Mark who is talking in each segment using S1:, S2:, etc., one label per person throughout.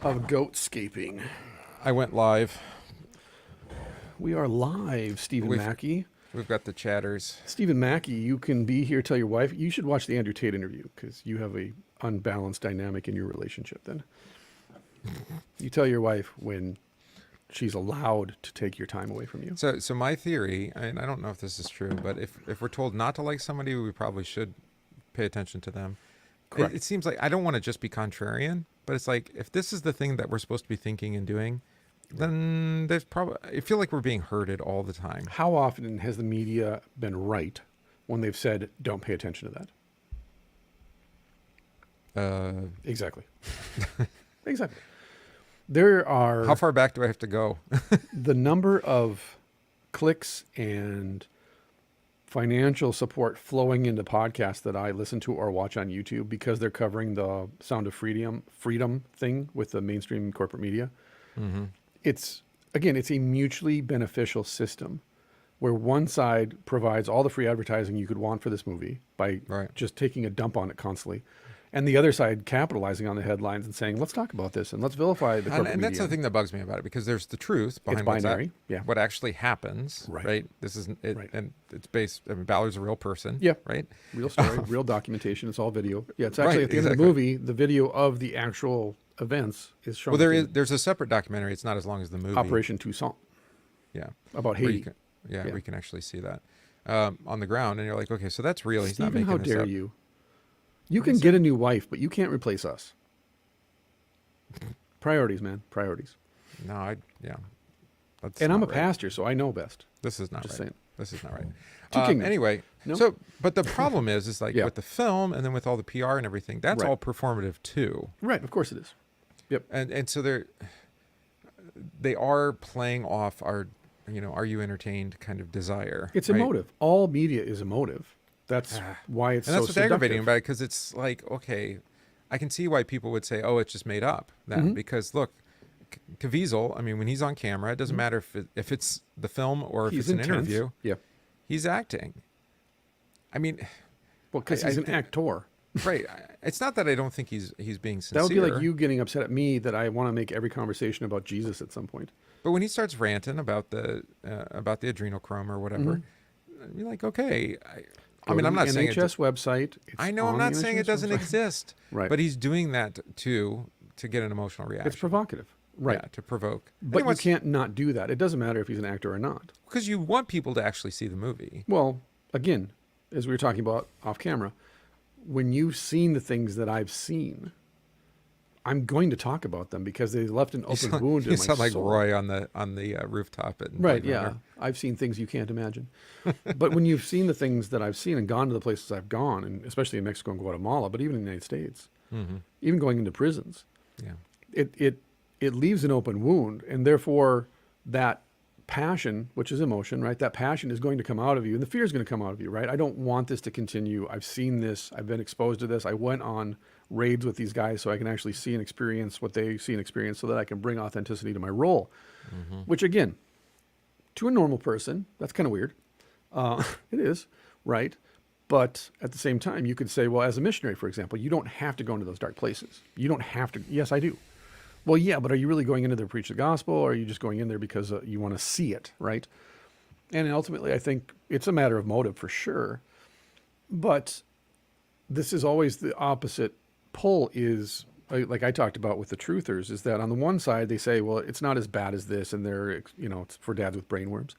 S1: of goatscaping.
S2: I went live.
S1: We are live, Stephen
S2: We've-
S1: Mackey.
S2: We've got the chatters.
S1: Stephen Mackey, you can be here. Tell your wife. You should watch the Andrew Tate interview because you have a unbalanced dynamic in your relationship. Then you tell your wife when she's allowed to take your time away from you.
S2: So my theory, and I don't know if this is true, but if we're told not to like somebody, we probably should pay attention to them.
S1: Correct.
S2: It seems like I don't want to just be contrarian, but it's like if this is the thing that we're supposed to be thinking and doing, then there's probably I feel like we're being herded all the time.
S1: How often has the media been right when they've said, "Don't pay attention to that"? Exactly. Exactly. There are
S2: How far back do I have to go?
S1: the number of clicks and financial support flowing into podcasts that I listen to or watch on YouTube because they're covering the Sound of freedom thing with the mainstream corporate media.
S2: Mm-hmm.
S1: It's a mutually beneficial system where one side provides all the free advertising you could want for this movie by
S2: Right.
S1: just taking a dump on it constantly. And the other side capitalizing on the headlines and saying, let's talk about this and let's vilify the corporate
S2: And that's
S1: media.
S2: the thing that bugs me about it, because there's the truth behind what's
S1: binary, yeah.
S2: what actually happens,
S1: Right.
S2: right? This is it,
S1: Right.
S2: and it's based. I mean, Ballard's a real person,
S1: Yeah.
S2: right?
S1: Real story, real documentation. It's all video. Yeah, it's actually
S2: Right,
S1: at the end of the
S2: exactly.
S1: movie, the video of the actual events is shown.
S2: Well,
S1: in
S2: there's a separate documentary. It's not as long as the movie.
S1: Operation Toussaint
S2: Yeah.
S1: about
S2: Where you
S1: Haiti.
S2: can,
S1: Yeah.
S2: we can actually see that on the ground, and you're like, okay, so that's real. He's not
S1: Stephen,
S2: making
S1: how
S2: this
S1: dare
S2: up.
S1: you? You can get a new wife, but you can't replace us. Priorities, man. Priorities.
S2: No, yeah. That's
S1: And I'm a
S2: not right.
S1: pastor, so I know best.
S2: This is not
S1: Just
S2: right.
S1: saying.
S2: This is not right.
S1: Two kingdoms.
S2: Anyway,
S1: No?
S2: but the problem is like
S1: Yeah.
S2: with the film and then with all the PR and everything, that's
S1: Right.
S2: all performative too.
S1: Right, of course it is. Yep.
S2: And so they are playing off our, are you entertained kind of desire.
S1: It's
S2: right?
S1: emotive. All media is emotive. That's why it's
S2: And that's
S1: so
S2: what's aggravating
S1: seductive.
S2: about it, because it's like, okay, I can see why people would say, oh, it's just made up. Then
S1: Mm-hmm.
S2: because look, Caviezel, I mean, when he's on camera, it doesn't matter if it's the film or if
S1: He's
S2: it's an
S1: intense.
S2: interview.
S1: Yeah.
S2: He's acting. I mean,
S1: Well, because
S2: I
S1: he's an
S2: think-
S1: actor.
S2: right. It's not that I don't think he's being sincere.
S1: That would be like you getting upset at me that I want to make every conversation about Jesus at some point.
S2: But when he starts ranting about the adrenochrome or whatever, you're like, okay. I mean, I'm not saying
S1: NHS website. It's
S2: I know I'm
S1: on
S2: not
S1: the
S2: saying it
S1: NHS
S2: doesn't
S1: website.
S2: exist.
S1: Right.
S2: But he's doing that to get an emotional reaction.
S1: It's provocative. Right.
S2: Yeah, to provoke.
S1: But you can't not do that. It doesn't matter if he's an actor or not.
S2: Because you want people to actually see the movie.
S1: Well, again, as we were talking about off camera, when you've seen the things that I've seen, I'm going to talk about them because they left an open wound in
S2: You
S1: my
S2: sound like
S1: soul.
S2: Roy on the rooftop at
S1: Right,
S2: Blade
S1: yeah.
S2: Runner.
S1: I've seen things you can't imagine. But when you've seen the things that I've seen and gone to the places I've gone, and especially in Mexico and Guatemala, but even in the United States, even going into prisons,
S2: Yeah.
S1: it leaves an open wound, and therefore that passion, which is emotion, right? That passion is going to come out of you, and the fear is going to come out of you, right? I don't want this to continue. I've seen this. I've been exposed to this. I went on raids with these guys so I can actually see and experience what they see and experience so that I can bring authenticity to my role, which again, to a normal person, that's kind of weird. It is, right? But at the same time, you could say, well, as a missionary, for example, you don't have to go into those dark places. You don't have to. Yes, I do. Well, yeah, but are you really going in there to preach the gospel, or are you just going in there because you want to see it, right? And ultimately, I think it's a matter of motive for sure. But this is always the opposite pull is, like I talked about with the truthers, is that on the one side, they say, well, it's not as bad as this, and they're, it's for dads with brainworms.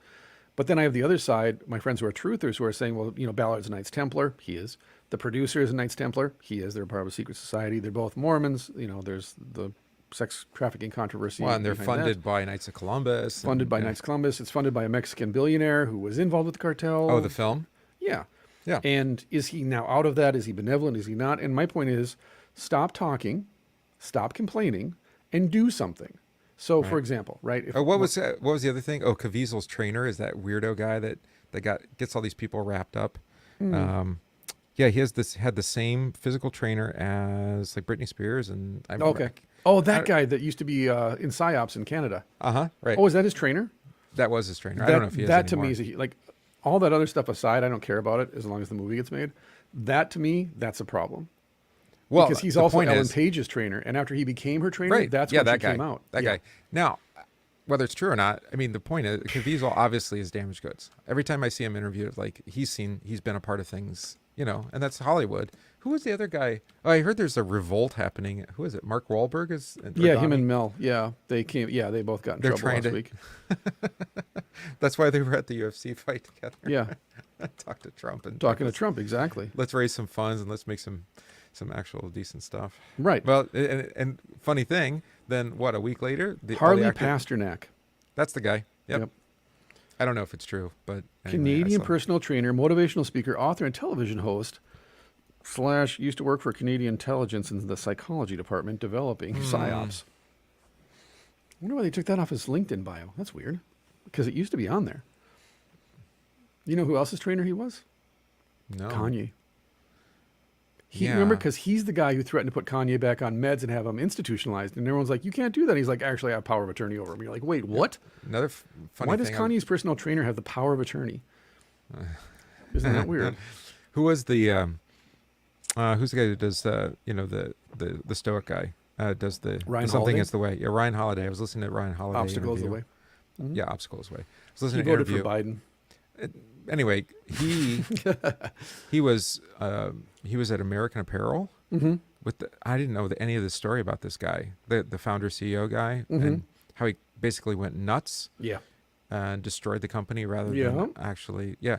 S1: But then I have the other side, my friends who are truthers, who are saying, well, Ballard's a Knights Templar. He is. The producer is a Knights Templar. He is. They're part of a secret society. They're both Mormons. There's the sex trafficking controversy.
S2: Well, and they're
S1: behind
S2: funded
S1: that.
S2: by Knights of Columbus.
S1: Funded by
S2: yeah.
S1: Knights of Columbus. It's funded by a Mexican billionaire who was involved with the cartel.
S2: Oh, the film?
S1: Yeah.
S2: Yeah.
S1: And is he now out of that? Is he benevolent? Is he not? And my point is, stop talking, stop complaining, and do something. So, for example, right? If,
S2: What was the other thing? Oh, Caviezel's trainer is that weirdo guy that gets all these people wrapped up. Yeah, he had the same physical trainer as like Britney Spears and
S1: Okay. Oh, that guy that used to be in PSYOPs in Canada.
S2: Right.
S1: Oh, is that his trainer?
S2: That was his trainer. I don't know if he is
S1: that to
S2: anymore.
S1: me is like all that other stuff aside. I don't care about it as long as the movie gets made. That to me, that's a problem.
S2: Well,
S1: because he's
S2: the
S1: also
S2: point
S1: Ellen
S2: is,
S1: Page's trainer, and after he became her trainer,
S2: right?
S1: that's
S2: Yeah,
S1: when
S2: that
S1: she
S2: guy.
S1: came out.
S2: That
S1: Yeah.
S2: guy. Now, whether it's true or not, I mean, the point is, Caviezel obviously is damaged goods. Every time I see him interviewed, like he's been a part of things, and that's Hollywood. Who was the other guy? Oh, I heard there's a revolt happening. Who is it? Mark Wahlberg is? Or
S1: Yeah, him
S2: Donnie?
S1: and Mel. Yeah, they came. Yeah, they both got in
S2: They're
S1: trouble
S2: trying
S1: last
S2: to-
S1: week.
S2: That's why they were at the UFC fight together.
S1: Yeah,
S2: Talk to Trump and
S1: talking to
S2: let's-
S1: Trump, exactly.
S2: Let's raise some funds and let's make some actual decent stuff.
S1: Right.
S2: Well, and funny thing, then what? A week later, all the
S1: Harley
S2: actors-
S1: Pasternak,
S2: That's the guy. Yep.
S1: Yep.
S2: I don't know if it's true, but anyway, I
S1: Canadian
S2: saw-
S1: personal trainer, motivational speaker, author, and television host. / used to work for Canadian intelligence in the psychology department, developing psyops. I wonder why they took that off his LinkedIn bio. That's weird, because it used to be on there. You know who else's trainer he was?
S2: No.
S1: Kanye.
S2: Yeah.
S1: Remember, because he's the guy who threatened to put Kanye back on meds and have him institutionalized. And everyone's like, you can't do that. He's like, actually, I have power of attorney over him. You're like, wait, what?
S2: Another funny
S1: Why does
S2: thing.
S1: Kanye's personal trainer have the power of attorney? Isn't that weird?
S2: Who was the who's the guy who does the stoic guy? Does the
S1: Ryan
S2: something
S1: Holiday?
S2: is the way. Yeah, Ryan Holiday. I was listening to Ryan Holiday.
S1: Obstacle is the
S2: interview.
S1: way.
S2: Yeah, obstacle is the way. I was
S1: He
S2: listening to
S1: voted
S2: interview.
S1: for Biden.
S2: Anyway, he was at American Apparel
S1: Mm-hmm.
S2: with I didn't know any of the story about this guy, the founder CEO guy,
S1: Mhm.
S2: and how he basically went nuts
S1: Yeah.
S2: and destroyed the company rather
S1: Yeah.
S2: than actually. Yeah,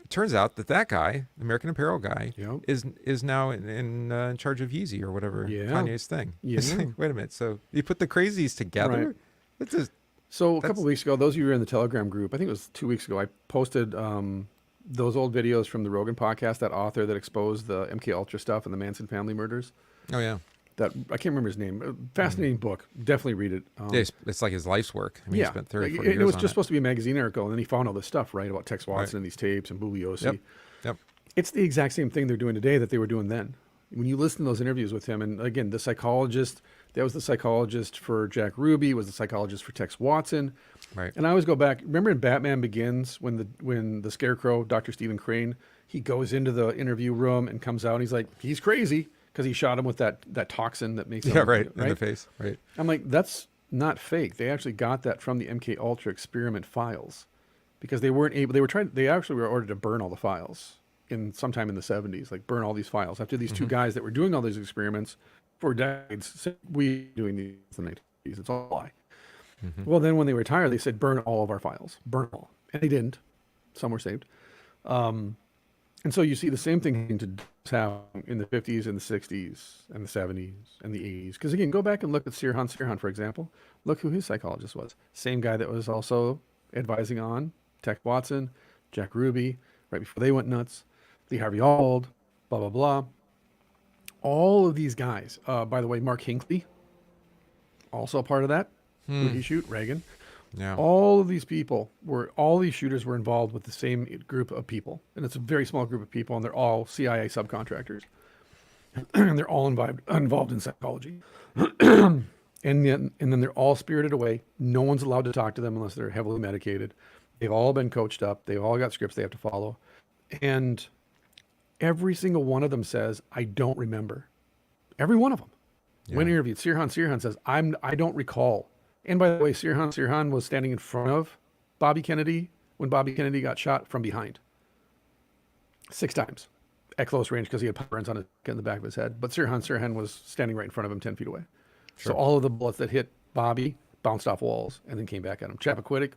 S2: it turns out that guy, the American Apparel guy,
S1: Yeah.
S2: is now in charge of Yeezy or whatever
S1: Yeah.
S2: Kanye's thing. It's
S1: Yeah.
S2: like, wait a minute, so you put the crazies together?
S1: Right.
S2: It's just
S1: So a
S2: That's-
S1: couple weeks ago, those of you who are in the Telegram group, I think it was 2 weeks ago, I posted those old videos from the Rogan podcast, that author that exposed the MK Ultra stuff and the Manson family murders.
S2: oh yeah.
S1: That I can't remember his name. Fascinating book. Definitely read it.
S2: Yeah, it's like his life's work. I mean, he spent 30, 40
S1: it
S2: years
S1: was
S2: on
S1: just
S2: it.
S1: supposed to be a magazine article, and then he found all this stuff, right, about Tex Watson
S2: Right.
S1: and these tapes and Bugliosi.
S2: Yep. Yep.
S1: It's the exact same thing they're doing today that they were doing then. When you listen to those interviews with him, and again, the psychologist, that was the psychologist for Jack Ruby, was the psychologist for Tex Watson.
S2: Right.
S1: And I always go back. Remember in Batman Begins when the Scarecrow, Dr. Stephen Crane, he goes into the interview room and comes out and he's like, he's crazy because he shot him with that toxin that makes him,
S2: Yeah, right. In the face. Right.
S1: I'm like, that's not fake. They actually got that from the MK Ultra experiment files because they weren't able. They actually were ordered to burn all the files sometime in the 70s, like burn all these files after these two guys that were doing all these experiments for decades said, we doing these in the 1980s. It's all a lie. Well, then when they retired, they said, burn all of our files, burn all. And they didn't. Some were saved. And so you see the same thing to happen in the 50s and the 60s and the 70s and the 80s. Because again, go back and look at Sirhan, for example. Look who his psychologist was. Same guy that was also advising on Tex Watson, Jack Ruby, right before they went nuts, Lee Harvey Oswald, blah, blah, blah. All of these guys, by the way, Mark Hinckley, also a part of that. Who did he shoot? Reagan.
S2: Yeah.
S1: All of these people all these shooters were involved with the same group of people. And it's a very small group of people, and they're all CIA subcontractors. And they're all involved in psychology. and then they're all spirited away. No one's allowed to talk to them unless they're heavily medicated. They've all been coached up. They've all got scripts they have to follow. And every single one of them says, I don't remember. Every one of them. When
S2: Yeah.
S1: interviewed, Sirhan says, I don't recall. And by the way, Sirhan was standing in front of Bobby Kennedy when Bobby Kennedy got shot from behind 6 times at close range because he had burns on in the back of his head. But Sirhan was standing right in front of him 10 feet away.
S2: Sure.
S1: So all of the bullets that hit Bobby bounced off walls and then came back at him. Chappaquiddick.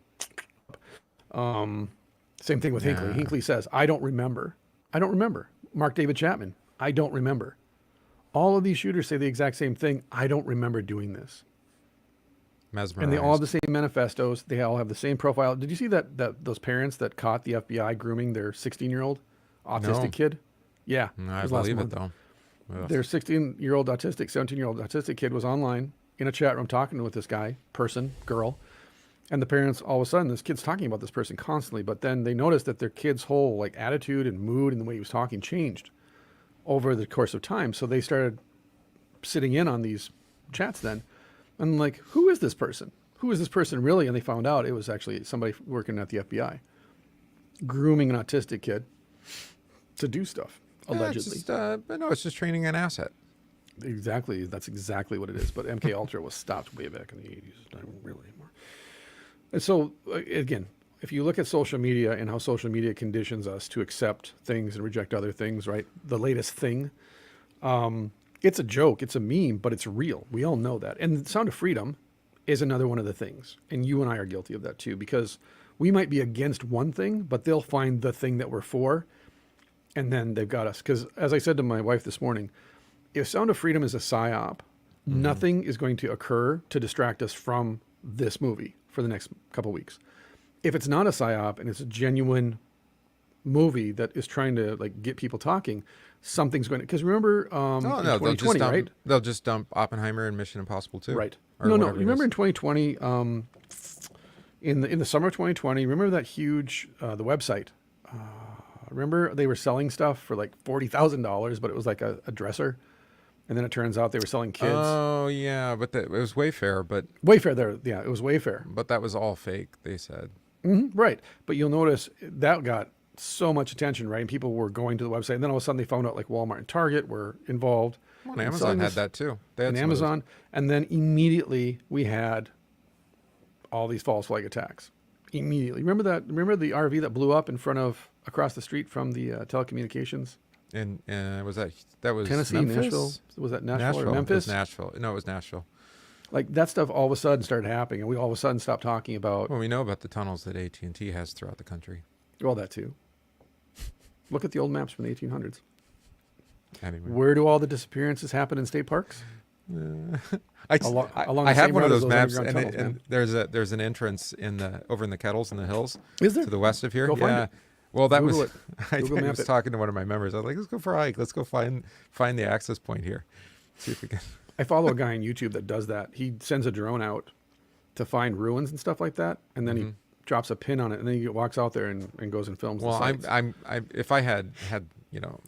S1: Same thing with Hinckley.
S2: Yeah.
S1: Hinckley says, I don't remember. I don't remember. Mark David Chapman. I don't remember. All of these shooters say the exact same thing. I don't remember doing this.
S2: Mesmerized.
S1: And they all have the same manifestos. They all have the same profile. Did you see that those parents that caught the FBI grooming their 16-year-old autistic
S2: No.
S1: kid? Yeah.
S2: No, I
S1: was last
S2: believe it
S1: month.
S2: though. Ugh.
S1: Their 16-year-old autistic, 17-year-old autistic kid was online in a chat room talking with this guy, girl. And the parents, all of a sudden, this kid's talking about this person constantly. But then they noticed that their kid's whole attitude and mood and the way he was talking changed over the course of time. So they started sitting in on these chats then. And like, who is this person? Who is this person really? And they found out it was actually somebody working at the FBI, grooming an autistic kid to do stuff, allegedly.
S2: But no, it's just training an asset.
S1: Exactly. That's exactly what it is. But MK Ultra was stopped way back in the 80s. Not really anymore. And so, again, if you look at social media and how social media conditions us to accept things and reject other things, right? The latest thing, it's a joke, it's a meme, but it's real. We all know that. And Sound of Freedom is another one of the things. And you and I are guilty of that too, because we might be against one thing, but they'll find the thing that we're for, and then they've got us. Because as I said to my wife this morning, if Sound of Freedom is a psyop, nothing is going to occur to distract us from this movie for the next couple weeks. If it's not a psyop and it's a genuine movie that is trying to like get people talking, something's going to. Because remember,
S2: Oh
S1: in
S2: no, they'll
S1: 2020,
S2: just dump,
S1: right?
S2: they'll just dump Oppenheimer and Mission Impossible 2.
S1: Right.
S2: Or
S1: No.
S2: whatever it
S1: Remember
S2: is.
S1: in 2020, in the summer of 2020, remember that huge the website. Remember they were selling stuff for like $40,000, but it was like a dresser, and then it turns out they were selling kids.
S2: Oh yeah, but it was Wayfair, but
S1: Wayfair there, yeah, it was Wayfair.
S2: that was all fake. They said.
S1: Right. But you'll notice that got so much attention, right? And people were going to the website. And then all of a sudden they found out like Walmart and Target were involved.
S2: Well, and
S1: in
S2: Amazon
S1: selling
S2: had
S1: this,
S2: that too. They had
S1: and
S2: some of those.
S1: Amazon. And then immediately we had all these false flag attacks. Immediately. Remember the RV that blew up across the street from the telecommunications?
S2: And was that was
S1: Tennessee,
S2: Memphis?
S1: Nashville? Was that Nashville or
S2: It
S1: Memphis?
S2: was Nashville. No, it was Nashville.
S1: Like that stuff all of a sudden started happening, and we all of a sudden stopped talking about,
S2: Well, we know about the tunnels that AT&T has throughout the country.
S1: well, that too. Look at the old maps from the 1800s.
S2: Anyway,
S1: Where do all the disappearances happen in state parks?
S2: I
S1: along
S2: I
S1: the
S2: have
S1: same
S2: one of
S1: route as
S2: those maps,
S1: underground
S2: and,
S1: tunnels,
S2: and there's an entrance over in the Kettles in the hills
S1: Is there?
S2: to the west of here.
S1: Go find
S2: Yeah.
S1: it.
S2: Well, that
S1: Google
S2: was
S1: it.
S2: I
S1: Google map
S2: was
S1: it.
S2: talking to one of my members. I was like, let's go for a hike. Let's go find the access point here. See if we can.
S1: I follow a guy on YouTube that does that. He sends a drone out to find ruins and stuff like that, and then he drops a pin on it, and then he walks out there and goes and films.
S2: Well,
S1: the sites.
S2: I'm if I had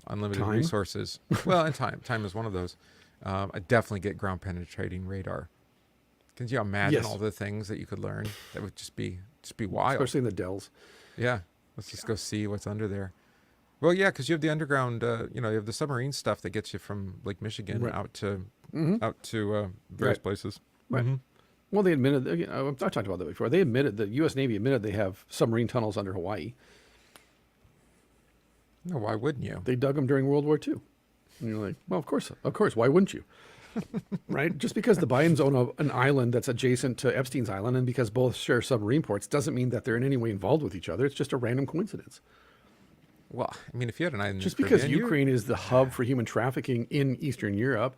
S2: unlimited
S1: Time?
S2: resources, well, and time is one of those. I'd definitely get ground penetrating radar. Can you imagine
S1: Yes.
S2: all the things that you could learn? That would just be wild.
S1: Especially in the dells.
S2: Yeah, let's just go see what's under there. Well, yeah, because you have the underground. You have the submarine stuff that gets you from Lake Michigan
S1: Right.
S2: out to various
S1: Right.
S2: places.
S1: Right.
S2: Mhm.
S1: Well, they admitted. Again, I talked about that before. They admitted, the U.S. Navy admitted, they have submarine tunnels under Hawaii.
S2: No, why wouldn't you?
S1: They dug them during World War II. And you're like, well, of course. Why wouldn't you? Right? Just because the Bidens own an island that's adjacent to Epstein's island, and because both share submarine ports, doesn't mean that they're in any way involved with each other. It's just a random coincidence.
S2: Well, I mean, if you had an island, in
S1: Just
S2: the
S1: because
S2: Caribbean,
S1: Ukraine is the hub for human trafficking in Eastern Europe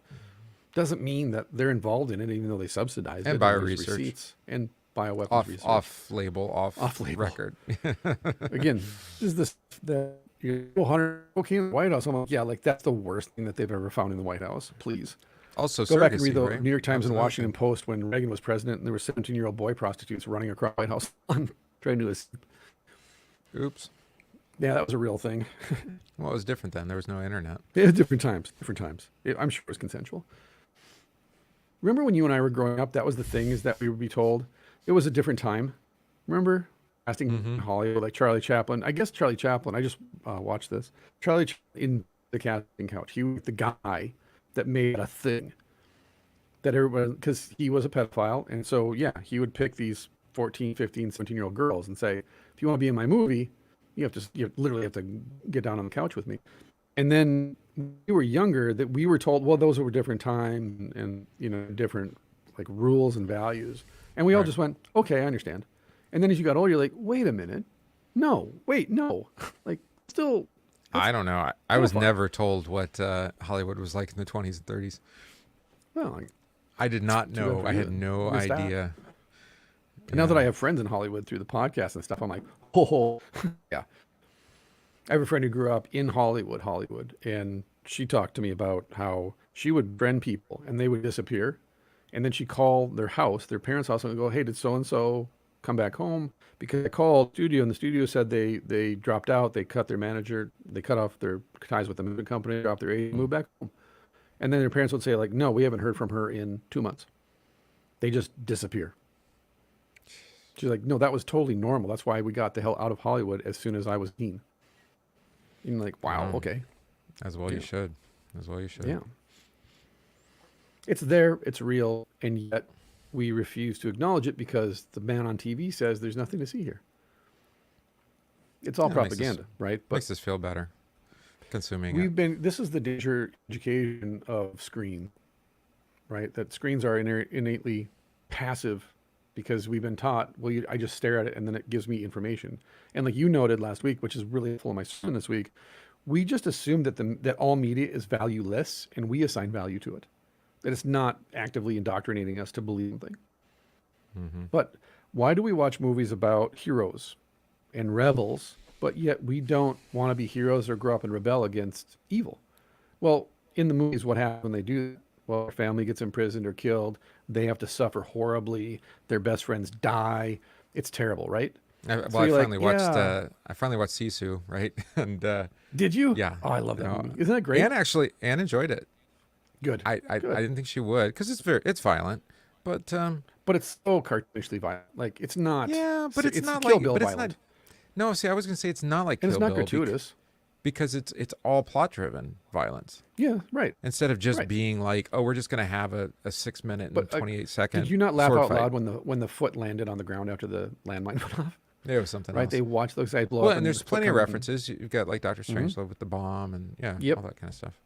S1: doesn't mean that they're involved in it, even though they subsidize
S2: And
S1: it. There's
S2: bioresearch.
S1: receipts and bioweapons research.
S2: off label,
S1: Off-label.
S2: record.
S1: Again, is this the 100 cocaine in the White House? I'm like, yeah, like that's the worst thing that they've ever found in the White House. Please
S2: Also,
S1: go back and read
S2: surrogacy,
S1: the
S2: right?
S1: New York Times and
S2: That was
S1: Washington Post when Reagan was president, and there were 17-year-old boy prostitutes running across the White House trying to.
S2: Oops.
S1: Yeah, that was a real thing.
S2: Well, it was different then. There was no internet.
S1: Yeah, different times. I'm sure it was consensual. Remember when you and I were growing up, that was the thing, is that we would be told it was a different time. Remember? Casting in Hollywood, like Charlie Chaplin. I guess Charlie Chaplin, I just watched this. Charlie Chaplin in the casting couch, he was the guy that made a thing. That everyone, because he was a pedophile. And so, yeah, he would pick these 14, 15, 17-year-old girls and say, if you want to be in my movie, you literally have to get down on the couch with me. And then when we were younger, that we were told, well, those were different time and different like rules and values. And we all
S2: Right.
S1: just went, okay, I understand. And then as you got older, you're like, wait a minute. No. Like still.
S2: I don't know. I was
S1: pedophile.
S2: never told what Hollywood was like in the 20s and 30s.
S1: Well, like,
S2: I did not
S1: Too bad
S2: know.
S1: for
S2: I
S1: you.
S2: had no
S1: Missed out.
S2: idea.
S1: and now that I have friends in Hollywood through the podcast and stuff, I'm like, oh, yeah. I have a friend who grew up in Hollywood, and she talked to me about how she would friend people and they would disappear. And then she'd call their house, their parents' house, and go, hey, did so-and-so come back home? Because I called studio, and the studio said they dropped out. They cut their manager. They cut off their ties with the movie company, dropped their agent, moved back home. And then their parents would say, like, no, we haven't heard from her in 2 months. They just disappear. She's like, no, that was totally normal. That's why we got the hell out of Hollywood as soon as I was teen. And you're like, wow,
S2: Wow.
S1: okay.
S2: As well, you
S1: Yeah.
S2: should. As well, you should.
S1: Yeah. It's there, it's real, and yet we refuse to acknowledge it because the man on TV says there's nothing to see here. It's all
S2: Yeah,
S1: propaganda, right? But
S2: makes us feel better consuming
S1: we've
S2: it.
S1: been, this is the danger education of screen, right? That screens are innately passive because we've been taught, well, I just stare at it and then it gives me information. And like you noted last week, which is really full of my sermon this week, we just assume that that all media is valueless and we assign value to it. That it's not actively indoctrinating us to believe something.
S2: Hmm.
S1: But why do we watch movies about heroes and rebels, but yet we don't want to be heroes or grow up and rebel against evil? Well, in the movies, what happens when they do that? Well, their family gets imprisoned or killed. They have to suffer horribly. Their best friends die. It's terrible, right?
S2: Well,
S1: So
S2: I
S1: you're like,
S2: finally watched.
S1: yeah.
S2: I finally watched Sisu, right? And
S1: Did you?
S2: yeah,
S1: Oh, I love
S2: you
S1: that
S2: know,
S1: movie. Isn't that great?
S2: Anne enjoyed it.
S1: Good.
S2: I
S1: Good.
S2: didn't think she would because it's violent, but
S1: But it's so cartoonishly violent. Like it's not.
S2: yeah, but it's not
S1: Kill
S2: like,
S1: Bill
S2: but it's
S1: violent,
S2: not. No, see, I was gonna say it's not like
S1: and
S2: Kill
S1: it's not
S2: Bill
S1: gratuitous.
S2: because it's all plot driven violence
S1: Yeah, right.
S2: instead of just
S1: Right.
S2: being like, oh, we're just gonna have a 6 minute and
S1: But
S2: 28 second.
S1: did you not laugh
S2: sword
S1: out
S2: fight.
S1: loud when the foot landed on the ground after the landmine went off?
S2: It was something
S1: Right.
S2: else.
S1: They watched those guys blow
S2: Well,
S1: up.
S2: and there's
S1: the foot
S2: plenty of
S1: comes in.
S2: references. You've got like Doctor Strangelove with the bomb and
S1: Yep.
S2: all that kind of stuff.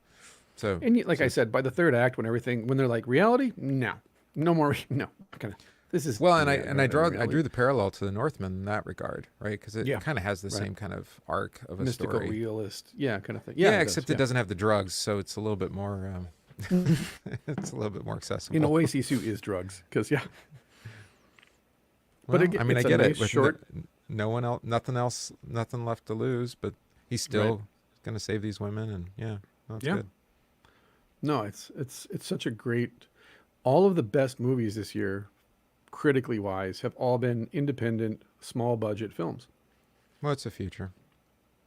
S2: So
S1: And like I said, by the third act, when they're like reality, no more. No, kind of. This is
S2: well, and
S1: yeah,
S2: I
S1: reality.
S2: drew the parallel to the Northman in that regard, right? Because it
S1: Yeah.
S2: kind of has the
S1: Right.
S2: same kind of arc of a
S1: mystical
S2: story.
S1: realist, kind of thing.
S2: Yeah,
S1: Yeah,
S2: except it doesn't have the drugs, so it's a little bit more. It's a little bit more accessible.
S1: In a way, Sisu is drugs because
S2: Well,
S1: but again,
S2: I mean, I
S1: it's a
S2: get
S1: nice
S2: it. With
S1: short.
S2: no one else, nothing left to lose, but he's still going to save these women, and that's
S1: Yeah.
S2: good.
S1: No, it's such a great. All of the best movies this year, critically wise, have all been independent, small budget films.
S2: Well, it's the future.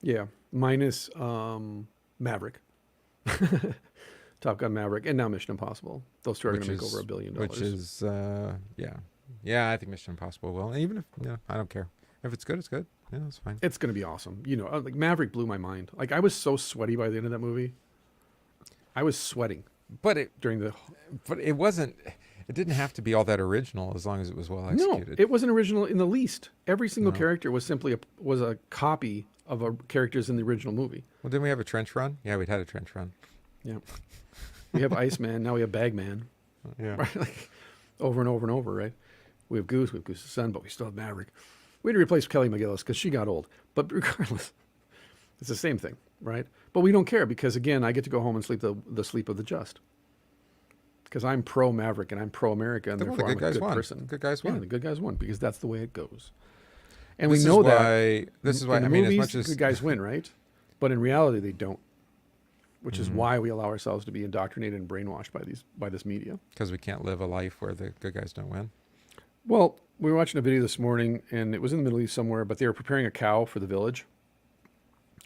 S1: Yeah, minus Maverick, Top Gun Maverick, and now Mission Impossible. Those two are going to make over $1 billion.
S2: Which is, yeah. I think Mission Impossible will. And even if I don't care if it's good, it's good. Yeah, it's fine.
S1: It's going to be awesome. Like Maverick blew my mind. Like I was so sweaty by the end of that movie. I was sweating
S2: But it wasn't. It didn't have to be all that original as long as it was well executed.
S1: No, it wasn't original in the least. Every single
S2: No.
S1: character was simply a copy of characters in the original movie.
S2: Well, didn't we have a trench run? Yeah, we'd had a trench run.
S1: Yeah, we have Iceman, now we have Bagman,
S2: Yeah.
S1: right? Like over and over and over, right? We have Goose's son, but we still have Maverick. We had to replace Kelly McGillis because she got old. But regardless, it's the same thing, right? But we don't care because again, I get to go home and sleep the sleep of the just. Because I'm pro Maverick and I'm pro America, and
S2: Well,
S1: therefore I'm a good
S2: won.
S1: person.
S2: The good guys
S1: Yeah,
S2: won.
S1: the good guys won because that's the way it goes. And
S2: This
S1: we know
S2: is
S1: that.
S2: why. This is why.
S1: In the
S2: I mean,
S1: movies,
S2: as much as
S1: good guys win, right? But in reality, they don't. Which is
S2: Mhm.
S1: why we allow ourselves to be indoctrinated and brainwashed by this media.
S2: because we can't live a life where the good guys don't win.
S1: Well, we were watching a video this morning, and it was in the Middle East somewhere, but they were preparing a cow for the village.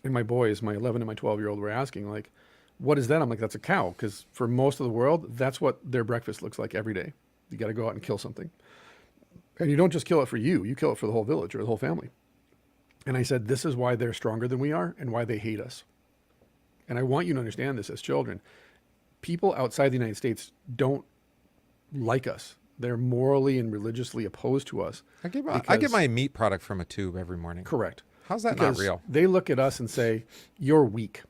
S1: And my boys, my 11 and my 12-year-old, were asking, like, what is that? I'm like, that's a cow. Because for most of the world, that's what their breakfast looks like every day. You got to go out and kill something. And you don't just kill it for you kill it for the whole village or the whole family. And I said, this is why they're stronger than we are and why they hate us. And I want you to understand this as children. People outside the United States don't like us. They're morally and religiously opposed to us.
S2: I get
S1: Because-
S2: my meat product from a tube every morning.
S1: Correct.
S2: How's that
S1: Because
S2: not real?
S1: they look at us and say, you're weak.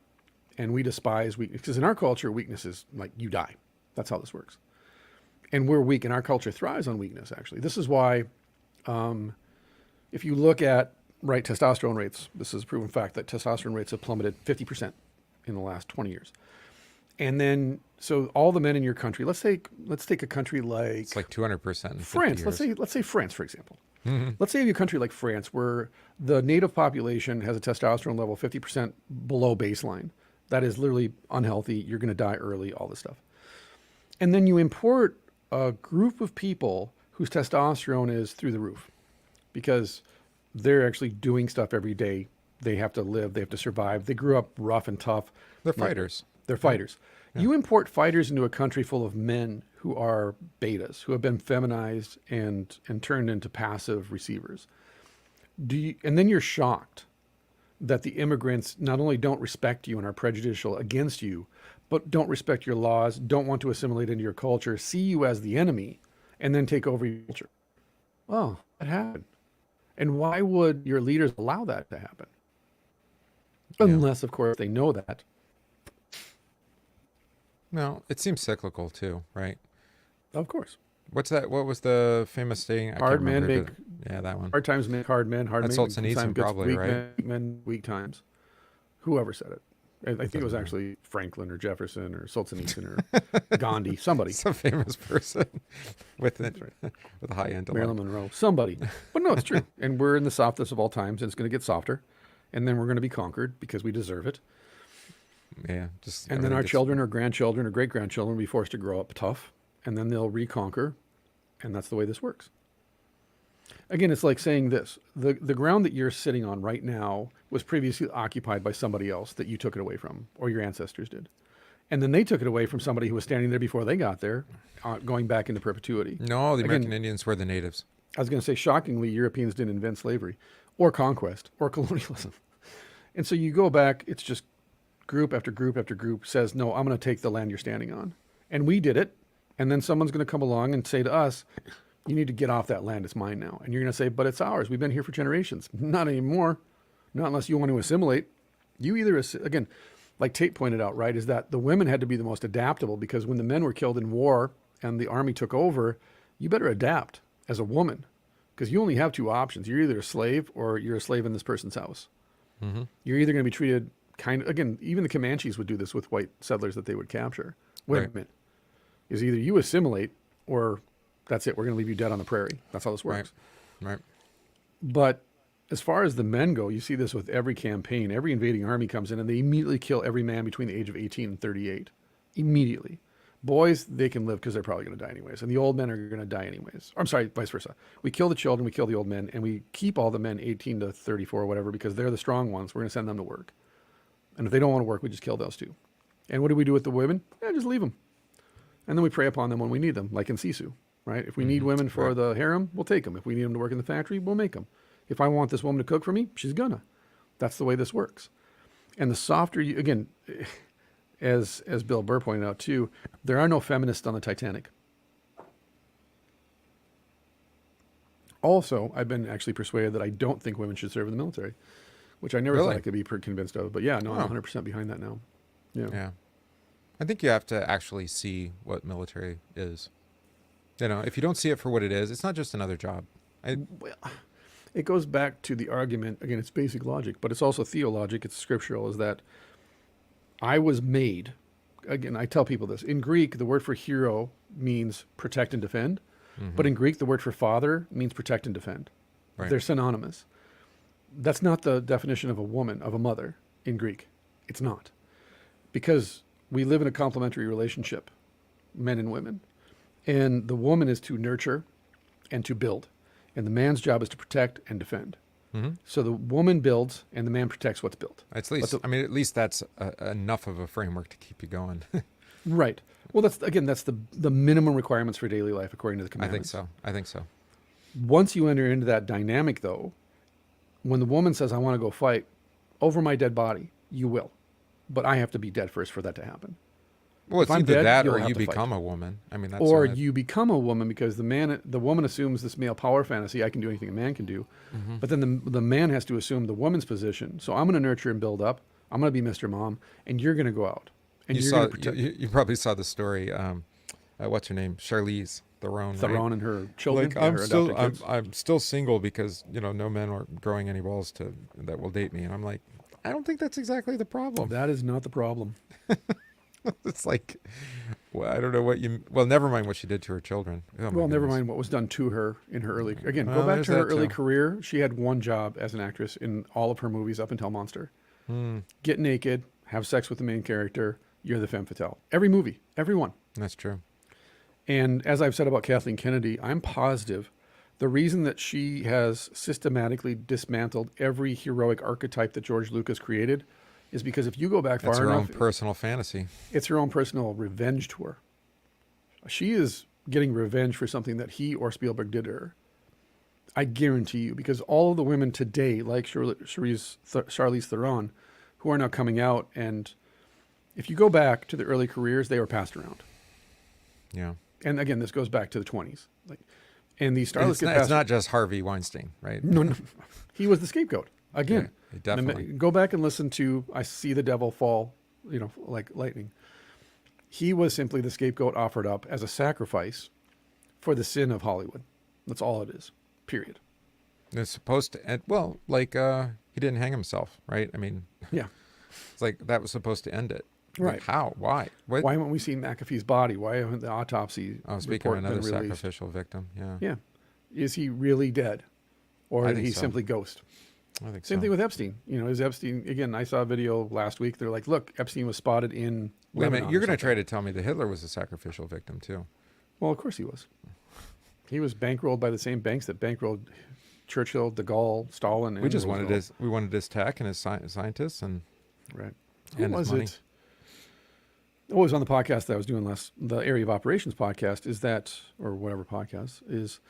S1: And we despise weakness. Because in our culture, weakness is like you die. That's how this works. And we're weak, and our culture thrives on weakness, actually. This is why, if you look at testosterone rates, this is a proven fact that testosterone rates have plummeted 50% in the last 20 years. And then, so all the men in your country, let's take a country like
S2: It's like 200%.
S1: France. Let's say France, for example. Let's say you have a country like France where the native population has a testosterone level 50% below baseline. That is literally unhealthy. You're going to die early, all this stuff. And then you import a group of people whose testosterone is through the roof because they're actually doing stuff every day. They have to live. They have to survive. They grew up rough and tough.
S2: They're fighters.
S1: They're fighters. Yeah. You import fighters into a country full of men who are betas, who have been feminized and turned into passive receivers. And then you're shocked that the immigrants not only don't respect you and are prejudicial against you, but don't respect your laws, don't want to assimilate into your culture, see you as the enemy, and then take over your culture. Oh, that happened. And why would your leaders allow that to happen?
S2: Yeah.
S1: Unless, of course, they know that.
S2: No, it seems cyclical too, right?
S1: Of course.
S2: What's that? What was the famous saying? I can't
S1: Hard men
S2: remember.
S1: make
S2: Yeah, that one.
S1: hard times make hard men. Hard
S2: That's
S1: men
S2: Solzhenitsyn
S1: make
S2: probably,
S1: weak
S2: right?
S1: men weak times. Whoever said it. I think it was
S2: Doesn't matter.
S1: actually Franklin or Jefferson or Solzhenitsyn or Gandhi. Somebody.
S2: Some famous person with it,
S1: That's right.
S2: with a high intellect.
S1: Marilyn Monroe. Somebody. But no, it's true. And we're in the softest of all times, and it's going to get softer. And then we're going to be conquered because we deserve it.
S2: Yeah, just
S1: And then
S2: everything
S1: our
S2: gets-
S1: children or grandchildren or great-grandchildren will be forced to grow up tough. And then they'll reconquer. And that's the way this works. Again, it's like saying this. The ground that you're sitting on right now was previously occupied by somebody else that you took it away from, or your ancestors did. And then they took it away from somebody who was standing there before they got there, going back into perpetuity.
S2: No, the
S1: Again,
S2: American Indians were the natives.
S1: I was going to say, shockingly, Europeans didn't invent slavery or conquest or colonialism. And so you go back, it's just group after group after group says, no, I'm going to take the land you're standing on. And we did it. And then someone's going to come along and say to us, you need to get off that land. It's mine now. And you're going to say, but it's ours. We've been here for generations. Not anymore. Not unless you want to assimilate. You either, again, like Tate pointed out, right, is that the women had to be the most adaptable because when the men were killed in war and the army took over, you better adapt as a woman because you only have two options. You're either a slave or you're a slave in this person's house.
S2: Mm-hmm.
S1: You're either going to be treated again, even the Comanches would do this with white settlers that they would capture. Women.
S2: Right.
S1: Is either you assimilate or that's it. We're going to leave you dead on the prairie. That's how this works.
S2: Right.
S1: But as far as the men go, you see this with every campaign. Every invading army comes in and they immediately kill every man between the age of 18 and 38. Immediately. Boys, they can live because they're probably going to die anyways. And the old men are going to die anyways. I'm sorry, vice versa. We kill the children, we kill the old men, and we keep all the men 18 to 34 or whatever because they're the strong ones. We're going to send them to work. And if they don't want to work, we just kill those two. And what do we do with the women? Yeah, just leave them. And then we prey upon them when we need them, like in Sisu, right? If we need women for
S2: Right.
S1: the harem, we'll take them. If we need them to work in the factory, we'll make them. If I want this woman to cook for me, she's gonna. That's the way this works. And the softer you, again, as Bill Burr pointed out too, there are no feminists on the Titanic. Also, I've been actually persuaded that I don't think women should serve in the military, which I never
S2: Really?
S1: thought I could be convinced of. But yeah, no, I'm
S2: Oh.
S1: 100% behind that now. Yeah.
S2: Yeah. I think you have to actually see what military is. You know, if you don't see it for what it is, it's not just another job.
S1: Well, it goes back to the argument, again, it's basic logic, but it's also theologic, it's scriptural, is that I was made, again, I tell people this, in Greek, the word for hero means protect and defend, but in Greek, the word for father means protect and defend.
S2: Right.
S1: They're synonymous. That's not the definition of a woman, of a mother in Greek. It's not. Because we live in a complementary relationship, men and women. And the woman is to nurture and to build. And the man's job is to protect and defend.
S2: Mhm.
S1: So the woman builds and the man protects what's built.
S2: At least,
S1: the-
S2: I mean, at least that's enough of a framework to keep you going.
S1: Right. Well, that's the minimum requirements for daily life according to the
S2: I think
S1: commandments.
S2: so. I think so.
S1: Once you enter into that dynamic, though, when the woman says, I want to go fight over my dead body, you will. But I have to be dead first for that to happen.
S2: Well,
S1: If
S2: it's
S1: I'm
S2: either
S1: dead,
S2: that
S1: you'll
S2: or
S1: have
S2: you
S1: to fight.
S2: become a woman. I mean, that's
S1: Or
S2: not-
S1: you become a woman because the woman assumes this male power fantasy. I can do anything a man can do, but then the man has to assume the woman's position. So I'm going to nurture and build up. I'm going to be Mr. Mom, and you're going to go out and
S2: you
S1: you're
S2: saw.
S1: going to protect
S2: You probably saw the story. What's her name? Charlize Theron. Right?
S1: Theron and her children.
S2: Like
S1: yeah,
S2: I'm
S1: her
S2: still
S1: adopted kids.
S2: I'm still single because no men are growing any balls that will date me, and I'm like, I don't think that's exactly the problem.
S1: That is not the problem.
S2: It's like, well, I don't know what you. Well, never mind what she did to her children. Oh, my
S1: Well, never
S2: goodness.
S1: mind what was done to her in her early. Again,
S2: Well,
S1: go back
S2: there's
S1: to her
S2: that
S1: early
S2: too.
S1: career. She had one job as an actress in all of her movies up until Monster: get naked, have sex with the main character. You're the femme fatale. Every movie, every one.
S2: That's true.
S1: And as I've said about Kathleen Kennedy, I'm positive the reason that she has systematically dismantled every heroic archetype that George Lucas created is because if you go back
S2: That's
S1: far
S2: her own
S1: enough,
S2: personal fantasy.
S1: it's her own personal revenge tour. She is getting revenge for something that he or Spielberg did to her. I guarantee you, because all of the women today, like Charlize Theron, who are now coming out and If you go back to the early careers, they were passed around.
S2: Yeah.
S1: And again, this goes back to the 20s. And these starlets
S2: It's
S1: get
S2: not,
S1: passed.
S2: it's not just Harvey Weinstein, right?
S1: No, no. He was the scapegoat. Again,
S2: Yeah, definitely.
S1: go back and listen to I See the Devil Fall, like lightning. He was simply the scapegoat offered up as a sacrifice for the sin of Hollywood. That's all it is, period.
S2: It's supposed to end, well, like he didn't hang himself, right? I mean,
S1: Yeah.
S2: it's like that was supposed to end it.
S1: Right.
S2: Like, how? Why? What?
S1: Why haven't we seen McAfee's body? Why haven't the autopsy
S2: Oh, speaking of
S1: report
S2: another
S1: been released?
S2: sacrificial victim. Yeah.
S1: Yeah. Is he really dead? Or
S2: I
S1: is
S2: think
S1: he
S2: so.
S1: simply ghost?
S2: I think
S1: Same
S2: so.
S1: thing with Epstein. Is Epstein, again, I saw a video last week. They're like, look, Epstein was spotted in
S2: Wait a
S1: Lebanon
S2: minute, you're
S1: or
S2: going to
S1: something.
S2: try to tell me that Hitler was a sacrificial victim too?
S1: Well, of course he was. He was bankrolled by the same banks that bankrolled Churchill, De Gaulle, Stalin, and
S2: We just
S1: Roosevelt.
S2: wanted his tech and his scientists and
S1: Right. Who
S2: and his
S1: was
S2: money.
S1: it? It was on the podcast that I was doing the Area of Operations podcast, is that, or whatever podcast, is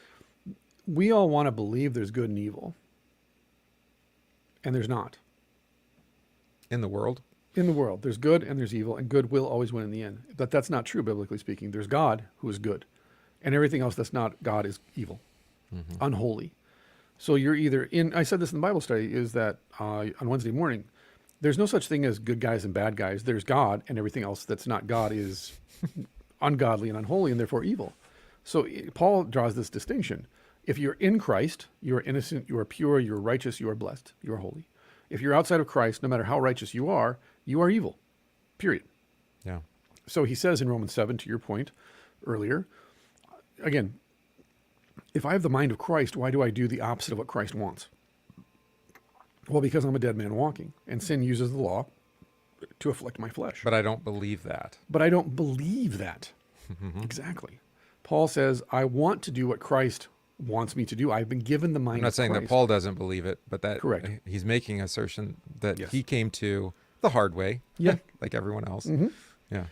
S1: we all want to believe there's good and evil. And there's not.
S2: in the world.
S1: In the world, there's good and there's evil, and good will always win in the end. But that's not true, biblically speaking. There's God, who is good, and everything else that's not God is evil, unholy. So you're either in, I said this in the Bible study, is that on Wednesday morning, there's no such thing as good guys and bad guys. There's God, and everything else that's not God is ungodly and unholy, and therefore evil. So Paul draws this distinction. If you're in Christ, you are innocent, you are pure, you are righteous, you are blessed, you are holy. If you're outside of Christ, no matter how righteous you are evil, period.
S2: Yeah.
S1: So he says in Romans 7, to your point earlier, again, if I have the mind of Christ, why do I do the opposite of what Christ wants? Well, because I'm a dead man walking, and sin uses the law to afflict my flesh.
S2: But I don't believe that.
S1: But I don't believe that. Exactly. Paul says, I want to do what Christ wants me to do. I've been given the mind
S2: I'm not
S1: of
S2: saying
S1: Christ.
S2: that Paul doesn't believe it, but that
S1: Correct.
S2: he's making an assertion that
S1: Yes.
S2: he came to the hard way,
S1: Yeah.
S2: like everyone else. Yeah.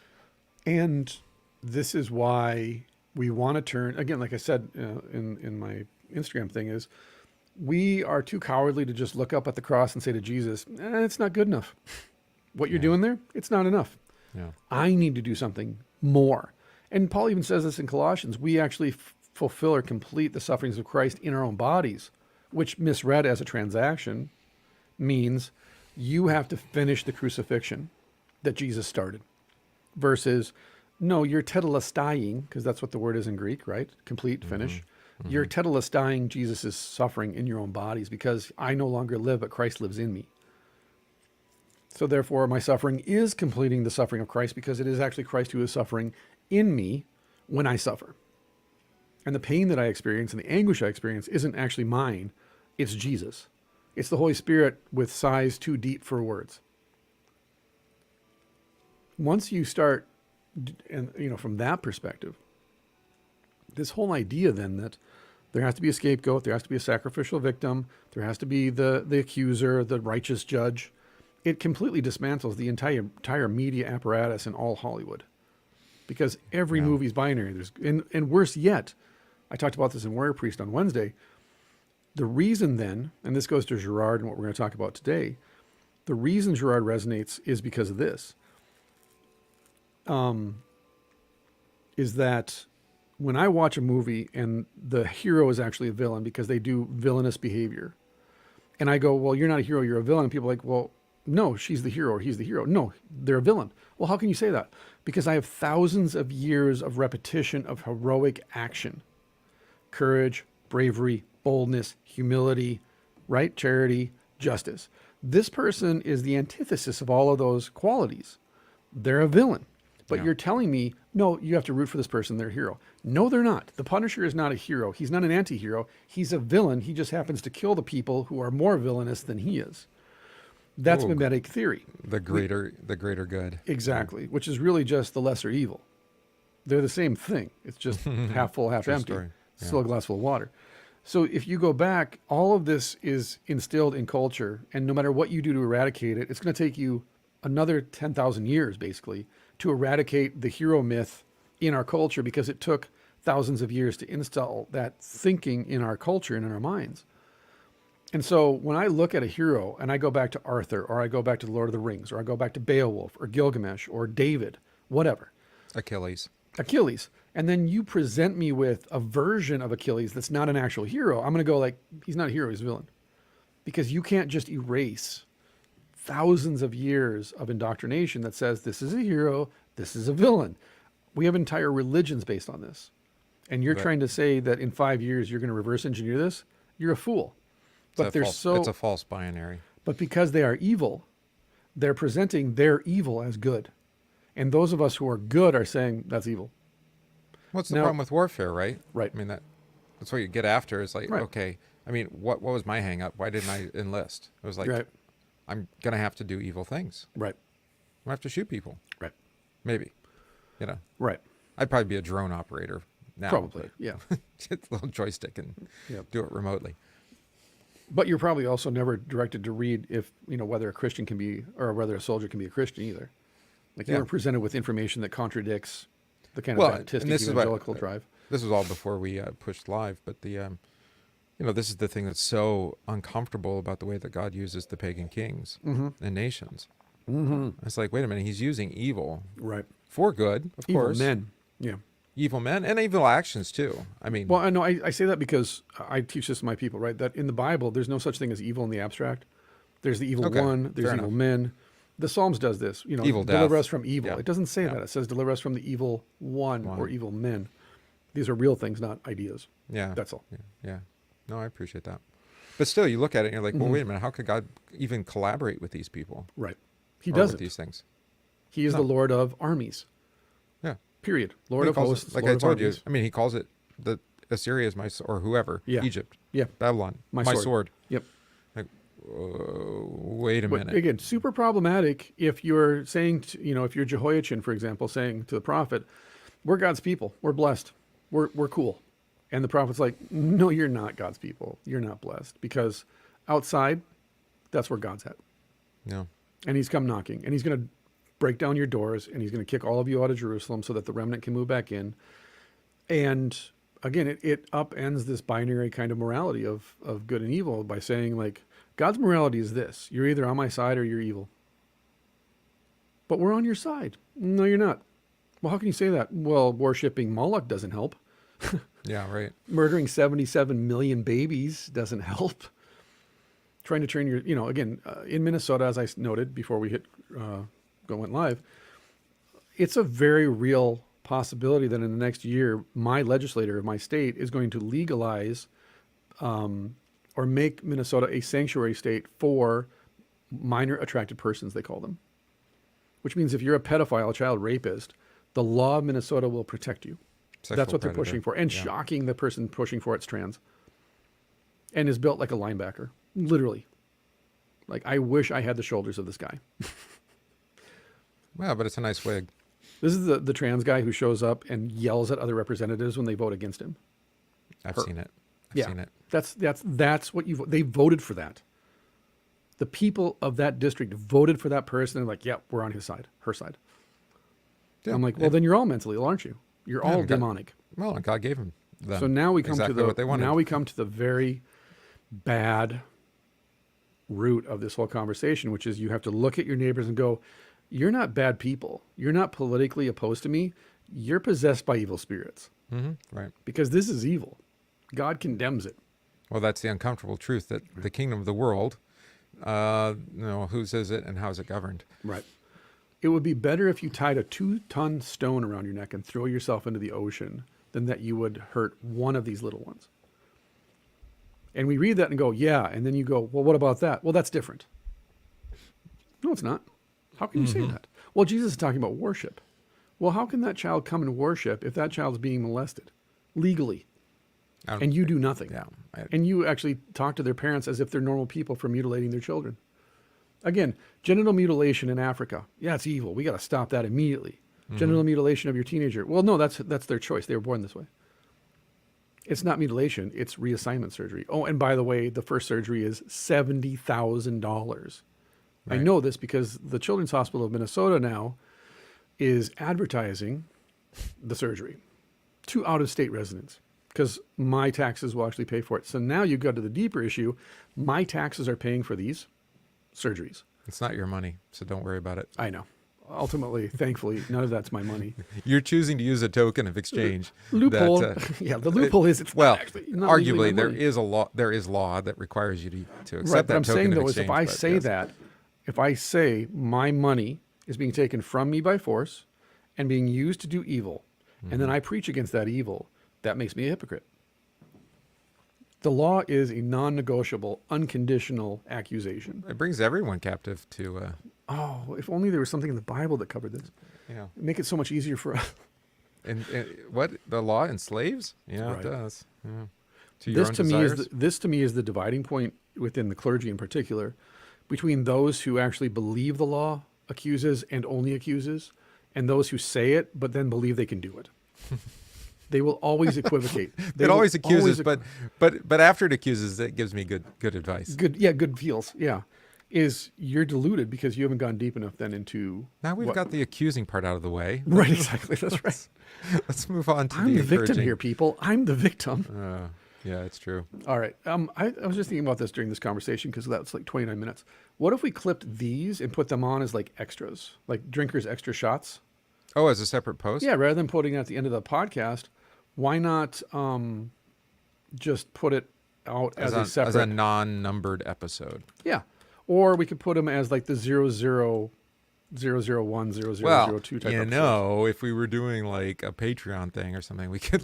S1: And this is why we want to turn, again, like I said in my Instagram thing, is we are too cowardly to just look up at the cross and say to Jesus, it's not good enough. What you're
S2: Yeah.
S1: doing there, it's not enough.
S2: Yeah.
S1: I need to do something more. And Paul even says this in Colossians. We actually fulfill or complete the sufferings of Christ in our own bodies, which misread as a transaction means you have to finish the crucifixion that Jesus started versus, no, you're tetelestai, because that's what the word is in Greek, right? Complete, finish. You're tetelestai Jesus' suffering in your own bodies because I no longer live, but Christ lives in me. So therefore, my suffering is completing the suffering of Christ because it is actually Christ who is suffering in me when I suffer. And the pain that I experience and the anguish I experience isn't actually mine. It's Jesus. It's the Holy Spirit with sighs too deep for words. Once you start, and from that perspective, this whole idea then that there has to be a scapegoat, there has to be a sacrificial victim, there has to be the accuser, the righteous judge, it completely dismantles the entire media apparatus in all Hollywood. Because every movie's binary. And worse yet, I talked about this in Warrior Priest on Wednesday. The reason then, and this goes to Girard and what we're going to talk about today, the reason Girard resonates is because of this. Is that when I watch a movie and the hero is actually a villain because they do villainous behavior, and I go, well, you're not a hero, you're a villain. And people are like, well, no, she's the hero or he's the hero. No, they're a villain. Well, how can you say that? Because I have thousands of years of repetition of heroic action, courage, bravery, boldness, humility, right? Charity, justice. This person is the antithesis of all of those qualities. They're a villain. But you're telling me, no, you have to root for this person. They're a hero. No, they're not. The Punisher is not a hero. He's not an anti-hero. He's a villain. He just happens to kill the people who are more villainous than he is. That's mimetic theory.
S2: The greater good.
S1: Exactly, which is really just the lesser evil. They're the same thing. It's just half full, half
S2: True
S1: empty.
S2: story. Yeah.
S1: Still a glass full of water. So if you go back, all of this is instilled in culture, and no matter what you do to eradicate it, it's going to take you another 10,000 years, basically, to eradicate the hero myth in our culture because it took thousands of years to install that thinking in our culture and in our minds. And so when I look at a hero and I go back to Arthur, or I go back to the Lord of the Rings, or I go back to Beowulf or Gilgamesh or David, whatever,
S2: Achilles.
S1: Achilles, and then you present me with a version of Achilles that's not an actual hero, I'm going to go like, he's not a hero, he's a villain. Because you can't just erase thousands of years of indoctrination that says this is a hero, this is a villain. We have entire religions based on this. And you're
S2: Right.
S1: trying to say that in 5 years you're going to reverse engineer this? You're a fool. But they're
S2: It's a false binary.
S1: but because they are evil, they're presenting their evil as good. And those of us who are good are saying that's evil.
S2: What's the
S1: Now-
S2: problem with warfare, right?
S1: Right.
S2: I mean, that's what you get after is like,
S1: Right.
S2: okay, I mean, what was my hang up? Why didn't I enlist? It was like,
S1: Right.
S2: I'm going to have to do evil things.
S1: Right.
S2: I'm going to have to shoot people.
S1: Right.
S2: Maybe. You know,
S1: Right.
S2: I'd probably be a drone operator now.
S1: Probably. Yeah.
S2: but Get a little joystick and
S1: Yep.
S2: do it remotely.
S1: But you're probably also never directed to read if, whether a Christian can be, or whether a soldier can be a Christian either. Like you
S2: Yeah.
S1: weren't presented with information that contradicts the kind of
S2: Well, and
S1: Baptistic
S2: this is what-
S1: evangelical drive.
S2: This was all before we pushed live, but this is the thing that's so uncomfortable about the way that God uses the pagan kings and nations.
S1: Mm-hmm.
S2: It's like, wait a minute, he's using evil
S1: Right.
S2: for good, of
S1: Evil
S2: course.
S1: men. Yeah.
S2: Evil men and evil actions too. I mean,
S1: Well, I know I say that because I teach this to my people, right? That in the Bible, there's no such thing as evil in the abstract. There's the evil
S2: Okay,
S1: one, there's
S2: fair
S1: evil
S2: enough.
S1: men. The Psalms does this,
S2: Evil
S1: deliver
S2: death.
S1: us from evil.
S2: Yeah.
S1: It doesn't say
S2: Yeah.
S1: that. It says deliver us from the evil one or
S2: One.
S1: evil men. These are real things, not ideas.
S2: yeah,
S1: That's all.
S2: yeah. No, I appreciate that. But still, you look at it and you're like, well,
S1: Mhm.
S2: wait a minute, how could God even collaborate with these people?
S1: Right. He
S2: or
S1: doesn't.
S2: with these things.
S1: He is
S2: No.
S1: the Lord of armies.
S2: Yeah.
S1: Period. Lord
S2: He
S1: of
S2: calls
S1: hosts.
S2: it, like
S1: Lord
S2: I
S1: of
S2: told you,
S1: armies.
S2: I mean, he calls it Assyria is or whoever,
S1: Yeah.
S2: Egypt,
S1: Yeah.
S2: Babylon,
S1: My
S2: my
S1: sword.
S2: sword.
S1: Yep.
S2: Like, wait a
S1: But
S2: minute.
S1: again, super problematic if you're saying, if you're Jehoiachin, for example, saying to the prophet, we're God's people. We're blessed. We're cool. And the prophet's like, no, you're not God's people. You're not blessed because outside, that's where God's at.
S2: No.
S1: And he's come knocking and he's going to break down your doors and he's going to kick all of you out of Jerusalem so that the remnant can move back in. And again, it upends this binary kind of morality of good and evil by saying like, God's morality is this. You're either on my side or you're evil. But we're on your side. No, you're not. Well, how can you say that? Well, worshiping Moloch doesn't help.
S2: Yeah, right.
S1: Murdering 77 million babies doesn't help. Trying to train your, again, in Minnesota, as I noted before we went live, it's a very real possibility that in the next year, my legislator of my state is going to legalize or make Minnesota a sanctuary state for minor attracted persons, they call them. Which means if you're a pedophile, a child rapist, the law of Minnesota will protect you.
S2: Sexual
S1: That's what they're
S2: predator.
S1: pushing for. And
S2: Yeah.
S1: shocking, the person pushing for it's trans. And is built like a linebacker. Literally. Like, I wish I had the shoulders of this guy.
S2: Well, but it's a nice wig.
S1: This is the trans guy who shows up and yells at other representatives when they vote against him.
S2: I've
S1: Her.
S2: seen it. I've
S1: Yeah.
S2: seen it.
S1: That's what they voted for that. The people of that district voted for that person and like, yeah, we're on his side, her side.
S2: Yeah.
S1: I'm like, well, then you're all mentally ill, aren't you? You're
S2: Yeah,
S1: all
S2: God-
S1: demonic.
S2: Well, and God gave him them
S1: So now we come
S2: exactly what they wanted.
S1: now we come to the very bad root of this whole conversation, which is you have to look at your neighbors and go, you're not bad people. You're not politically opposed to me. You're possessed by evil spirits
S2: Right.
S1: because this is evil. God condemns it.
S2: Well, that's the uncomfortable truth that the kingdom of the world, whose is it and how is it governed?
S1: Right. It would be better if you tied a 2-ton stone around your neck and throw yourself into the ocean than that you would hurt one of these little ones. And we read that and go, yeah. And then you go, well, what about that? Well, that's different. No, it's not. How can you say that? Well, Jesus is talking about worship. Well, how can that child come and worship if that child's being molested legally and you do nothing?
S2: Yeah.
S1: And you actually talk to their parents as if they're normal people for mutilating their children. Again, genital mutilation in Africa. Yeah, it's evil. We got to stop that immediately. Genital mutilation of your teenager. Well, no, that's their choice. They were born this way. It's not mutilation. It's reassignment surgery. Oh, and by the way, the first surgery is $70,000. I
S2: Right.
S1: know this because the Children's Hospital of Minnesota now is advertising the surgery to out-of-state residents. because my taxes will actually pay for it. So now you go to the deeper issue. My taxes are paying for these surgeries.
S2: It's not your money, so don't worry about it.
S1: I know. Ultimately, thankfully, none of that's my money.
S2: You're choosing to use a token of exchange.
S1: Loophole.
S2: That,
S1: Yeah, the loophole is it's
S2: well,
S1: not actually not legally
S2: arguably
S1: my
S2: there
S1: money.
S2: is a law. There is law that requires you to accept
S1: Right,
S2: that
S1: but I'm
S2: token
S1: saying
S2: of
S1: though is
S2: exchange.
S1: if I
S2: but
S1: say
S2: yes.
S1: that, if I say my money is being taken from me by force and being used to do evil, and then I preach against that evil, that makes me a hypocrite. The law is a non-negotiable, unconditional accusation.
S2: It brings everyone captive to,
S1: Oh, if only there was something in the Bible that covered this. Make it so much easier for us.
S2: and what the law enslaves? Yeah,
S1: Right.
S2: it does. Yeah. To your
S1: This
S2: own
S1: to
S2: desires.
S1: me this to me is the dividing point within the clergy in particular, between those who actually believe the law accuses and only accuses, and those who say it but then believe they can do it. They will always equivocate. They
S2: It
S1: will
S2: always accuses,
S1: always
S2: but after it accuses, it gives me good advice.
S1: good feels. Yeah, is you're deluded because you haven't gone deep enough then into
S2: Now we've got the accusing part out of the way.
S1: right. Exactly. That's right.
S2: Let's move on to
S1: I'm the victim
S2: encouraging.
S1: here, people. I'm the victim.
S2: Yeah, it's true.
S1: All right. I was just thinking about this during this conversation because that's like 29 minutes. What if we clipped these and put them on as like extras, like drinkers' extra shots?
S2: Oh, as a separate post?
S1: Yeah, rather than putting it at the end of the podcast, why not just put it out as a separate...
S2: as a non-numbered episode.
S1: Yeah. Or we could put them as like the 00, 001, 0002
S2: Well,
S1: type
S2: you
S1: episodes.
S2: know, if we were doing like a Patreon thing or something, we could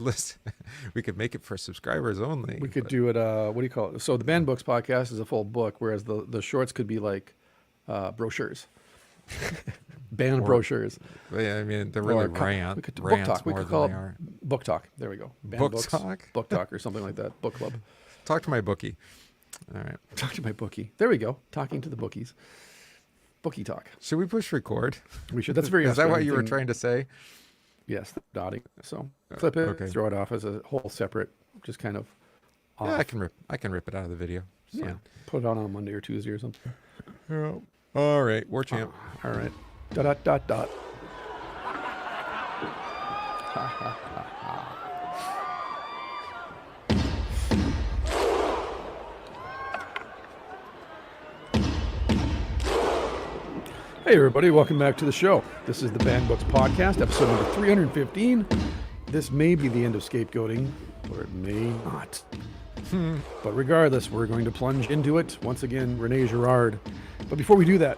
S2: we could make it for subscribers only.
S1: We could do it, what do you call it? So the Banned Books podcast is a full book, whereas the shorts could be like brochures. Banned brochures.
S2: Yeah, I mean, they're really
S1: Book
S2: rants
S1: talk. We
S2: more
S1: could
S2: than
S1: call
S2: they
S1: it
S2: are.
S1: book talk. There we go. Banned
S2: Book
S1: Books,
S2: talk?
S1: book talk or something like that. Book club.
S2: Talk to my bookie. All right.
S1: Talk to my bookie. There we go. Talking to the bookies. Bookie talk.
S2: Should we push record?
S1: We should. That's very.
S2: Is that what you were
S1: thing.
S2: trying to say?
S1: Yes, dotting. So clip it,
S2: okay.
S1: throw it off as a whole separate, just kind of. Off.
S2: Yeah, I can rip it out of the video. It's
S1: Yeah.
S2: fine.
S1: Put it on a Monday or Tuesday or something.
S2: Yeah. All right, War Champ.
S1: All right. Dot dot dot dot. Hey everybody, welcome back to the show. This is the Banned Books Podcast, episode number 315. This may be the end of scapegoating, or it may not. But regardless, we're going to plunge into it. Once again, Rene Girard. But before we do that,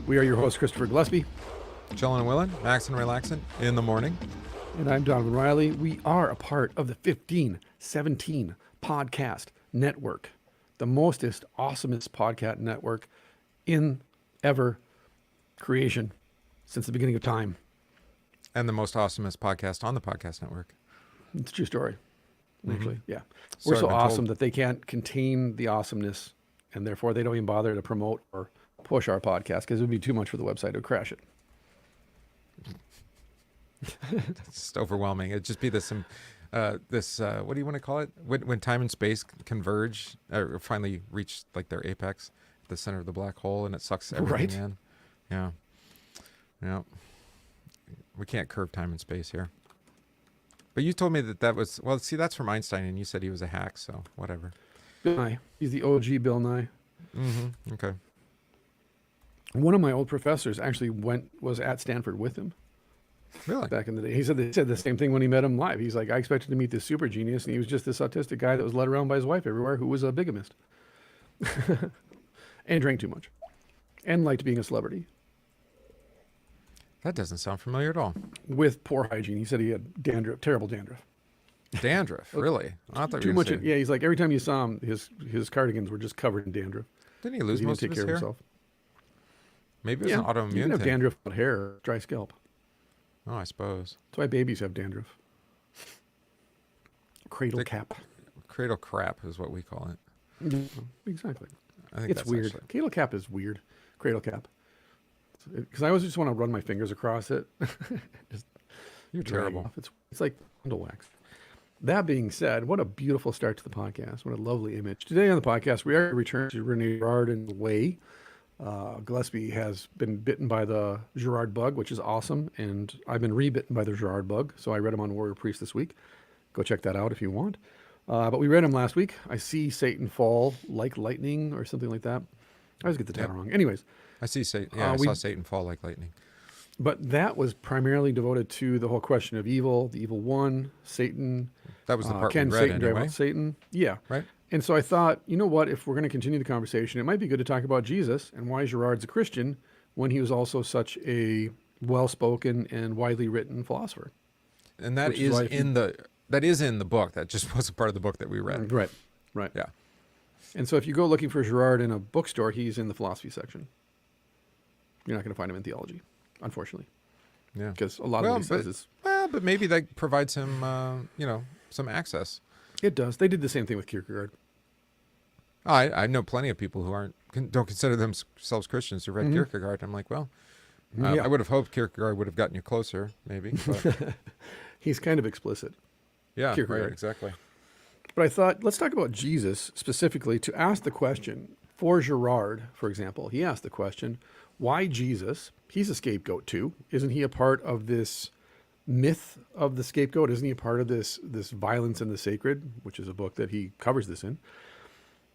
S1: we are your host, Christopher Gillespie.
S2: Chillin' and willin', maxin' and relaxin' in the morning.
S1: And I'm Donovan Riley. We are a part of the 1517 Podcast Network, the mostest, awesomest podcast network in ever creation since the beginning of time.
S2: And the most awesomest podcast on the podcast network.
S1: It's a true story, actually. Yeah.
S2: So
S1: We're
S2: I've
S1: so
S2: been
S1: awesome
S2: told.
S1: that they can't contain the awesomeness, and therefore they don't even bother to promote or push our podcast because it would be too much for the website. It would crash it.
S2: It's just overwhelming. It'd just be this what do you want to call it? When time and space converge or finally reach like their apex, the center of the black hole, and it sucks everything
S1: Right.
S2: in. Yeah. Yeah. We can't curve time and space here. But you told me that was, well, see, that's from Einstein, and you said he was a hack, so whatever.
S1: Bill Nye. He's the OG Bill Nye.
S2: Mm-hmm. Okay.
S1: One of my old professors actually was at Stanford with him
S2: Really?
S1: back in the day. He said the same thing when he met him live. He's like, I expected to meet this super genius, and he was just this autistic guy that was led around by his wife everywhere who was a bigamist. And drank too much. And liked being a celebrity.
S2: That doesn't sound familiar at all.
S1: With poor hygiene. He said he had dandruff, terrible dandruff.
S2: Dandruff, really? I thought
S1: Too
S2: you were
S1: much.
S2: gonna say-
S1: Yeah, he's like, every time you saw him, his cardigans were just covered in dandruff.
S2: Didn't he
S1: 'Cause
S2: lose
S1: he
S2: most
S1: didn't
S2: of
S1: take
S2: his
S1: care
S2: hair?
S1: of himself.
S2: Maybe it was an
S1: You can
S2: autoimmune
S1: have
S2: thing.
S1: dandruff without hair, dry scalp.
S2: Oh, I suppose.
S1: That's why babies have dandruff. Cradle
S2: They-
S1: cap.
S2: Cradle crap is what we call it.
S1: Exactly.
S2: I think
S1: It's
S2: that's
S1: weird.
S2: actually-
S1: Cradle cap is weird. Cradle cap. Because I always just want to run my fingers across it. Just
S2: You're
S1: drag
S2: terrible.
S1: off. It's like candle wax. That being said, what a beautiful start to the podcast. What a lovely image. Today on the podcast, we are returning to Rene Girard in the way. Gillespie has been bitten by the Girard bug, which is awesome. And I've been rebitten by the Girard bug. So I read him on Warrior Priest this week. Go check that out if you want. But we read him last week. I see Satan fall like lightning or something like that. I always get the title wrong. Anyways,
S2: I see Satan. Yeah, I saw Satan fall like lightning.
S1: but that was primarily devoted to the whole question of evil, the evil one, Satan.
S2: That was the part we
S1: Can
S2: read
S1: Satan drive
S2: anyway.
S1: out Satan? Yeah.
S2: Right?
S1: And so I thought, you know what? If we're going to continue the conversation, it might be good to talk about Jesus and why Girard's a Christian when he was also such a well-spoken and widely written philosopher.
S2: And that
S1: Which is
S2: is
S1: why if
S2: in the book. That just wasn't part of the book that we read.
S1: Right. Right.
S2: Yeah.
S1: And so if you go looking for Girard in a bookstore, he's in the philosophy section. You're not going to find him in theology, unfortunately,
S2: Yeah.
S1: because a lot of what he says is...
S2: Well, but maybe that provides him, some access.
S1: It does. They did the same thing with Kierkegaard.
S2: I know plenty of people who don't consider themselves Christians who read Kierkegaard. I'm like, well,
S1: Yeah.
S2: I would have hoped Kierkegaard would have gotten you closer, maybe. But
S1: He's kind of explicit.
S2: yeah,
S1: Kierkegaard.
S2: right, exactly.
S1: But I thought, let's talk about Jesus specifically to ask the question. For Girard, for example, he asked the question, why Jesus? He's a scapegoat too. Isn't he a part of this myth of the scapegoat? Isn't he a part of this violence in the sacred, which is a book that he covers this in?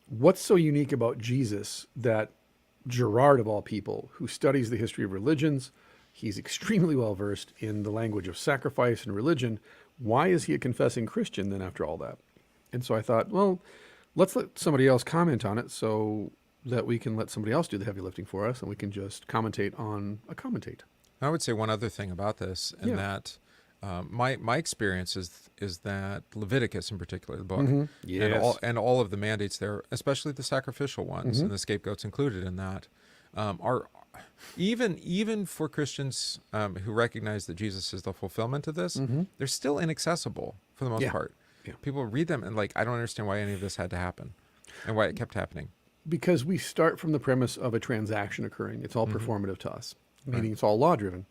S1: What's so unique about Jesus that Girard, of all people, who studies the history of religions, he's extremely well versed in the language of sacrifice and religion. Why is he a confessing Christian then after all that? And so I thought, well, let's let somebody else comment on it so that we can let somebody else do the heavy lifting for us and we can just commentate on a commentate.
S2: I would say one other thing about this, and
S1: Yeah.
S2: that my experience is that Leviticus, in particular, the book,
S1: Yes.
S2: and all of the mandates there, especially the sacrificial ones, and the scapegoats included in that, are even for Christians who recognize that Jesus is the fulfillment of this, they're still inaccessible for the most
S1: Yeah.
S2: part.
S1: Yeah.
S2: People read them and I don't understand why any of this had to happen, and why it kept happening.
S1: Because we start from the premise of a transaction occurring. It's all performative to us, meaning it's all law driven.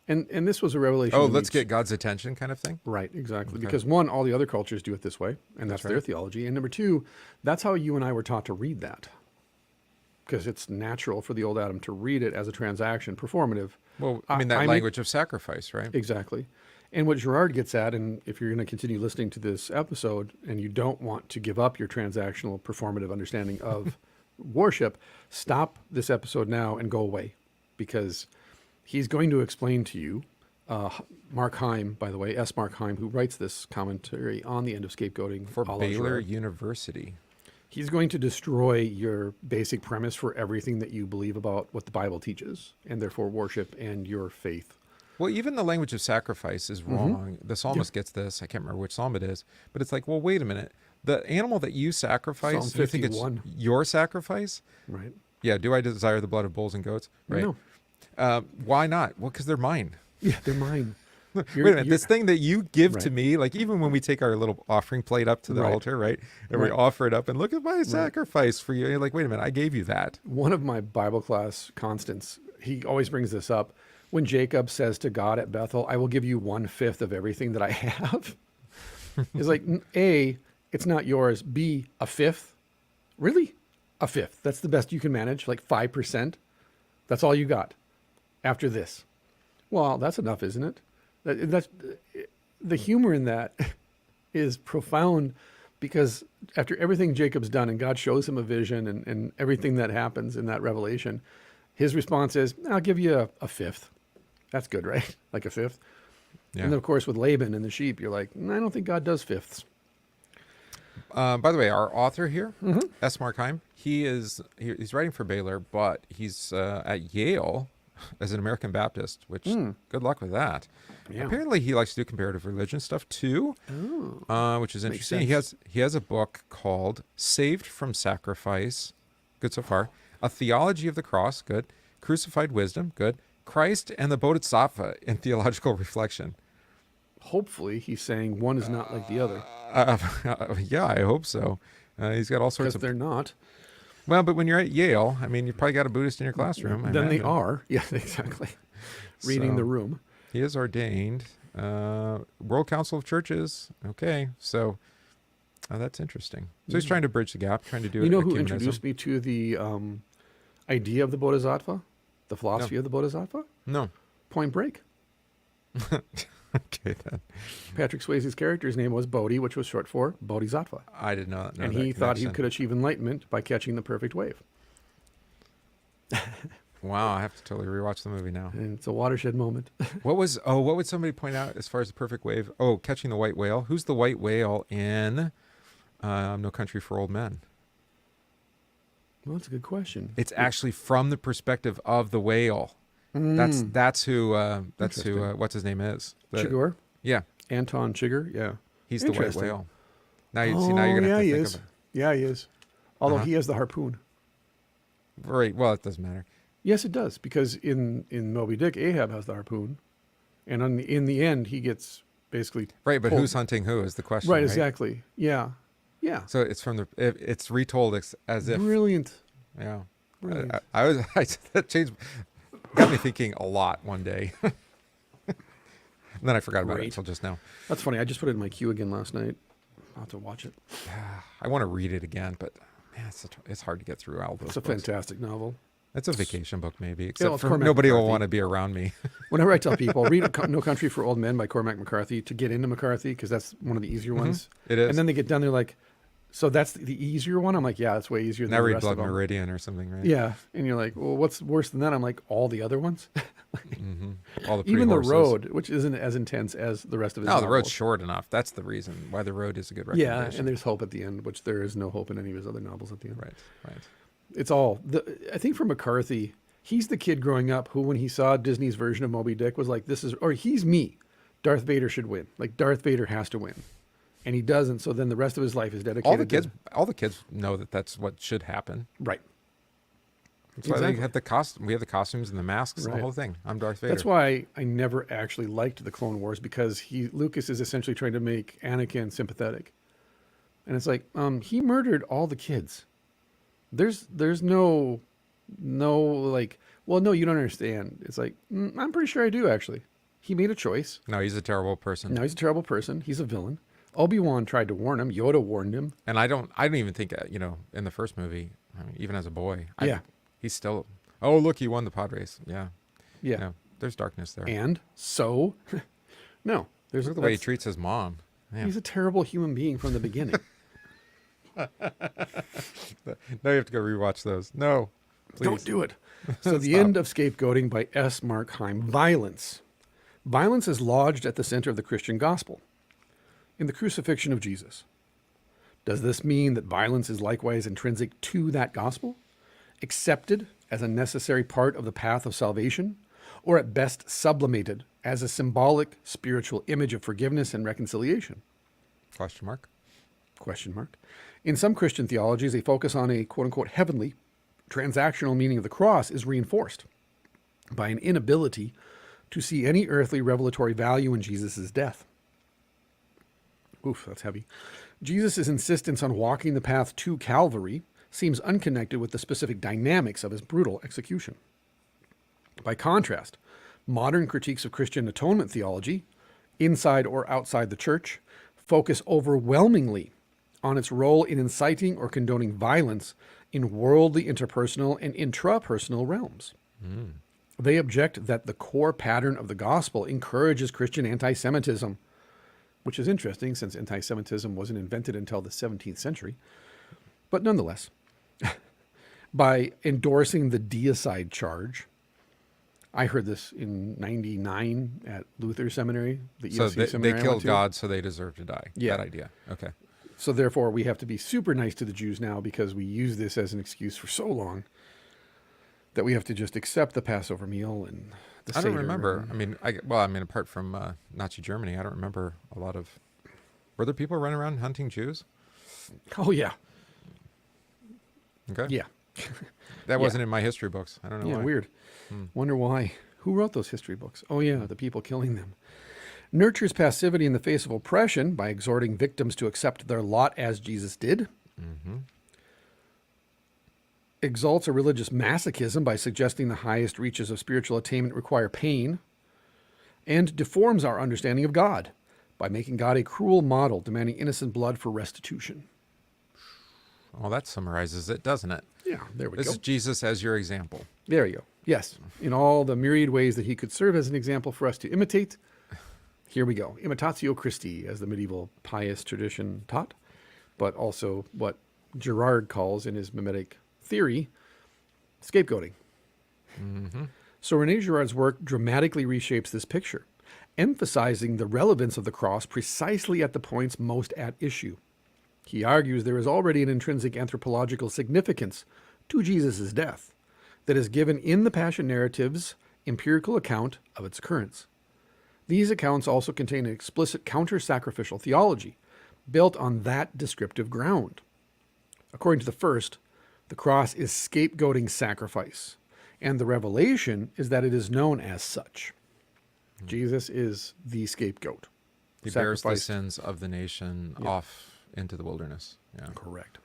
S1: And this was a revelation.
S2: Oh,
S1: to
S2: let's
S1: me.
S2: get God's attention, kind of thing.
S1: Right, exactly.
S2: Okay.
S1: Because one, all the other cultures do it this way, and that's their
S2: right.
S1: theology. And number two, that's how you and I were taught to read that. Because it's natural for the old Adam to read it as a transaction, performative.
S2: Well, I mean that language of sacrifice, right?
S1: Exactly. And what Girard gets at, and if you're going to continue listening to this episode and you don't want to give up your transactional, performative understanding of worship, stop this episode now and go away. Because he's going to explain to you, Mark Heim, by the way, S. Mark Heim, who writes this commentary on the End of Scapegoating
S2: For
S1: a la
S2: Baylor
S1: Girard.
S2: University.
S1: He's going to destroy your basic premise for everything that you believe about what the Bible teaches, and therefore worship and your faith.
S2: Well, even the language of sacrifice is wrong. The psalmist gets this. I can't remember which psalm it is, but it's like, well, wait a minute. The animal that you sacrifice,
S1: Psalm
S2: you think it's
S1: 51.
S2: your sacrifice?
S1: Right?
S2: Yeah. Do I desire the blood of bulls and goats? Right.
S1: No.
S2: Why not? Well, because they're mine.
S1: Yeah, they're mine.
S2: Wait a minute. This thing that you give to
S1: Right.
S2: me, like even when we take our little offering plate up to the
S1: Right.
S2: altar, right? And we
S1: Right.
S2: offer it up and look at my sacrifice for you. You're like, wait a minute. I gave you that.
S1: One of my Bible class constants, he always brings this up. When Jacob says to God at Bethel, I will give you 1/5 of everything that I have. It's like, A, it's not yours. B, a fifth. Really? A fifth. That's the best you can manage, like 5%. That's all you got after this. Well, that's enough, isn't it? That's the humor in that is profound, because after everything Jacob's done and God shows him a vision and everything that happens in that revelation, his response is, I'll give you a fifth. That's good, right? Like a fifth.
S2: Yeah.
S1: And then, of course, with Laban and the sheep, you're like, I don't think God does fifths.
S2: By the way, our author here, S. Mark Heim, he's writing for Baylor, but he's at Yale as an American Baptist, which good luck with that.
S1: Yeah.
S2: Apparently, he likes to do comparative religion stuff too, which is
S1: Makes
S2: interesting.
S1: sense.
S2: He has a book called "Saved from Sacrifice." Good so far. A Theology of the Cross. Good. Crucified Wisdom. Good. Christ and the Bodhisattva in Theological Reflection.
S1: Hopefully, he's saying one is not like the other,
S2: Yeah, I hope so. He's got all sorts
S1: because
S2: of.
S1: they're not.
S2: Well, but when you're at Yale, I mean, you probably got a Buddhist in your classroom. I
S1: Then they
S2: imagine.
S1: are. Yeah, exactly. Reading
S2: So-
S1: the room.
S2: He is ordained. World Council of Churches. Okay, so that's interesting. So he's trying to bridge the gap, trying to do.
S1: You know who
S2: ecumenism.
S1: introduced me to the idea of the Bodhisattva? The philosophy of the Bodhisattva?
S2: No.
S1: Point Break.
S2: Okay, then.
S1: Patrick Swayze's character's name was Bodhi, which was short for Bodhisattva.
S2: I did not know
S1: And
S2: that
S1: he thought he
S2: connection.
S1: could achieve enlightenment by catching the perfect wave.
S2: Wow, I have to totally rewatch the movie now.
S1: And it's a watershed moment.
S2: What would somebody point out as far as the perfect wave? Oh, catching the white whale. Who's the white whale in No Country for Old Men?
S1: Well, that's a good question.
S2: It's actually from the perspective of the whale. That's who
S1: Interesting.
S2: what's his name is.
S1: Chigurh?
S2: Yeah,
S1: Anton Chigurh? Yeah.
S2: he's the white
S1: Interesting.
S2: whale. Now you're gonna have to
S1: he
S2: think
S1: is.
S2: of it.
S1: Yeah, he is. Although
S2: Uh-huh.
S1: he has the harpoon.
S2: Right. Well, it doesn't matter.
S1: Yes, it does. Because in Moby Dick, Ahab has the harpoon. And in the end, he gets basically...
S2: Right, but
S1: pulled.
S2: who's hunting who is the question.
S1: Right, exactly. Yeah. Yeah.
S2: So it's it's retold as if
S1: Brilliant.
S2: yeah.
S1: Brilliant.
S2: That changed, got me thinking a lot one day. And then I forgot about it
S1: Great.
S2: until just now.
S1: That's funny. I just put it in my queue again last night. I'll have to watch it.
S2: I want to read it again, but man, it's hard to get through all those
S1: It's a
S2: books.
S1: fantastic novel.
S2: It's a vacation book, maybe.
S1: well,
S2: Except
S1: it's
S2: for
S1: Cormac
S2: nobody will
S1: McCarthy.
S2: want to be around me.
S1: Whenever I tell people, read No Country for Old Men by Cormac McCarthy to get into McCarthy, because that's one of the easier ones.
S2: It is.
S1: And then they get done, they're like, so that's the easier one? I'm like, yeah, it's way easier than
S2: Now
S1: the
S2: read
S1: rest
S2: Blood
S1: of them.
S2: Meridian or something, right?
S1: Yeah. And you're like, well, what's worse than that? I'm like, all the other ones?
S2: All the
S1: Even The
S2: pre-horses.
S1: Road, which isn't as intense as the rest of his
S2: No, the
S1: novels.
S2: road's short enough. That's the reason why the road is a good recommendation.
S1: Yeah, and there's hope at the end, which there is no hope in any of his other novels at the end.
S2: right.
S1: It's all, I think for McCarthy, he's the kid growing up who, when he saw Disney's version of Moby Dick, was like, he's me. Darth Vader should win. Like, Darth Vader has to win. And he doesn't, so then the rest of his life is dedicated
S2: All the kids know that that's what should happen.
S1: Right.
S2: That's why
S1: Exactly.
S2: they have we have the costumes and the masks, and
S1: Right.
S2: the whole thing. I'm Darth Vader.
S1: That's why I never actually liked the Clone Wars, because Lucas is essentially trying to make Anakin sympathetic. And it's like, he murdered all the kids. There's no like, well, no, you don't understand. It's like, I'm pretty sure I do, actually. He made a choice.
S2: No, he's a terrible person.
S1: Now he's a terrible person. He's a villain. Obi-Wan tried to warn him. Yoda warned him.
S2: And I don't even think, in the first movie, I mean, even as a boy,
S1: Yeah.
S2: he's still, oh, look, he won the pod race. Yeah.
S1: Yeah.
S2: No, there's darkness there.
S1: And so, no.
S2: Look at the way he treats his mom. Man.
S1: He's a terrible human being from the beginning.
S2: Now you have to go rewatch those. No, please.
S1: Don't do it. So the End of Scapegoating by S. Mark Heim. Violence. Violence is lodged at the center of the Christian gospel in the crucifixion of Jesus. Does this mean that violence is likewise intrinsic to that gospel, accepted as a necessary part of the path of salvation, or at best sublimated as a symbolic spiritual image of forgiveness and reconciliation?
S2: Question mark.
S1: Question mark. In some Christian theologies, a focus on a quote-unquote heavenly, transactional meaning of the cross is reinforced by an inability to see any earthly revelatory value in Jesus' death. Oof, that's heavy. Jesus' insistence on walking the path to Calvary seems unconnected with the specific dynamics of his brutal execution. By contrast, modern critiques of Christian atonement theology, inside or outside the church, focus overwhelmingly on its role in inciting or condoning violence in worldly, interpersonal, and intrapersonal realms. They object that the core pattern of the gospel encourages Christian anti-Semitism, which is interesting since anti-Semitism wasn't invented until the 17th century. But nonetheless, by endorsing the deicide charge, I heard this in 99 at Luther Seminary, the
S2: So
S1: ESC
S2: they
S1: seminary I went
S2: killed
S1: to.
S2: God, so they deserve to die.
S1: Yeah.
S2: That idea. Okay.
S1: So therefore, we have to be super nice to the Jews now because we use this as an excuse for so long that we have to just accept the Passover meal and the
S2: I don't
S1: Seder
S2: remember.
S1: and-
S2: I mean, apart from Nazi Germany, I don't remember a lot of. Were there people running around hunting Jews?
S1: Oh, yeah.
S2: Okay.
S1: Yeah.
S2: That wasn't in my history books. I don't know
S1: Yeah,
S2: why.
S1: weird. Wonder why. Who wrote those history books? Oh, yeah, the people killing them. Nurtures passivity in the face of oppression by exhorting victims to accept their lot as Jesus did. Exalts a religious masochism by suggesting the highest reaches of spiritual attainment require pain. And deforms our understanding of God by making God a cruel model demanding innocent blood for restitution.
S2: Well, that summarizes it, doesn't it?
S1: Yeah, there we
S2: This
S1: go.
S2: is Jesus as your example.
S1: There you go. Yes, in all the myriad ways that he could serve as an example for us to imitate, Here we go. Imitatio Christi, as the medieval pious tradition taught, but also what Girard calls in his mimetic theory, scapegoating.
S2: Mm-hmm.
S1: So Rene Girard's work dramatically reshapes this picture, emphasizing the relevance of the cross precisely at the points most at issue. He argues there is already an intrinsic anthropological significance to Jesus' death that is given in the Passion narrative's empirical account of its occurrence. These accounts also contain an explicit counter-sacrificial theology built on that descriptive ground. According to the first, the cross is scapegoating sacrifice, and the revelation is that it is known as such. Jesus is the scapegoat.
S2: He bears the sins of the nation off into the wilderness. Yeah.
S1: Correct.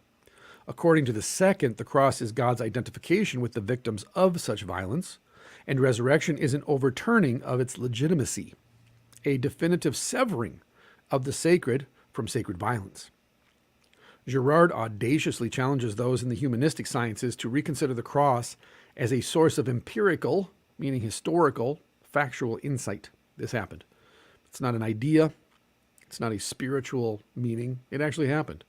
S1: According to the second, the cross is God's identification with the victims of such violence, and resurrection is an overturning of its legitimacy, a definitive severing of the sacred from sacred violence. Girard audaciously challenges those in the humanistic sciences to reconsider the cross as a source of empirical, meaning historical, factual insight. This happened. It's not an idea. It's not a spiritual meaning. It actually happened.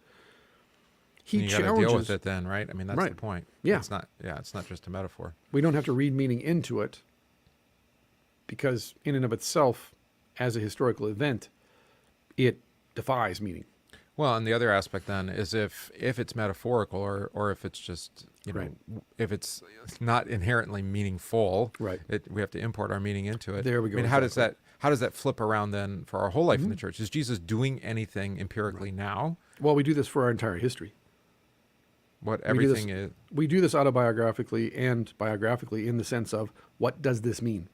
S2: He you got to deal with it then, right? I mean, that's
S1: right.
S2: the point.
S1: Yeah.
S2: It's not just a metaphor.
S1: We don't have to read meaning into it because in and of itself, as a historical event, it defies meaning.
S2: Well, and the other aspect then is if it's metaphorical or if it's just,
S1: right.
S2: if it's not inherently meaningful,
S1: right.
S2: We have to import our meaning into it.
S1: There we go.
S2: I mean, how does that flip around then for our whole life in the church? Is Jesus doing anything empirically now?
S1: Well, we do this for our entire history.
S2: What everything is.
S1: We do this autobiographically and biographically in the sense of what does this mean?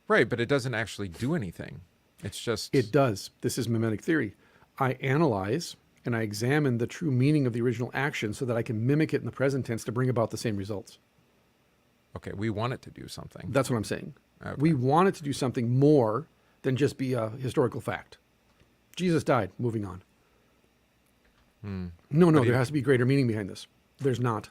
S2: Right, but it doesn't actually do anything. It's just...
S1: It does. This is mimetic theory. I analyze and I examine the true meaning of the original action so that I can mimic it in the present tense to bring about the same results.
S2: Okay, we want it to do something.
S1: That's what I'm saying.
S2: Okay.
S1: We want it to do something more than just be a historical fact. Jesus died. Moving on. No, there has to be greater meaning behind this. There's not.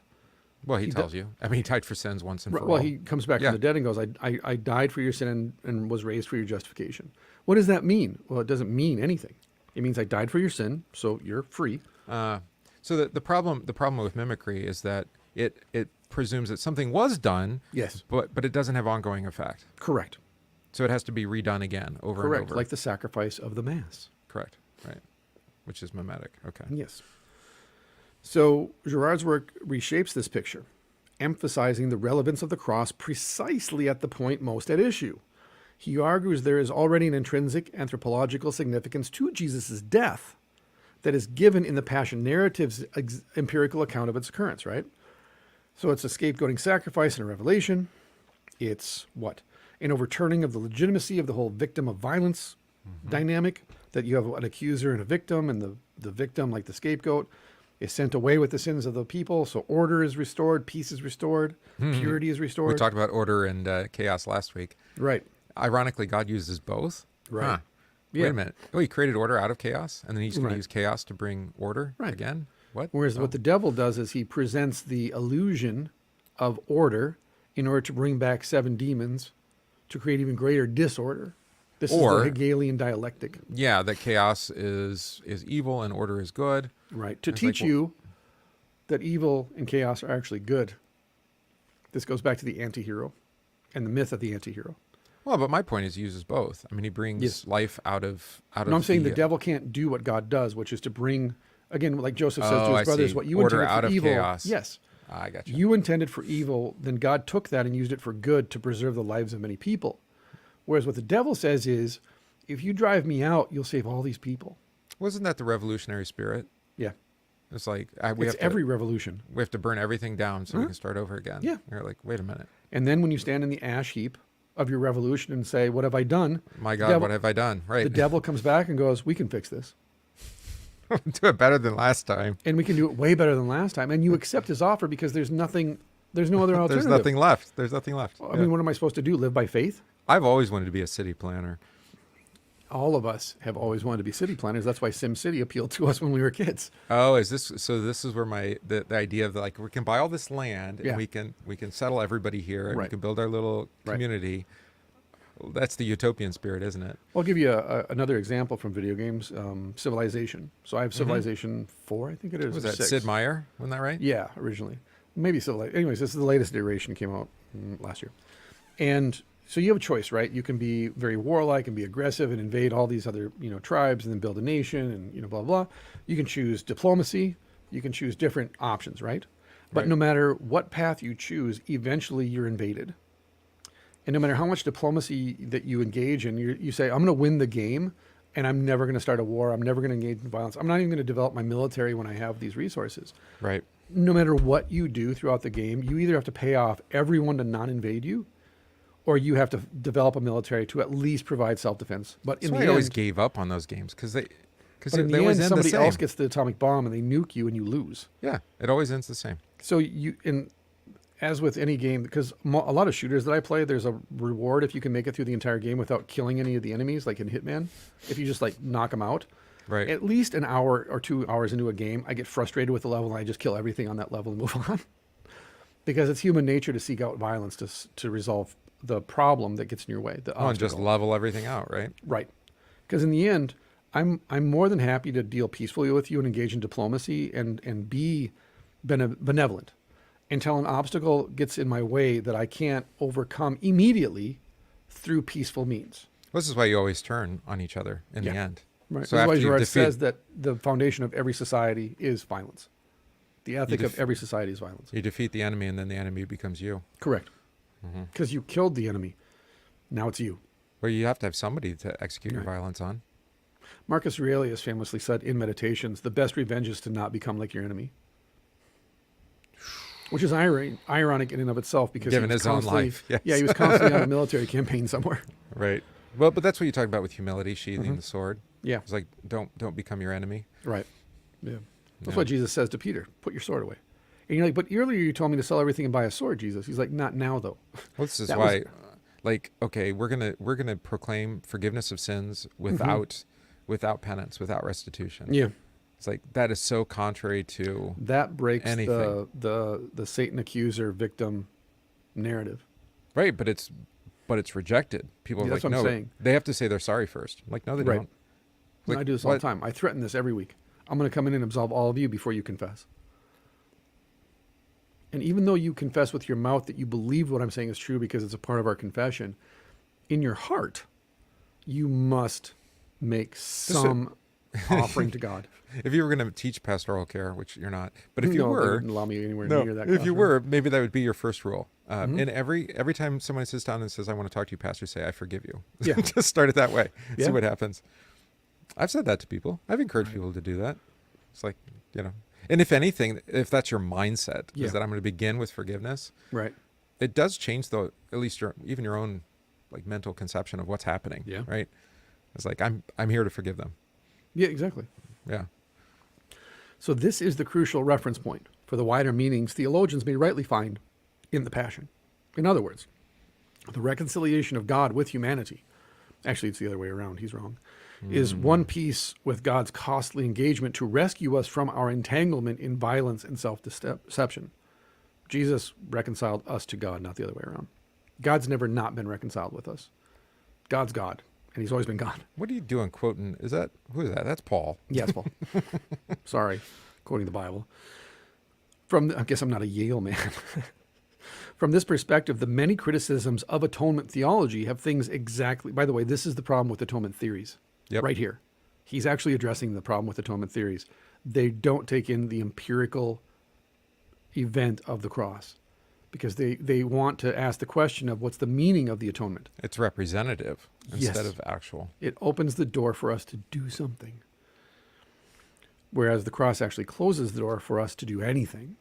S2: Well, he tells you. I mean, he died for sins once and for all.
S1: Well, he comes back from the dead and goes, I died for your sin and was raised for your justification. What does that mean? Well, it doesn't mean anything. It means I died for your sin, so you're free.
S2: So the problem with mimicry is that it presumes that something was done,
S1: yes,
S2: but it doesn't have ongoing effect.
S1: Correct.
S2: So it has to be redone again over and over.
S1: Like the sacrifice of the Mass.
S2: Correct. Right. Which is mimetic. Okay.
S1: Yes. So Girard's work reshapes this picture, emphasizing the relevance of the cross precisely at the point most at issue. He argues there is already an intrinsic anthropological significance to Jesus' death that is given in the Passion narrative's empirical account of its occurrence, right? So it's a scapegoating sacrifice and a revelation. It's what? An overturning of the legitimacy of the whole victim of violence dynamic, that you have an accuser and a victim, and the victim, like the scapegoat, is sent away with the sins of the people. So order is restored, peace is restored, purity is restored.
S2: We talked about order and chaos last week.
S1: Right.
S2: Ironically, God uses both.
S1: Right.
S2: Huh.
S1: Yeah.
S2: Wait a minute. Oh, he created order out of chaos, and then he's going to use chaos to bring order again? What?
S1: Whereas what the devil does is he presents the illusion of order in order to bring back 7 demons to create even greater disorder. This is the Hegelian dialectic.
S2: Yeah, that chaos is evil and order is good.
S1: Right. To teach you that evil and chaos are actually good. This goes back to the anti-hero and the myth of the anti-hero.
S2: Well, but my point is he uses both. I mean, he brings life out of.
S1: No, I'm saying the devil can't do what God does, which is to bring, again, like Joseph says to his brothers, what you
S2: order
S1: intended
S2: out
S1: for
S2: of
S1: evil.
S2: Chaos.
S1: Yes.
S2: I got you.
S1: You intended for evil, then God took that and used it for good to preserve the lives of many people. Whereas what the devil says is, if you drive me out, you'll save all these people.
S2: Wasn't that the revolutionary spirit?
S1: Yeah.
S2: It's like
S1: every revolution.
S2: We have to burn everything down so we can start over again.
S1: Yeah.
S2: You're like, wait a minute.
S1: And then when you stand in the ash heap of your revolution and say, what have I done?
S2: My God, what have I done? Right.
S1: The devil comes back and goes, we can fix this.
S2: Do it better than last time.
S1: And we can do it way better than last time. And you accept his offer because there's no other alternative.
S2: There's nothing left.
S1: I mean, what am I supposed to do? Live by faith?
S2: I've always wanted to be a city planner.
S1: All of us have always wanted to be city planners. That's why SimCity appealed to us when we were kids.
S2: Oh, is this so? This is where the idea of like we can buy all this land and we can settle everybody here and we can build our little community. That's the utopian spirit, isn't it?
S1: I'll give you another example from video games, Civilization. So I have Civilization 4, I think it is.
S2: Was
S1: or
S2: that
S1: 6.
S2: Sid Meier? Wasn't that right?
S1: Yeah, originally. Maybe Civilization. Anyways, this is the latest iteration, came out last year. And so you have a choice, right? You can be very warlike and be aggressive and invade all these other, tribes and then build a nation and blah, blah. You can choose diplomacy. You can choose different options, right? But
S2: Right.
S1: no matter what path you choose, eventually you're invaded. And no matter how much diplomacy that you engage in, you say, I'm going to win the game and I'm never going to start a war. I'm never going to engage in violence. I'm not even going to develop my military when I have these resources.
S2: Right.
S1: No matter what you do throughout the game, you either have to pay off everyone to not invade you, or you have to develop a military to at least provide self-defense. But
S2: That's
S1: in
S2: why
S1: the
S2: I
S1: end,
S2: always gave up on those games because they
S1: end,
S2: always end the
S1: somebody
S2: same.
S1: else gets the atomic bomb and they nuke you and you lose.
S2: Yeah, it always ends the same.
S1: So as with any game, because a lot of shooters that I play, there's a reward if you can make it through the entire game without killing any of the enemies, like in Hitman. If you just knock them out,
S2: Right.
S1: at least an hour or 2 hours into a game, I get frustrated with the level and I just kill everything on that level and move on. Because it's human nature to seek out violence to resolve the problem that gets in your way.
S2: And just
S1: obstacle.
S2: level everything out, right?
S1: Right. Because in the end, I'm more than happy to deal peacefully with you and engage in diplomacy and be benevolent until an obstacle gets in my way that I can't overcome immediately through peaceful means.
S2: This is why you always turn on each other in the
S1: Yeah.
S2: end.
S1: Right.
S2: So
S1: That's why
S2: after you
S1: Girard
S2: defeat,
S1: says that the foundation of every society is violence. The ethic of every society is violence.
S2: you defeat the enemy, and then the enemy becomes you.
S1: Correct.
S2: Mm-hmm.
S1: Because you killed the enemy. Now it's you.
S2: Well, you have to have somebody to execute your
S1: Right.
S2: violence on.
S1: Marcus Aurelius famously said in Meditations, the best revenge is to not become like your enemy. Which is ironic in and of itself because
S2: Given
S1: he was
S2: his own
S1: constantly,
S2: life, yes.
S1: yeah, he was constantly on a military campaign somewhere.
S2: Right. Well, but that's what you talk about with humility, sheathing the sword.
S1: Yeah,
S2: It's like don't become your enemy.
S1: right. Yeah, that's
S2: Yeah.
S1: what Jesus says to Peter: "Put your sword away." And you're like, "But earlier you told me to sell everything and buy a sword, Jesus." He's like, "Not now, though."
S2: Well, this is
S1: That
S2: why,
S1: was-
S2: okay, we're gonna proclaim forgiveness of sins without penance, without restitution.
S1: Yeah,
S2: It's like that is so contrary to
S1: that breaks
S2: Anything.
S1: the Satan accuser victim narrative.
S2: right, but it's rejected. People
S1: Yeah,
S2: are
S1: that's
S2: like,
S1: what I'm
S2: no,
S1: saying.
S2: they have to say they're sorry first. I'm like, no, they
S1: Right.
S2: don't.
S1: And
S2: Like,
S1: I do this all the
S2: what-
S1: time. I threaten this every week. I'm going to come in and absolve all of you before you confess. And even though you confess with your mouth that you believe what I'm saying is true because it's a part of our confession, in your heart, you must make some offering to God.
S2: If you were going to teach pastoral care, which you're not, but if you
S1: No, they
S2: were,
S1: wouldn't allow me anywhere
S2: no,
S1: near that.
S2: if you
S1: classroom.
S2: were, maybe that would be your first rule.
S1: Mhm.
S2: And every time someone sits down and says, "I want to talk to you, pastor," say, "I forgive you."
S1: Yeah.
S2: Just start it that way.
S1: Yeah.
S2: See what happens. I've said that to people. I've encouraged
S1: Right.
S2: people to do that. It's like, and if anything, if that's your mindset,
S1: Yeah.
S2: is that I'm going to begin with forgiveness,
S1: Right.
S2: it does change though, at least even your own like mental conception of what's happening.
S1: Yeah.
S2: Right. It's like, I'm here to forgive them.
S1: Yeah, exactly.
S2: Yeah.
S1: So this is the crucial reference point for the wider meanings theologians may rightly find in the Passion. In other words, the reconciliation of God with humanity, actually it's the other way around, he's wrong, is one piece with God's costly engagement to rescue us from our entanglement in violence and self-deception. Jesus reconciled us to God, not the other way around. God's never not been reconciled with us. God's God, and he's always been God.
S2: What are you doing quoting? Who is that? That's Paul.
S1: Yes, Paul. Sorry, quoting the Bible. I guess I'm not a Yale man. From this perspective, the many criticisms of atonement theology have things exactly. By the way, this is the problem with atonement theories.
S2: Yep.
S1: Right here. He's actually addressing the problem with atonement theories. They don't take in the empirical event of the cross because they want to ask the question of what's the meaning of the atonement.
S2: It's representative instead
S1: Yes.
S2: of actual.
S1: It opens the door for us to do something. Whereas the cross actually closes the door for us to do anything.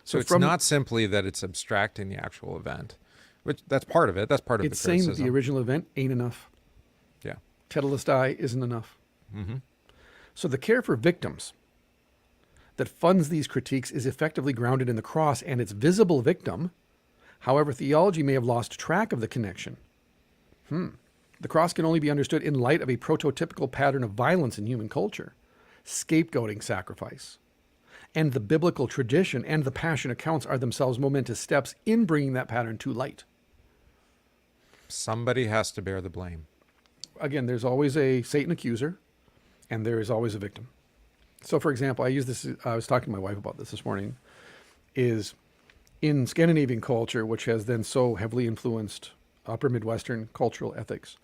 S2: So it's not simply that it's abstracting the actual event, which that's part of it. That's part of
S1: It's
S2: the
S1: saying
S2: criticism.
S1: that the original event ain't enough.
S2: Yeah.
S1: Tetelestai isn't enough.
S2: Mm-hmm.
S1: So the care for victims that funds these critiques is effectively grounded in the cross and its visible victim. However, theology may have lost track of the connection. The cross can only be understood in light of a prototypical pattern of violence in human culture, scapegoating sacrifice. And the biblical tradition and the Passion accounts are themselves momentous steps in bringing that pattern to light.
S2: Somebody has to bear the blame.
S1: Again, there's always a Satan accuser, and there is always a victim. So, for example, I was talking to my wife about this morning, is in Scandinavian culture, which has then so heavily influenced upper Midwestern cultural ethics,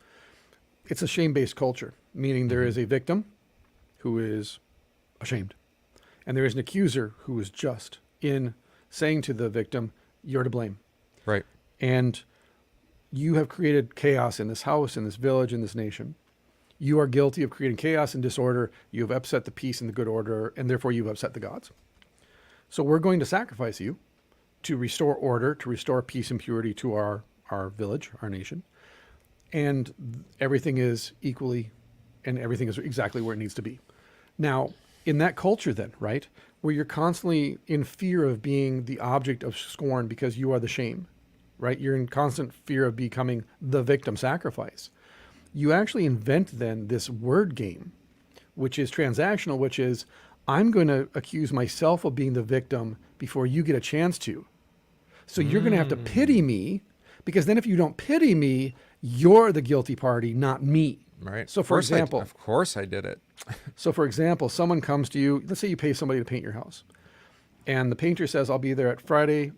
S1: it's a shame-based culture, meaning there is a victim who is ashamed, and there is an accuser who is just in saying to the victim, you're to blame.
S2: Right.
S1: And you have created chaos in this house, in this village, in this nation. You are guilty of creating chaos and disorder. You have upset the peace and the good order, and therefore you've upset the gods. So we're going to sacrifice you to restore order, to restore peace and purity to our village, our nation. And everything is equally, and everything is exactly where it needs to be. Now, in that culture then, right, where you're constantly in fear of being the object of scorn because you are the shame, right? You're in constant fear of becoming the victim sacrifice. You actually invent then this word game, which is transactional, which is, I'm going to accuse myself of being the victim before you get a chance to. So you're going to have to pity me, because then if you don't pity me, you're the guilty party, not me.
S2: Right.
S1: So for example,
S2: of course I did it.
S1: So for example, someone comes to you, let's say you pay somebody to paint your house, and the painter says, I'll be there at Friday,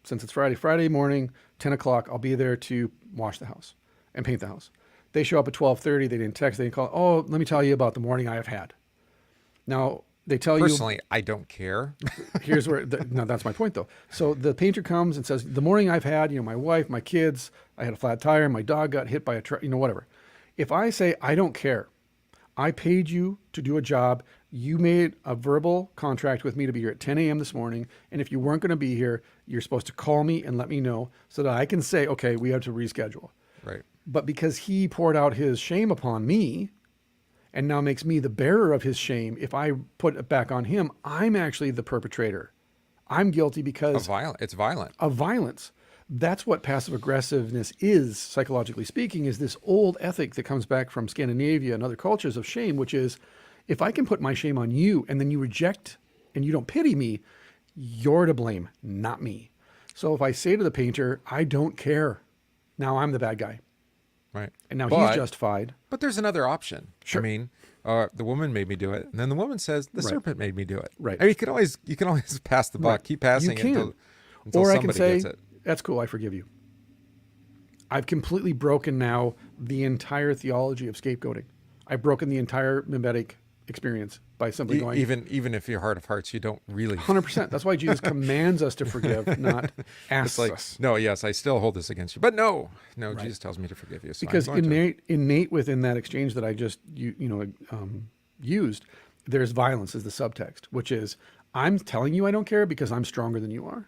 S1: since it's Friday morning, 10 o'clock, I'll be there to wash the house and paint the house. They show up at 12:30, they didn't text, they didn't call, oh, let me tell you about the morning I have had. Now, they tell
S2: Personally, I don't care.
S1: here's where, no, that's my point though. So the painter comes and says, the morning I've had, my wife, my kids, I had a flat tire, my dog got hit by a truck, whatever. If I say, I don't care, I paid you to do a job, you made a verbal contract with me to be here at 10 a.m. this morning, and if you weren't going to be here, you're supposed to call me and let me know so that I can say, okay, we have to reschedule.
S2: Right.
S1: But because he poured out his shame upon me, and now makes me the bearer of his shame, if I put it back on him, I'm actually the perpetrator. I'm guilty because
S2: It's violent.
S1: Of violence. That's what passive aggressiveness is, psychologically speaking, is this old ethic that comes back from Scandinavia and other cultures of shame, which is, if I can put my shame on you and then you reject and you don't pity me, you're to blame, not me. So if I say to the painter, I don't care, now I'm the bad guy.
S2: Right.
S1: And now he's justified.
S2: But there's another option.
S1: Sure.
S2: I mean, the woman made me do it, and then the woman says the serpent made me do it.
S1: Right.
S2: I mean, you can always pass the buck, keep passing it until
S1: or
S2: somebody
S1: I can say,
S2: gets it.
S1: That's cool, I forgive you. I've completely broken now the entire theology of scapegoating. I've broken the entire mimetic experience by simply going...
S2: Even if your heart of hearts, you don't really...
S1: 100%. That's why Jesus commands us to forgive, not asks us.
S2: No, yes, I still hold this against you. But no,
S1: Right.
S2: Jesus tells me to forgive you. So
S1: Because
S2: I'm going
S1: innate within that exchange that I just used, there's violence as the subtext, which is, I'm telling you I don't care because I'm stronger than you are.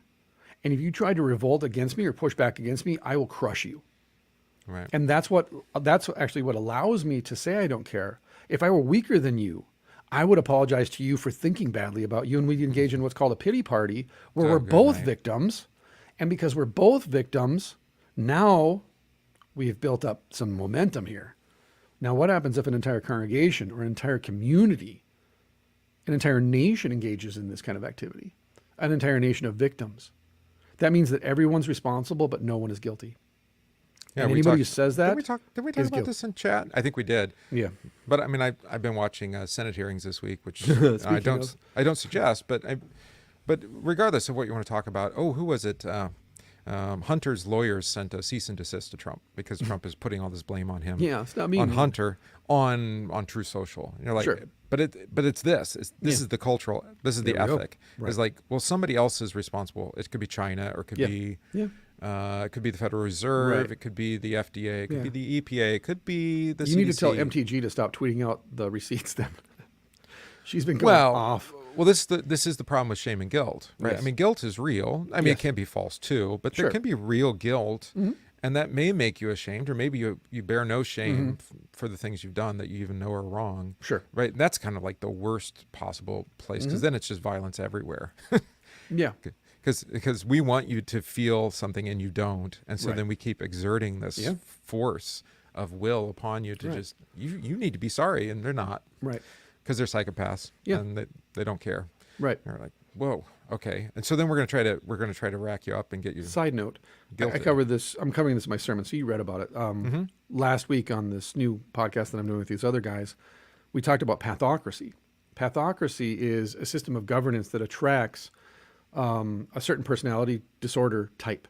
S1: And if you try to revolt against me or push back against me, I will crush you.
S2: Right.
S1: And that's actually what allows me to say I don't care. If I were weaker than you, I would apologize to you for thinking badly about you, and we'd engage in what's called a pity party, where we're both victims. And because we're both victims, now we've built up some momentum here. Now, what happens if an entire congregation or an entire community, an entire nation engages in this kind of activity? An entire nation of victims. That means that everyone's responsible, but no one is guilty.
S2: Yeah,
S1: and anybody who says that,
S2: did we talk about this in chat? I think we did.
S1: Yeah.
S2: But I mean, I've been watching Senate hearings this week, which I don't suggest. But regardless of what you want to talk about, who was it? Hunter's lawyers sent a cease and desist to Trump because Trump is putting all this blame on him.
S1: Yeah, it's not me.
S2: On Hunter, on True Social.
S1: Sure.
S2: But it's this. This is the cultural. This is the ethic.
S1: Right.
S2: It's like, well, somebody else is responsible. It could be China, or it could be.
S1: Yeah.
S2: It could be the Federal Reserve.
S1: Right.
S2: It could be the FDA. It could be the EPA. It could be the CDC.
S1: You need to tell MTG to stop tweeting out the receipts then. She's been going off.
S2: Well, this is the problem with shame and guilt, right?
S1: Yes.
S2: I mean, guilt is real. I mean, it can be false too, but there can be real guilt, and that may make you ashamed, or maybe you bear no shame for the things you've done that you even know are wrong.
S1: Sure.
S2: Right? That's kind of like the worst possible place, because then it's just violence everywhere.
S1: Yeah.
S2: Because we want you to feel something and you don't, and so
S1: Right.
S2: then we keep exerting this force of will upon you to just you need to be sorry, and they're not.
S1: Right.
S2: Because they're psychopaths,
S1: Yeah.
S2: and they don't care.
S1: Right.
S2: They're like, Whoa. Okay. And so then we're gonna try to rack you up and get you
S1: Side note, I
S2: guilty.
S1: covered this. I'm covering this in my sermon, so you read about it. Last week on this new podcast that I'm doing with these other guys, we talked about pathocracy. Pathocracy is a system of governance that attracts a certain personality disorder type.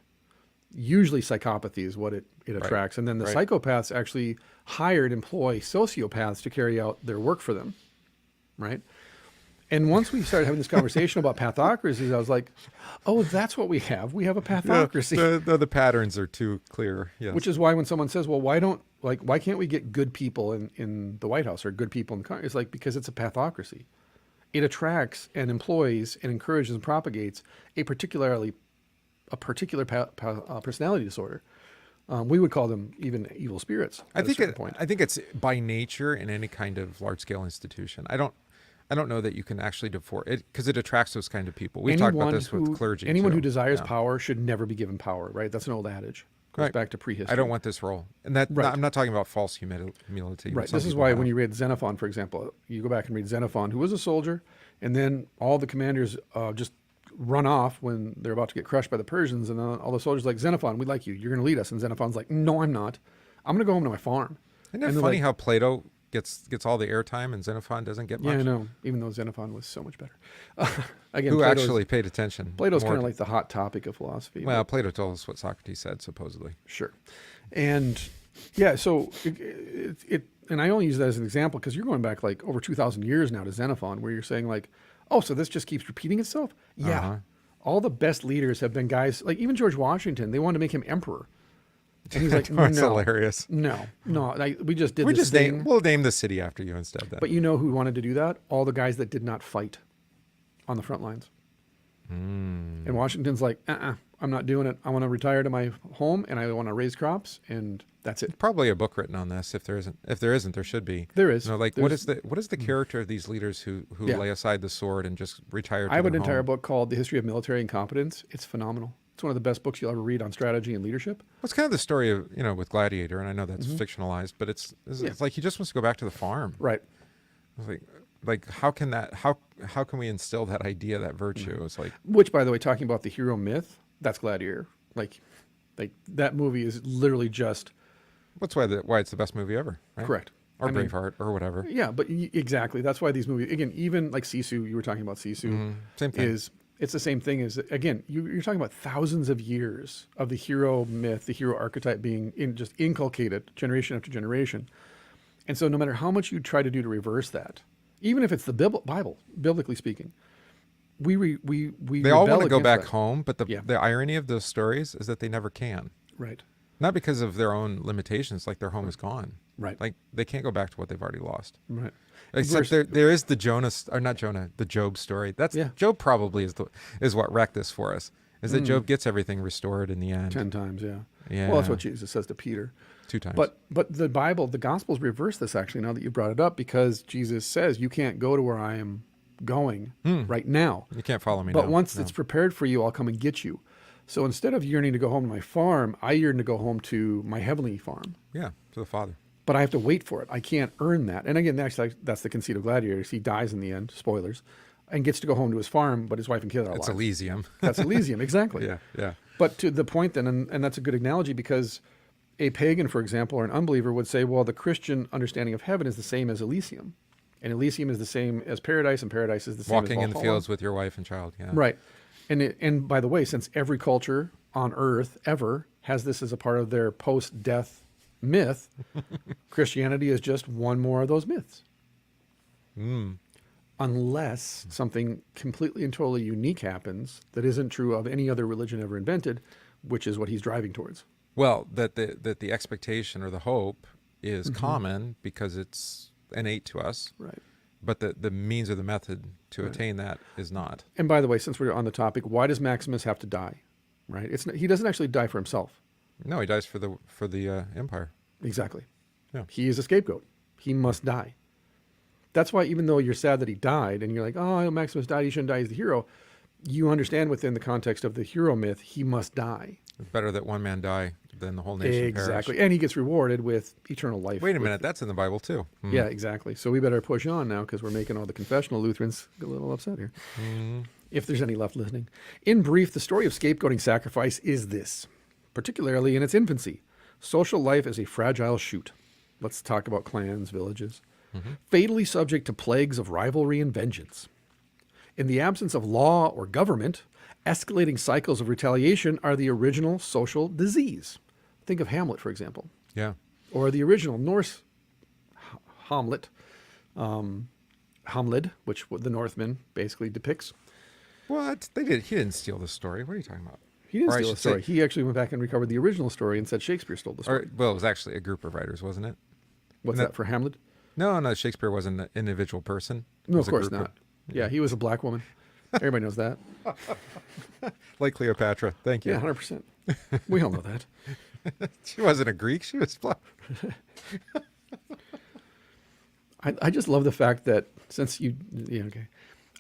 S1: Usually psychopathy is what it attracts. And then the psychopaths actually employ sociopaths to carry out their work for them, right? And once we started having this conversation about pathocracies, I was like, oh, that's what we have. We have a pathocracy.
S2: Yeah, the patterns are too clear. Yes.
S1: Which is why when someone says, well, why can't we get good people in the White House or good people in the Congress? It's like, because it's a pathocracy. It attracts and employs and encourages and propagates a particular personality disorder. We would call them even evil spirits.
S2: I think it's by nature in any kind of large scale institution. I don't know that you can actually defer it because it attracts those kind of people. We've talked about this with clergy.
S1: Anyone
S2: too.
S1: who desires power should never be given power, right? That's an old adage. Goes back to prehistory.
S2: I don't want this role. And I'm not talking about false humility.
S1: Right. This is why when you read Xenophon, for example, you go back and read Xenophon, who was a soldier, and then all the commanders just run off when they're about to get crushed by the Persians, and then all the soldiers are like, Xenophon, we like you. You're going to lead us. And Xenophon's like, no, I'm not. I'm going to go home to my farm.
S2: Isn't it funny how Plato gets all the airtime and Xenophon doesn't get much?
S1: Yeah, I know. Even though Xenophon was so much better. Again,
S2: who actually paid attention?
S1: Plato's kind of like the hot topic of philosophy.
S2: Well, Plato told us what Socrates said, supposedly.
S1: Sure. And yeah, so and I only use that as an example because you're going back like over 2,000 years now to Xenophon, where you're saying like, oh, so this just keeps repeating itself? Yeah. All the best leaders have been guys, like even George Washington, they wanted to make him emperor. And he's like,
S2: That's
S1: no,
S2: hilarious.
S1: No, we just did this thing.
S2: We'll name the city after you instead then.
S1: But you know who wanted to do that? All the guys that did not fight on the front lines. And Washington's like, I'm not doing it. I want to retire to my home and I want to raise crops and that's it.
S2: Probably a book written on this. If there isn't, there should be.
S1: There is.
S2: What is the character of these leaders who lay aside the sword and just retire to
S1: I have an
S2: their
S1: entire
S2: home?
S1: book called The History of Military Incompetence. It's phenomenal. It's one of the best books you'll ever read on strategy and leadership.
S2: Well, it's kind of the story of, with Gladiator, and I know that's fictionalized, but it's like he just wants to go back to the farm.
S1: Right.
S2: Like how can we instill that idea, that virtue? It's like,
S1: which, by the way, talking about the hero myth, that's Gladiator. Like that movie is literally just.
S2: That's why it's the best movie ever, right?
S1: Correct.
S2: Or Braveheart or whatever.
S1: Yeah, but exactly. That's why these movies, again, even like Sisu, you were talking about Sisu.
S2: Same thing.
S1: It's the same thing as, again, you're talking about thousands of years of the hero myth, the hero archetype being just inculcated generation after generation. And so no matter how much you try to do to reverse that, even if it's the Bible, biblically speaking, we
S2: they all want to go back
S1: that.
S2: home, but the irony of those stories is that they never can.
S1: Right.
S2: Not because of their own limitations, like their home is gone.
S1: Right.
S2: Like they can't go back to what they've already lost.
S1: Right.
S2: Except there is the the Job story. Job probably is what wrecked this for us. Is that Job gets everything restored in the end.
S1: 10 times, yeah.
S2: Yeah.
S1: Well, that's what Jesus says to Peter.
S2: 2 times.
S1: But the Bible, the Gospels reverse this actually now that you brought it up, because Jesus says you can't go to where I am going right now.
S2: You can't follow me
S1: But
S2: now.
S1: once it's prepared for you, I'll come and get you. So instead of yearning to go home to my farm, I yearn to go home to my heavenly farm.
S2: Yeah, to the Father.
S1: But I have to wait for it. I can't earn that. And again, that's the conceit of Gladiators. He dies in the end, spoilers, and gets to go home to his farm, but his wife and kids are alive.
S2: It's Elysium.
S1: That's Elysium, exactly.
S2: Yeah.
S1: But to the point then, and that's a good analogy, because a pagan, for example, or an unbeliever would say, well, the Christian understanding of heaven is the same as Elysium. And Elysium is the same as paradise, and paradise is the same as
S2: Walking in the
S1: Valhalla.
S2: fields with your wife and child. Yeah.
S1: Right. And by the way, since every culture on earth ever has this as a part of their post-death myth, Christianity is just one more of those myths. Unless something completely and totally unique happens that isn't true of any other religion ever invented, which is what he's driving towards.
S2: Well, that the expectation or the hope is common because it's innate to us.
S1: Right.
S2: But the means or the method to attain that is not.
S1: And by the way, since we're on the topic, why does Maximus have to die? Right? He doesn't actually die for himself.
S2: No, he dies for the empire.
S1: Exactly.
S2: Yeah.
S1: He is a scapegoat. He must die. That's why even though you're sad that he died and you're like, oh, Maximus died, he shouldn't die, he's the hero, you understand within the context of the hero myth, he must die.
S2: It's better that one man die than the whole nation
S1: Exactly.
S2: perish.
S1: And he gets rewarded with eternal life.
S2: Wait a
S1: with-
S2: minute, that's in the Bible too.
S1: Yeah, exactly. So we better push on now because we're making all the confessional Lutherans a little upset here. If there's any left listening. In brief, the story of scapegoating sacrifice is this, particularly in its infancy. Social life is a fragile shoot. Let's talk about clans, villages. Fatally subject to plagues of rivalry and vengeance. In the absence of law or government, escalating cycles of retaliation are the original social disease. Think of Hamlet, for example,
S2: Yeah.
S1: or the original Norse Hamlet, Hamlet, which the Northman basically depicts.
S2: What? They did. He didn't steal the story. What are you talking about?
S1: He didn't
S2: Or I
S1: steal the
S2: should say-
S1: story. He actually went back and recovered the original story and said Shakespeare stole the story.
S2: Or, well, it was actually a group of writers, wasn't it?
S1: What's
S2: no.
S1: that for Hamlet?
S2: No, Shakespeare wasn't an individual person. It
S1: No,
S2: was
S1: of
S2: a
S1: course
S2: group
S1: not. Yeah, he was a black woman. Everybody knows that.
S2: like Cleopatra. Thank you.
S1: Yeah, 100%. We all know that.
S2: She wasn't a Greek. She was black.
S1: I just love the fact that since you, yeah, okay.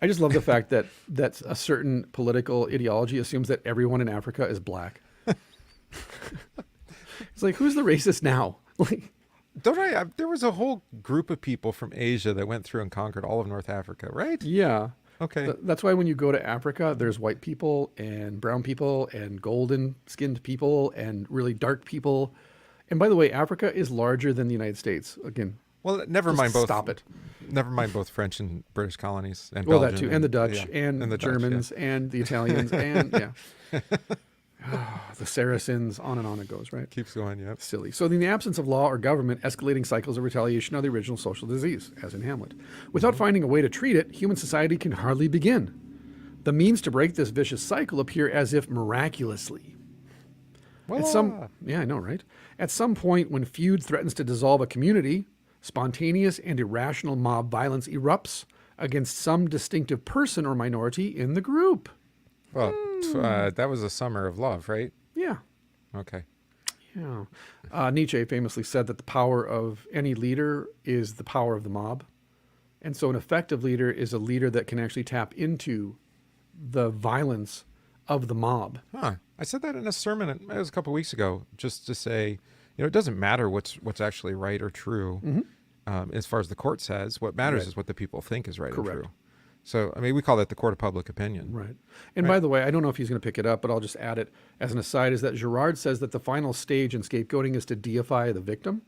S1: I just love the fact that that's a certain political ideology assumes that everyone in Africa is black. It's like, who's the racist now? Like,
S2: There was a whole group of people from Asia that went through and conquered all of North Africa, right?
S1: yeah.
S2: Okay.
S1: That's why when you go to Africa, there's white people and brown people and golden skinned people and really dark people. And by the way, Africa is larger than the United States. Again,
S2: Well, never
S1: just
S2: mind both.
S1: stop it.
S2: Never mind both French and British colonies and
S1: Well,
S2: Belgium
S1: that too, and the Dutch,
S2: yeah,
S1: and
S2: the
S1: the
S2: Dutch, yeah.
S1: Germans, and the Italians, and yeah, the Saracens. On and on it goes. Right?
S2: Keeps going. Yep.
S1: Silly. So, in the absence of law or government, escalating cycles of retaliation are the original social disease, as in Hamlet. Without finding a way to treat it, human society can hardly begin. The means to break this vicious cycle appear as if miraculously. Yeah, I know, right? At some point, when feud threatens to dissolve a community, spontaneous and irrational mob violence erupts against some distinctive person or minority in the group.
S2: Well, that was a summer of love, right?
S1: Yeah.
S2: Okay.
S1: Yeah. Nietzsche famously said that the power of any leader is the power of the mob. And so an effective leader is a leader that can actually tap into the violence of the mob.
S2: Huh. I said that in a sermon. It was a couple of weeks ago, just to say, it doesn't matter what's actually right or true, as far as the court says. What matters
S1: Right.
S2: is what the people think is right
S1: Correct.
S2: or true. So, I mean, we call that the court of public opinion.
S1: Right. And by the way, I don't know if he's going to pick it up, but I'll just add it as an aside, is that Girard says that the final stage in scapegoating is to deify the victim.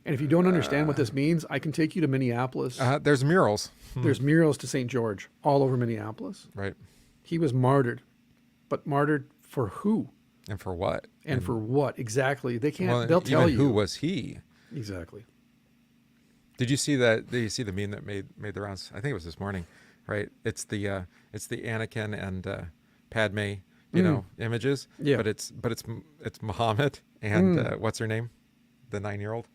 S1: And if you don't understand what this means, I can take you to Minneapolis.
S2: There's murals.
S1: There's murals to St. George all over Minneapolis.
S2: Right.
S1: He was martyred. But martyred for who?
S2: And for what?
S1: And for what? Exactly. They can't,
S2: Well,
S1: they'll tell
S2: even
S1: you.
S2: who was he?
S1: Exactly.
S2: Did you see that? Did you see the meme that made the rounds? I think it was this morning, right? It's the Anakin and Padme, images.
S1: Yeah.
S2: But it's Muhammad and what's her name, the 9-year-old,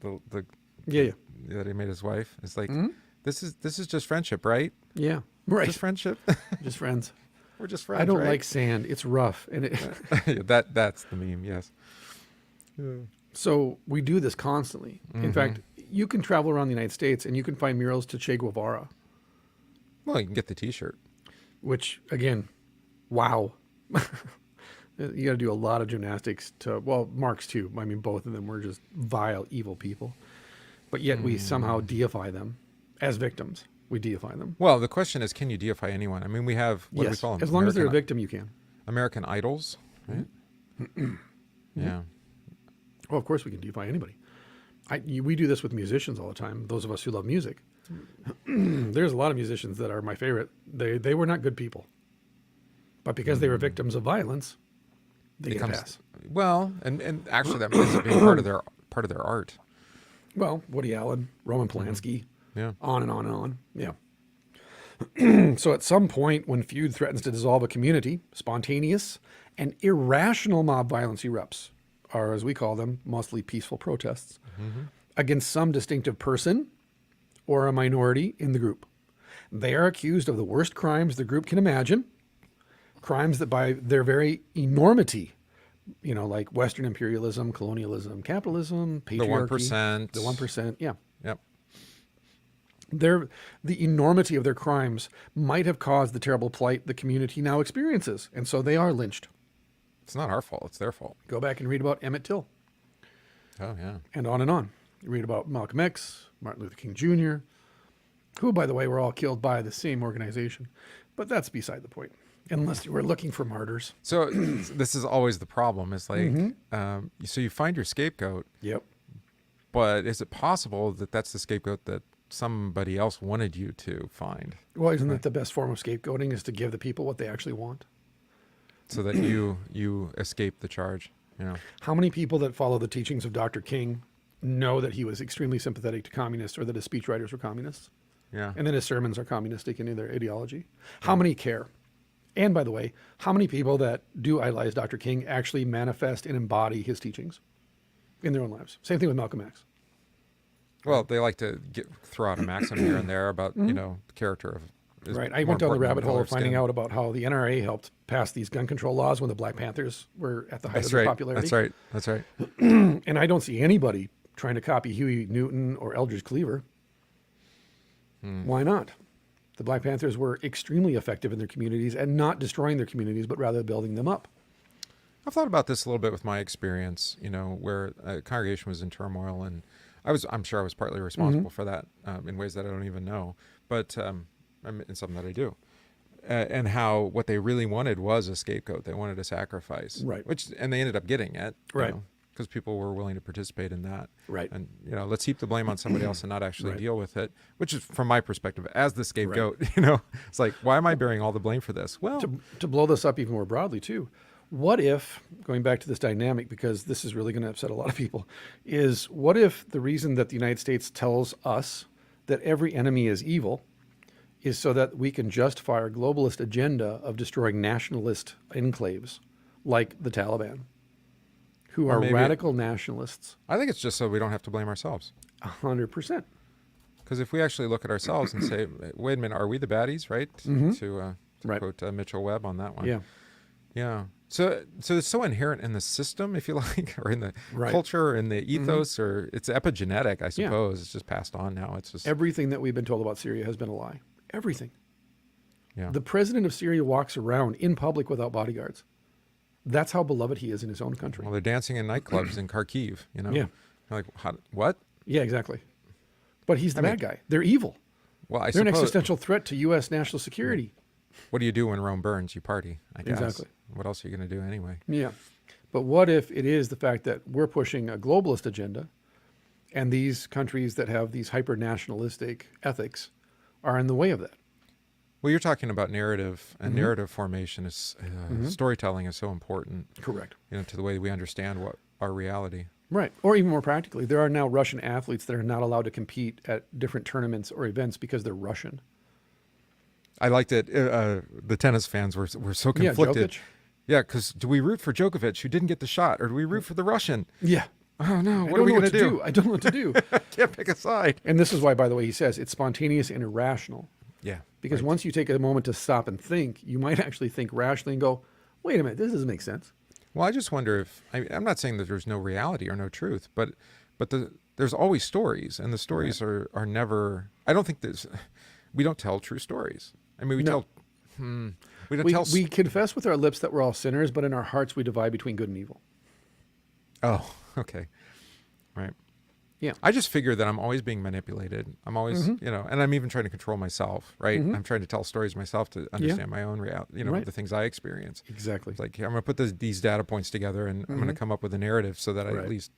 S2: the
S1: Yeah.
S2: that he made his wife. It's like this is just friendship, right?
S1: Yeah. Right.
S2: Just friendship.
S1: Just friends.
S2: We're just friends.
S1: I don't
S2: right?
S1: like sand. It's rough. And it,
S2: that's the meme. Yes.
S1: so we do this constantly. In fact, you can travel around the United States and you can find murals to Che Guevara,
S2: Well, you can get the T-shirt.
S1: which again, wow. You got to do a lot of gymnastics well, Marx too. I mean, both of them were just vile, evil people. But yet we somehow deify them as victims. We deify them.
S2: Well, the question is, can you deify anyone? I mean, we have what do we
S1: Yes.
S2: call them?
S1: As long as they're a
S2: American-
S1: victim, you can.
S2: American Idols, right? Yeah.
S1: Oh, of course we can deify anybody. We do this with musicians all the time, those of us who love music. There's a lot of musicians that are my favorite. They were not good people. But because they were victims of violence, they get a pass.
S2: Well, and actually that ends up being part of their art.
S1: Well, Woody Allen, Roman Polanski,
S2: Yeah.
S1: on and on and on. Yeah. So at some point when feud threatens to dissolve a community, spontaneous and irrational mob violence erupts, or as we call them, mostly peaceful protests, against some distinctive person or a minority in the group. They are accused of the worst crimes the group can imagine, crimes that by their very enormity, like Western imperialism, colonialism, capitalism, patriarchy.
S2: 1%.
S1: The 1%, yeah.
S2: Yep.
S1: The enormity of their crimes might have caused the terrible plight the community now experiences, and so they are lynched.
S2: It's not our fault. It's their fault.
S1: Go back and read about Emmett Till
S2: Oh, yeah.
S1: and on and on. You read about Malcolm X, Martin Luther King Jr., who, by the way, were all killed by the same organization. But that's beside the point, unless you were looking for martyrs.
S2: So this is always the problem. It's like,
S1: Mm-hmm.
S2: so you find your scapegoat,
S1: Yep.
S2: but is it possible that that's the scapegoat that somebody else wanted you to find,
S1: Well, isn't that the best form of scapegoating, is to give the people what they actually want?
S2: so that you escape the charge? You know,
S1: How many people that follow the teachings of Dr. King know that he was extremely sympathetic to communists, or that his speechwriters were communists,
S2: yeah.
S1: and that his sermons are communistic in their ideology? How many care? And by the way, how many people that do idolize Dr. King actually manifest and embody his teachings in their own lives? Same thing with Malcolm X.
S2: Well, they like to throw out a maxim here and there about the character of. is
S1: Right. I
S2: more
S1: went down the
S2: important than
S1: rabbit hole
S2: color
S1: of finding
S2: skin.
S1: out about how the NRA helped pass these gun control laws when the Black Panthers were at the height
S2: That's
S1: of their
S2: right.
S1: popularity.
S2: That's right. That's right.
S1: And I don't see anybody trying to copy Huey Newton or Eldridge Cleaver. Why not? The Black Panthers were extremely effective in their communities, and not destroying their communities, but rather building them up.
S2: I've thought about this a little bit with my experience, you know, where a congregation was in turmoil, and I'm sure I was partly responsible for that in ways that I don't even know, but in something that I do. And how what they really wanted was a scapegoat. They wanted a sacrifice,
S1: Right.
S2: And they ended up getting it,
S1: Right.
S2: because people were willing to participate in that,
S1: Right.
S2: And let's heap the blame on somebody else and not actually
S1: Right.
S2: deal with it. Which is, from my perspective, as the scapegoat, it's like, why am I bearing all the blame for this? Well,
S1: To blow this up even more broadly, too, what if, going back to this dynamic, because this is really going to upset a lot of people, is what if the reason that the United States tells us that every enemy is evil is so that we can justify our globalist agenda of destroying nationalist enclaves like the Taliban, who
S2: Or
S1: are
S2: maybe-
S1: radical nationalists,
S2: I think it's just so we don't have to blame ourselves.
S1: 100%.
S2: Because if we actually look at ourselves and say, wait a minute, are we the baddies, right? To
S1: Right.
S2: quote Mitchell Webb on that one.
S1: Yeah.
S2: Yeah. So it's so inherent in the system, if you like, or in the
S1: Right.
S2: culture, or in the ethos, or it's epigenetic, I suppose. It's just passed on now. It's just,
S1: Everything that we've been told about Syria has been a lie. Everything.
S2: yeah.
S1: The president of Syria walks around in public without bodyguards. That's how beloved he is in his own country.
S2: Well, they're dancing in nightclubs in Kharkiv,
S1: Yeah.
S2: You're like, what?
S1: Yeah, exactly. But he's the
S2: I mean,
S1: bad guy. They're evil.
S2: Well, I
S1: They're an
S2: suppose,
S1: existential threat to U.S. national security.
S2: what do you do when Rome burns? You party, I guess.
S1: Exactly.
S2: What else are you going to do anyway?
S1: Yeah. But what if it is the fact that we're pushing a globalist agenda, and these countries that have these hyper-nationalistic ethics are in the way of that?
S2: Well, you're talking about narrative, and narrative formation is, storytelling is so important,
S1: Correct.
S2: to the way we understand what our reality.
S1: Right. Or even more practically, there are now Russian athletes that are not allowed to compete at different tournaments or events because they're Russian.
S2: I liked it. The tennis fans were so
S1: Yeah,
S2: conflicted.
S1: Djokovic.
S2: Yeah, because do we root for Djokovic, who didn't get the shot, or do we root for the Russian?
S1: Yeah.
S2: Oh no,
S1: I
S2: what are
S1: don't
S2: we
S1: know
S2: going to do?
S1: I don't know what to do.
S2: Can't pick a side.
S1: And this is why, by the way, he says it's spontaneous and irrational.
S2: Yeah,
S1: Because
S2: right.
S1: once you take a moment to stop and think, you might actually think rationally and go, wait a minute, this doesn't make sense.
S2: Well, I just wonder if I'm not saying that there's no reality or no truth, but there's always stories, and the stories are never. I don't think we don't tell true stories. I mean, we
S1: No. We confess with our lips that we're all sinners, but in our hearts we divide between good and evil.
S2: Oh, okay, right.
S1: Yeah.
S2: I just figure that I'm always being manipulated. I'm always, and I'm even trying to control myself, right? I'm trying to tell stories myself to understand my own reality,
S1: Right.
S2: the things I experience.
S1: Exactly.
S2: It's like, here, I'm going to put these data points together, and I'm going to come up with a narrative so that I
S1: Right.
S2: at least,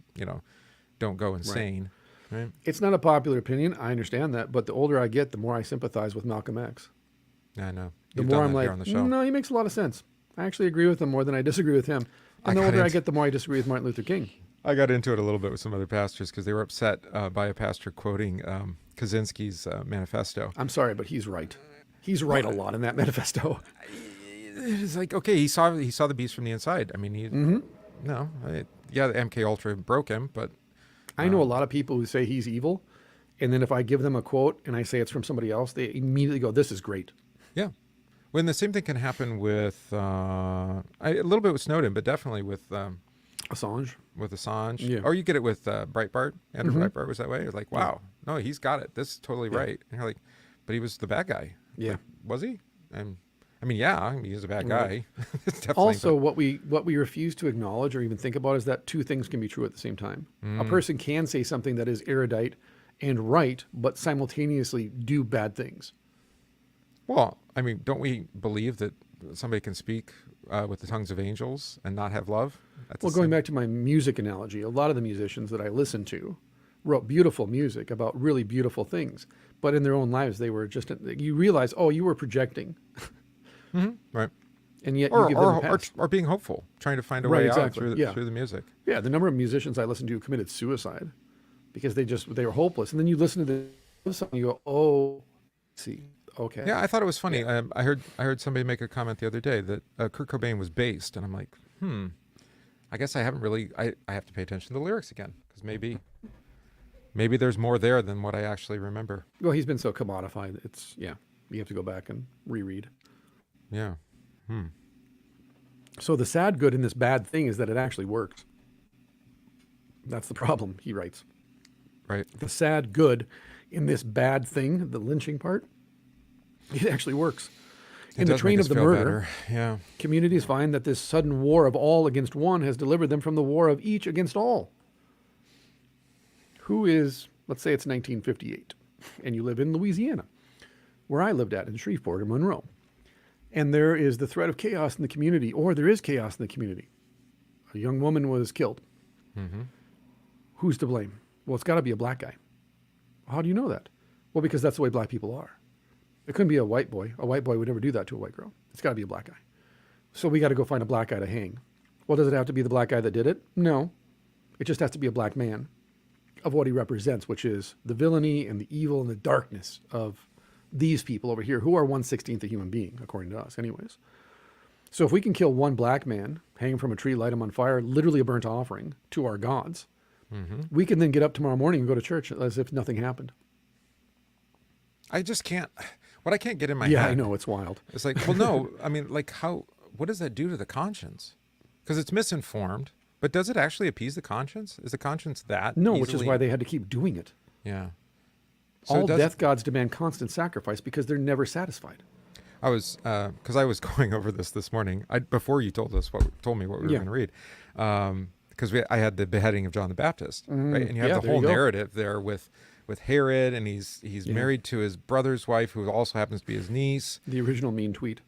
S2: don't go insane, right?
S1: It's not a popular opinion. I understand that. But the older I get, the more I sympathize with Malcolm X.
S2: Yeah, I know.
S1: The
S2: You've
S1: more
S2: done
S1: I'm
S2: that
S1: like,
S2: here on the show.
S1: no, he makes a lot of sense. I actually agree with him more than I disagree with him. And the
S2: got
S1: older I
S2: into-
S1: get, the more I disagree with Martin Luther King.
S2: I got into it a little bit with some other pastors because they were upset by a pastor quoting Kaczynski's manifesto.
S1: I'm sorry, but he's right. He's right a lot in that manifesto.
S2: It's like, okay, he saw the beast from the inside. I mean, the MK Ultra broke him, but
S1: I know a lot of people who say he's evil. And then if I give them a quote and I say it's from somebody else, they immediately go, this is great.
S2: yeah. When the same thing can happen with a little bit with Snowden, but definitely with
S1: Assange.
S2: Assange.
S1: Yeah.
S2: Or you get it with Breitbart. Andrew Breitbart was that way. It's like, wow, no, he's got it. This is totally right. And you're like, but he was the bad guy.
S1: Yeah.
S2: Like, was he? And I mean, yeah, he's a bad
S1: Right.
S2: guy. It's definitely,
S1: Also, what we refuse to acknowledge or even think about is that two things can be true at the same time. A person can say something that is erudite and right, but simultaneously do bad things.
S2: well, I mean, don't we believe that somebody can speak with the tongues of angels and not have love? That's
S1: Well,
S2: the
S1: going
S2: same.
S1: back to my music analogy, a lot of the musicians that I listen to wrote beautiful music about really beautiful things, but in their own lives, they were just, you realize, oh, you were projecting,
S2: Right.
S1: and yet you give them a
S2: Or
S1: pass.
S2: or being hopeful, trying to find a
S1: Right,
S2: way out
S1: exactly. Yeah.
S2: through the music.
S1: Yeah, the number of musicians I listened to who committed suicide because they were hopeless. And then you listen to the song, you go, oh, see, okay.
S2: Yeah, I thought it was funny.
S1: Yeah.
S2: I heard somebody make a comment the other day that Kurt Cobain was based, and I'm like, I guess I haven't really. I have to pay attention to the lyrics again because maybe there's more there than what I actually remember.
S1: Well, he's been so commodified. You have to go back and reread.
S2: Yeah.
S1: So the sad good in this bad thing is that it actually works. That's the problem, he writes.
S2: Right.
S1: The sad good in this bad thing, the lynching part, it actually works.
S2: It
S1: In the
S2: does
S1: train
S2: make
S1: of
S2: us
S1: the
S2: feel
S1: murder,
S2: better. Yeah.
S1: communities find that this sudden war of all against one has delivered them from the war of each against all. Who is, let's say it's 1958, and you live in Louisiana, where I lived at in Shreveport or Monroe, and there is the threat of chaos in the community, or there is chaos in the community. A young woman was killed. Who's to blame? Well, it's got to be a black guy. How do you know that? Well, because that's the way black people are. It couldn't be a white boy. A white boy would never do that to a white girl. It's got to be a black guy. So we got to go find a black guy to hang. Well, does it have to be the black guy that did it? No. It just has to be a black man of what he represents, which is the villainy and the evil and the darkness of these people over here, who are 1/16 a human being, according to us anyways. So if we can kill one black man, hang him from a tree, light him on fire, literally a burnt offering to our gods, we can then get up tomorrow morning and go to church as if nothing happened.
S2: I just can't. What I can't get in my
S1: Yeah,
S2: head.
S1: I know, it's wild.
S2: It's like, well, no. I mean, like, how? What does that do to the conscience? Because it's misinformed. But does it actually appease the conscience? Is the conscience that?
S1: No, which is
S2: easily-
S1: why they had to keep doing it.
S2: Yeah. So
S1: All
S2: it does-
S1: death gods demand constant sacrifice because they're never satisfied.
S2: I was because I was going over this morning. Before you told me what we were
S1: Yeah.
S2: going to read, because I had the beheading of John the Baptist, right? And you have
S1: Yeah,
S2: the
S1: there
S2: whole
S1: you go.
S2: narrative there with Herod, and he's married to his brother's wife, who also happens to be his niece.
S1: The original mean tweet.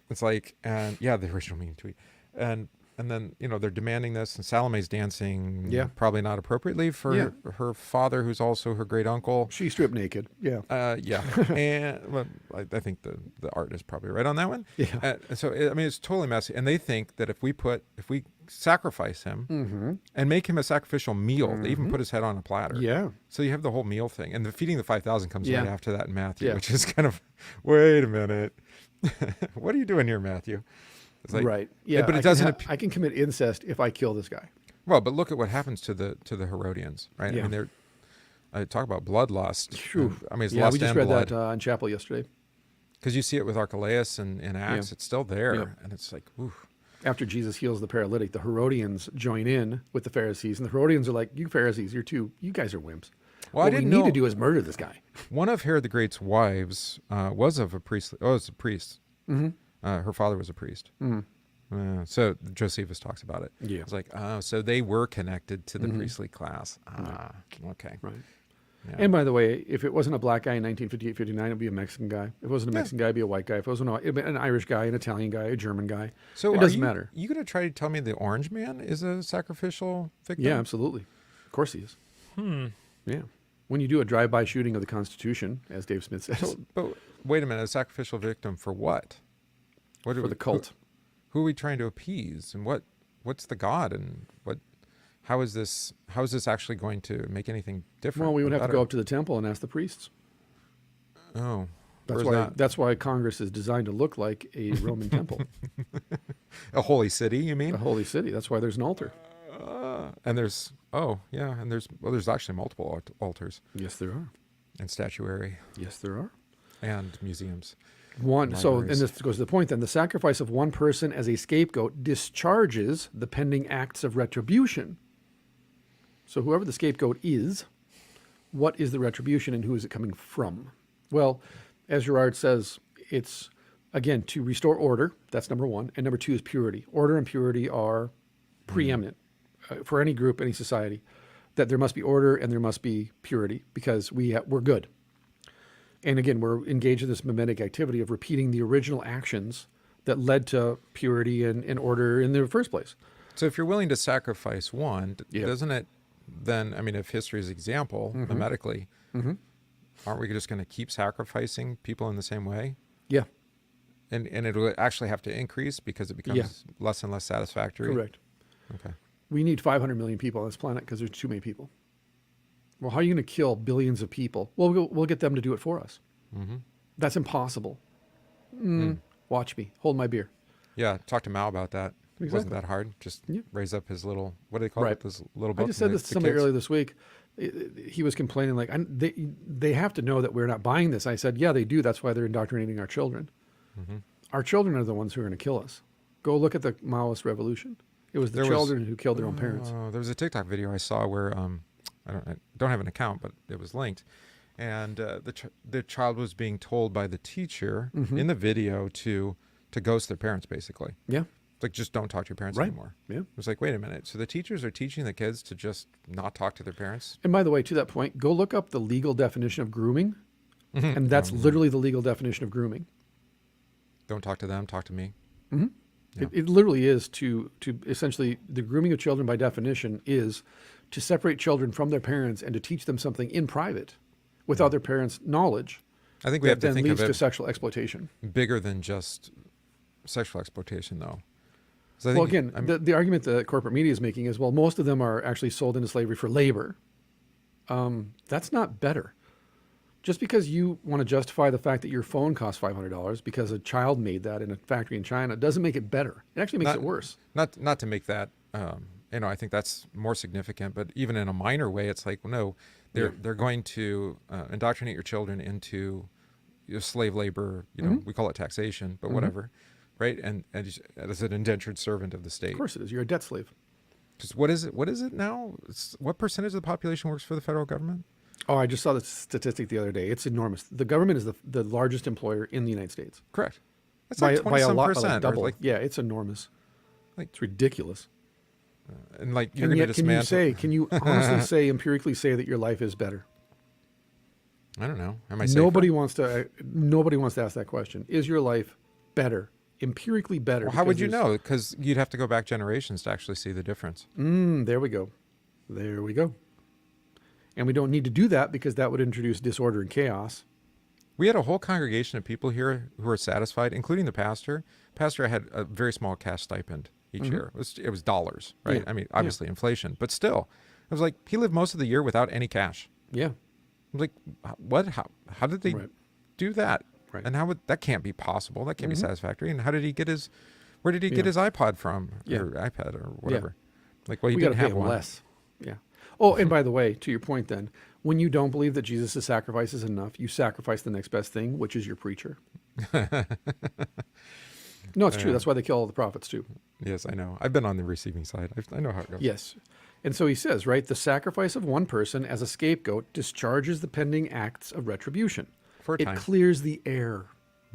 S2: It's like, and yeah, the original mean tweet, and then they're demanding this, and Salome's dancing,
S1: Yeah.
S2: probably not appropriately for
S1: Yeah.
S2: her father, who's also her great uncle.
S1: She stripped naked. Yeah.
S2: Yeah, and well, I think the art is probably right on that one.
S1: Yeah.
S2: So I mean, it's totally messy, and they think that if we sacrifice him and make him a sacrificial meal, they even put his head on a platter.
S1: Yeah.
S2: So you have the whole meal thing, and the feeding the 5,000 comes
S1: Yeah.
S2: right after that in Matthew,
S1: Yeah.
S2: which is kind of, wait a minute, what are you doing here, Matthew? It's like,
S1: Right. Yeah.
S2: but it
S1: I
S2: doesn't.
S1: I can commit incest if I kill this guy.
S2: Well, but look at what happens to the Herodians, right?
S1: Yeah.
S2: I mean, I talk about bloodlust.
S1: Phew.
S2: I mean, it's
S1: Yeah,
S2: lust
S1: we just
S2: and
S1: read
S2: blood.
S1: that in chapel yesterday.
S2: Because you see it with Archelaus and Acts,
S1: Yeah.
S2: it's still there,
S1: Yeah.
S2: and it's like, ooh.
S1: After Jesus heals the paralytic, the Herodians join in with the Pharisees, and the Herodians are like, "You Pharisees, you guys are wimps.
S2: Well,
S1: what
S2: I didn't
S1: we
S2: know
S1: need to do is murder this guy."
S2: one of Herod the Great's wives was of a priest. Oh, was a priest. Her father was a priest. So Josephus talks about it.
S1: Yeah.
S2: It's like, oh, so they were connected to the priestly class. Okay.
S1: Right.
S2: Yeah.
S1: And by the way, if it wasn't a black guy in 1958, 59, it'd be a Mexican guy. If it wasn't a Mexican guy, it'd be a white guy. If it wasn't it'd be an Irish guy, an Italian guy, a German guy.
S2: So
S1: it
S2: are
S1: doesn't
S2: you,
S1: matter.
S2: You going to try to tell me the Orange Man is a sacrificial victim?
S1: Yeah, absolutely. Of course he is. Yeah. When you do a drive-by shooting of the Constitution, as Dave Smith says,
S2: So, but wait a minute, a sacrificial victim for what? What
S1: for the cult.
S2: Who are we trying to appease, and what's the God, and how is this actually going to make anything different?
S1: Well, we would
S2: or
S1: have to
S2: better?
S1: go up to the temple and ask the priests.
S2: Oh,
S1: That's
S2: where's
S1: why.
S2: that?
S1: That's why Congress is designed to look like a Roman temple,
S2: A holy city, you
S1: a
S2: mean?
S1: holy city. That's why there's an altar.
S2: And there's there's actually multiple altars
S1: Yes, there are.
S2: and statuary
S1: Yes, there are.
S2: and museums.
S1: One. So, and
S2: Libraries.
S1: this goes to the point. Then the sacrifice of one person as a scapegoat discharges the pending acts of retribution. So, whoever the scapegoat is, what is the retribution, and who is it coming from? Well, as Girard says, it's again, to restore order. That's number one. And number two is purity. Order and purity are preeminent for any group, any society, that there must be order and there must be purity because we're good. And again, we're engaged in this mimetic activity of repeating the original actions that led to purity and order in the first place.
S2: So if you're willing to sacrifice one,
S1: Yep.
S2: doesn't it then, I mean, if history is example, mimetically, aren't we just going to keep sacrificing people in the same way?
S1: Yeah,
S2: And it will actually have to increase because it becomes less and less satisfactory?
S1: correct.
S2: Okay.
S1: We need 500 million people on this planet because there's too many people. Well, how are you going to kill billions of people? Well, we'll get them to do it for us.
S2: Mm-hmm.
S1: That's impossible. Watch me. Hold my beer.
S2: Yeah, talk to Mao about that. It wasn't
S1: Exactly.
S2: that hard. Just
S1: Yeah.
S2: raise up his little, what do they call
S1: Right.
S2: it? Those little
S1: I
S2: books.
S1: just said
S2: and
S1: this to
S2: the
S1: somebody
S2: kids?
S1: earlier this week. He was complaining like, they have to know that we're not buying this. I said, yeah, they do. That's why they're indoctrinating our children.
S2: Mm-hmm.
S1: Our children are the ones who are going to kill us. Go look at the Maoist revolution. It was the
S2: There was-
S1: children who killed their own parents.
S2: There was a TikTok video I saw where I don't have an account, but it was linked, and the child was being told by the teacher in the video to ghost their parents, basically.
S1: Yeah,
S2: It's like, just don't talk to your parents
S1: Right.
S2: anymore.
S1: yeah.
S2: It was like, wait a minute. So the teachers are teaching the kids to just not talk to their parents?
S1: And by the way, to that point, go look up the legal definition of grooming, and that's literally the legal definition of grooming.
S2: Don't talk to them, talk to me.
S1: Mm-hmm.
S2: Yeah.
S1: It literally is to essentially, the grooming of children by definition is to separate children from their parents and to teach them something in private without their parents' knowledge.
S2: I think we have
S1: That
S2: to
S1: then
S2: think
S1: leads
S2: of
S1: to
S2: it
S1: sexual exploitation.
S2: bigger than just sexual exploitation, though. 'Cause I
S1: Well,
S2: think-
S1: again, the argument that corporate media is making is, well, most of them are actually sold into slavery for labor. That's not better. Just because you want to justify the fact that your phone costs $500 because a child made that in a factory in China doesn't make it better. It actually makes
S2: Not-
S1: it worse.
S2: Not to make that, I think that's more significant, but even in a minor way, it's like, well, no, they're going to indoctrinate your children into slave labor, we call it taxation, but whatever, right? And as an indentured servant of the state.
S1: Of course it is. You're a debt slave.
S2: Because what is it now? What percentage of the population works for the federal government?
S1: Oh, I just saw the statistic the other day. It's enormous. The government is the largest employer in the United States.
S2: Correct. That's like 20-some%.
S1: Like
S2: or
S1: double.
S2: like,
S1: Yeah, it's enormous.
S2: Like-
S1: It's ridiculous.
S2: and like you're
S1: And
S2: going to
S1: yet,
S2: dismantle.
S1: can you honestly empirically say that your life is better?
S2: I don't know. Am I safer?
S1: Nobody wants to ask that question. Is your life better? Empirically better?
S2: Well, how would you
S1: Because
S2: know? Because you'd have to go back generations to actually see the difference.
S1: there we go. There we go. And we don't need to do that because that would introduce disorder and chaos.
S2: We had a whole congregation of people here who were satisfied, including the pastor. Pastor had a very small cash stipend each year. It was dollars, right?
S1: Yeah.
S2: I mean, obviously inflation, but still, it was like he lived most of the year without any cash.
S1: Yeah.
S2: I was like, what? How did they
S1: Right.
S2: do that?
S1: Right.
S2: And that can't be possible. That can't be satisfactory. And how did he get where did he get
S1: Yeah.
S2: his iPod from?
S1: Yeah.
S2: Or iPad or whatever? Like, well, he
S1: We got to
S2: didn't
S1: pay
S2: have
S1: him
S2: one.
S1: less. Yeah. Oh, and by the way, to your point then, when you don't believe that Jesus' sacrifice is enough, you sacrifice the next best thing, which is your preacher. No, it's true. That's why they kill all the prophets too.
S2: Yes, I know. I've been on the receiving side. I know how it goes.
S1: Yes. And so he says, right, the sacrifice of one person as a scapegoat discharges the pending acts of retribution.
S2: For a
S1: It
S2: time.
S1: clears the air.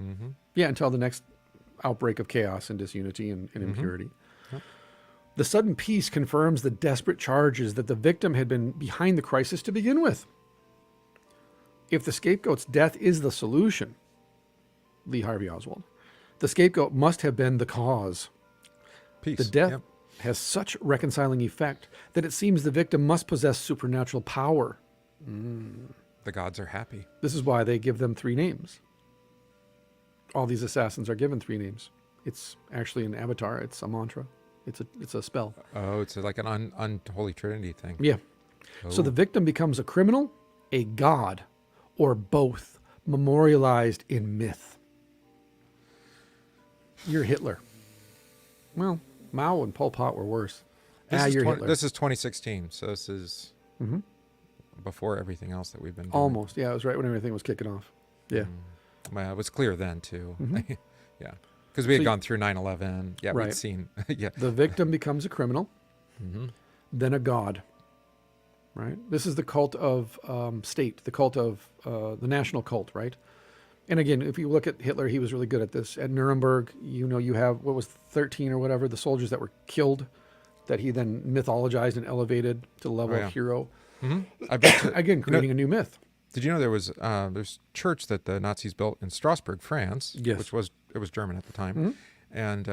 S2: Mm-hmm.
S1: Yeah, until the next outbreak of chaos and disunity and impurity.
S2: Yep.
S1: The sudden peace confirms the desperate charges that the victim had been behind the crisis to begin with. If the scapegoat's death is the solution, Lee Harvey Oswald, the scapegoat must have been the cause.
S2: Peace.
S1: The death
S2: Yep.
S1: has such reconciling effect that it seems the victim must possess supernatural power.
S2: The gods are happy.
S1: This is why they give them 3 names. All these assassins are given 3 names. It's actually an avatar. It's a mantra. It's a spell.
S2: Oh, it's like an unholy trinity thing.
S1: Yeah. So
S2: Oh.
S1: the victim becomes a criminal, a god, or both, memorialized in myth. You're Hitler. Well, Mao and Pol Pot were worse. You're Hitler.
S2: This is 2016, so this is before everything else that we've been doing.
S1: Almost. Yeah, it was right when everything was kicking off. Yeah.
S2: Well, it was clear then, too. Yeah. Because we had
S1: So
S2: gone through 9/11. Yeah,
S1: Right.
S2: we'd seen. Yeah.
S1: The victim becomes a criminal,
S2: Mm-hmm.
S1: then a god. Right? This is the cult of state, the cult of the national cult, right? And again, if you look at Hitler, he was really good at this. At Nuremberg, you have, what was 13 or whatever, the soldiers that were killed, that he then mythologized and elevated to the level
S2: Oh, yeah.
S1: of hero.
S2: I bet you,
S1: Again, creating a new myth.
S2: did you know there's church that the Nazis built in Strasbourg, France,
S1: Yes.
S2: which was German at the time, and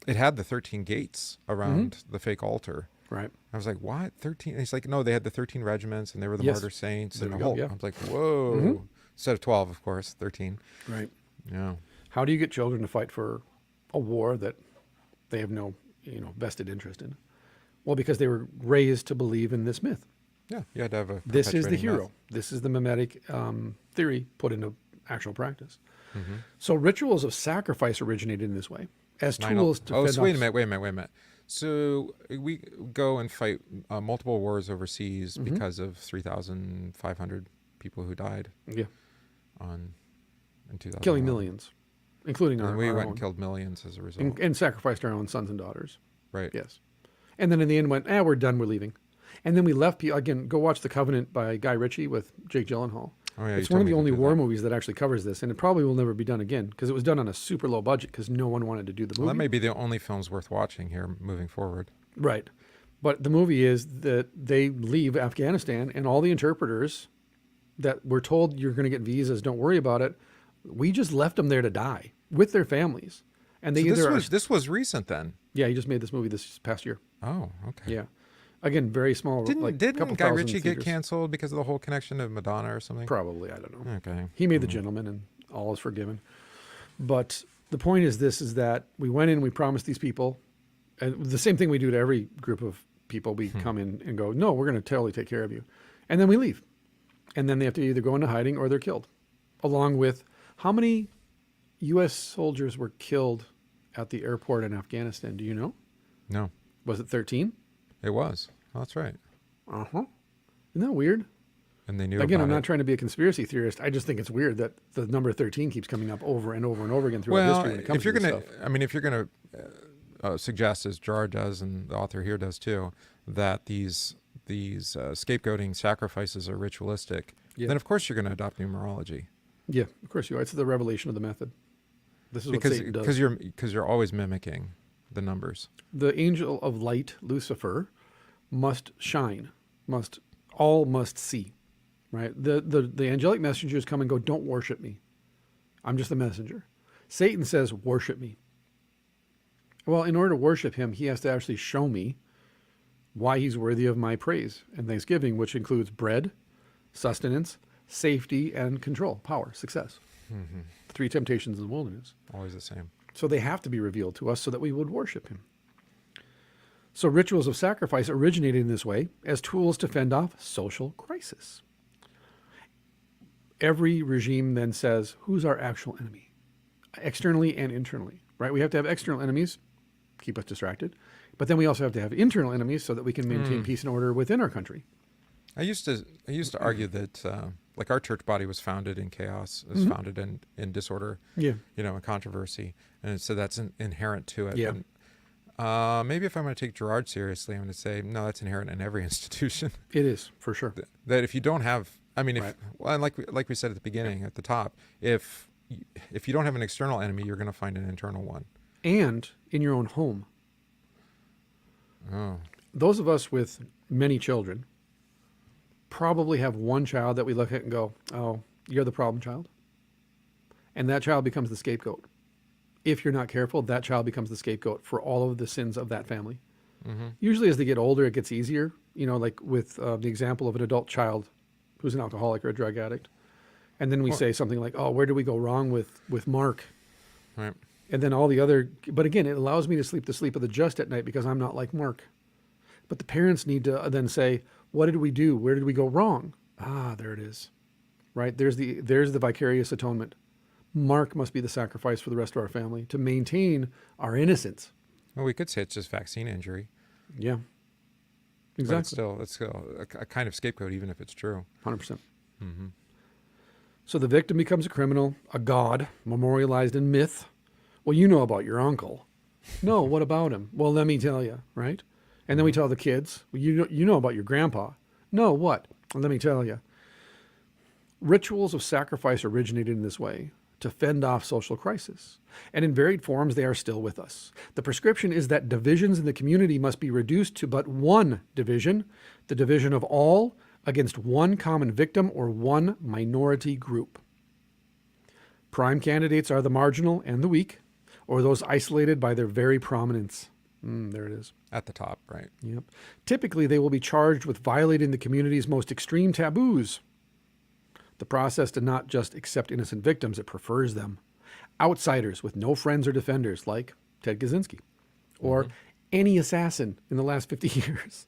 S2: it had the 13 gates around the fake altar.
S1: Right.
S2: I was like, what, 13? And he's like, no, they had the 13 regiments, and they were the
S1: Yes.
S2: martyr saints,
S1: There
S2: and
S1: we
S2: the
S1: go,
S2: whole.
S1: yeah.
S2: I was like, whoa. Instead of 12, of course, 13.
S1: Right.
S2: Yeah.
S1: How do you get children to fight for a war that they have no, vested interest in? Well, because they were raised to believe in this myth.
S2: Yeah, you had to have a.
S1: This is the
S2: perpetuating
S1: hero.
S2: myth.
S1: This is the mimetic theory put into actual practice.
S2: Mm-hmm.
S1: So rituals of sacrifice originated in this way as tools to fend
S2: so wait a
S1: off.
S2: minute, wait a minute. So we go and fight multiple wars overseas because of 3,500 people who died
S1: Yeah,
S2: in 2000.
S1: killing millions, including
S2: And
S1: our,
S2: we
S1: our
S2: went
S1: own,
S2: and killed millions as a result.
S1: and sacrificed our own sons and daughters.
S2: Right.
S1: Yes. And then in the end went, we're done, we're leaving. And then we left people, again, go watch The Covenant by Guy Ritchie with Jake Gyllenhaal.
S2: Oh, yeah,
S1: It's
S2: you
S1: one
S2: told
S1: of
S2: me
S1: the
S2: to
S1: only
S2: do
S1: war
S2: that.
S1: movies that actually covers this, and it probably will never be done again because it was done on a super low budget because no one wanted to do the movie.
S2: Well, that may be the only films worth watching here moving forward.
S1: Right. But the movie is that they leave Afghanistan and all the interpreters that were told you're going to get visas, don't worry about it. We just left them there to die with their families. And they
S2: So
S1: either
S2: this was recent then.
S1: yeah, he just made this movie this past year.
S2: Oh, okay.
S1: Yeah. Again, very small.
S2: Didn't
S1: couple
S2: Guy
S1: thousand
S2: Ritchie get
S1: theaters.
S2: canceled because of the whole connection to Madonna or something?
S1: Probably, I don't know.
S2: Okay.
S1: He made The Gentleman and all is forgiven. But the point is this, is that we went in, we promised these people, and the same thing we do to every group of people. We come in and go, no, we're going to totally take care of you. And then we leave. And then they have to either go into hiding or they're killed. Along with how many U.S. soldiers were killed at the airport in Afghanistan? Do you know?
S2: No,
S1: Was it 13?
S2: it was. Oh, that's right.
S1: Uh-huh. Isn't that weird?
S2: And they knew
S1: Again,
S2: about
S1: I'm not
S2: it.
S1: trying to be a conspiracy theorist. I just think it's weird that the number 13 keeps coming up over and over and over again throughout
S2: Well,
S1: history when it comes
S2: if you're
S1: to this
S2: gonna,
S1: stuff.
S2: I mean, if you're gonna suggest, as Girard does, and the author here does too, that these scapegoating sacrifices are ritualistic,
S1: Yeah.
S2: then of course you're going to adopt numerology
S1: Yeah, of course you are. It's the revelation of the method. This is what Satan does.
S2: because you're always mimicking the numbers.
S1: The angel of light, Lucifer, must shine, must see, right? The angelic messengers come and go, don't worship me. I'm just the messenger. Satan says, worship me. Well, in order to worship him, he has to actually show me why he's worthy of my praise and thanksgiving, which includes bread, sustenance, safety, and control, power, success. The three temptations of the wilderness.
S2: Always the same.
S1: So they have to be revealed to us so that we would worship him. So rituals of sacrifice originated in this way as tools to fend off social crisis. Every regime then says, who's our actual enemy? Externally and internally, right? We have to have external enemies, keep us distracted. But then we also have to have internal enemies so that we can maintain peace and order within our country.
S2: I used to argue that like our church body was founded in chaos, was founded in disorder,
S1: Yeah.
S2: and controversy, and so that's inherent to it.
S1: Yeah.
S2: And, maybe if I'm going to take Girard seriously, I'm going to say no, that's inherent in every institution.
S1: It is, for sure.
S2: That if you don't have, I mean,
S1: Right.
S2: well, and like we said at the beginning, at the top, if you don't have an external enemy, you're going to find an internal one.
S1: And in your own home.
S2: Oh,
S1: Those of us with many children probably have one child that we look at and go, oh, you're the problem child. And that child becomes the scapegoat. If you're not careful, that child becomes the scapegoat for all of the sins of that family. Usually as they get older, it gets easier. Like with the example of an adult child who's an alcoholic or a drug addict. And then we say something like, oh, where did we go wrong with Mark?
S2: right.
S1: And then all the other, but again, it allows me to sleep the sleep of the just at night because I'm not like Mark. But the parents need to then say, what did we do? Where did we go wrong? Ah, there it is. Right? There's the vicarious atonement. Mark must be the sacrifice for the rest of our family to maintain our innocence.
S2: Well, we could say it's just vaccine injury.
S1: Yeah.
S2: But
S1: Exactly.
S2: it's still a kind of scapegoat, even if it's true.
S1: 100%. So the victim becomes a criminal, a god, memorialized in myth. Well, you know about your uncle. No, what about him? Well, let me tell you, right? And then we tell the kids, well, you know about your grandpa. No, what? Well, let me tell you. Rituals of sacrifice originated in this way to fend off social crisis. And in varied forms, they are still with us. The prescription is that divisions in the community must be reduced to but one division, the division of all against one common victim or one minority group. Prime candidates are the marginal and the weak, or those isolated by their very prominence. There it is.
S2: At the top, right?
S1: Yep. Typically, they will be charged with violating the community's most extreme taboos. The process does not just accept innocent victims, it prefers them. Outsiders with no friends or defenders, like Ted Kaczynski, or any assassin in the last 50 years,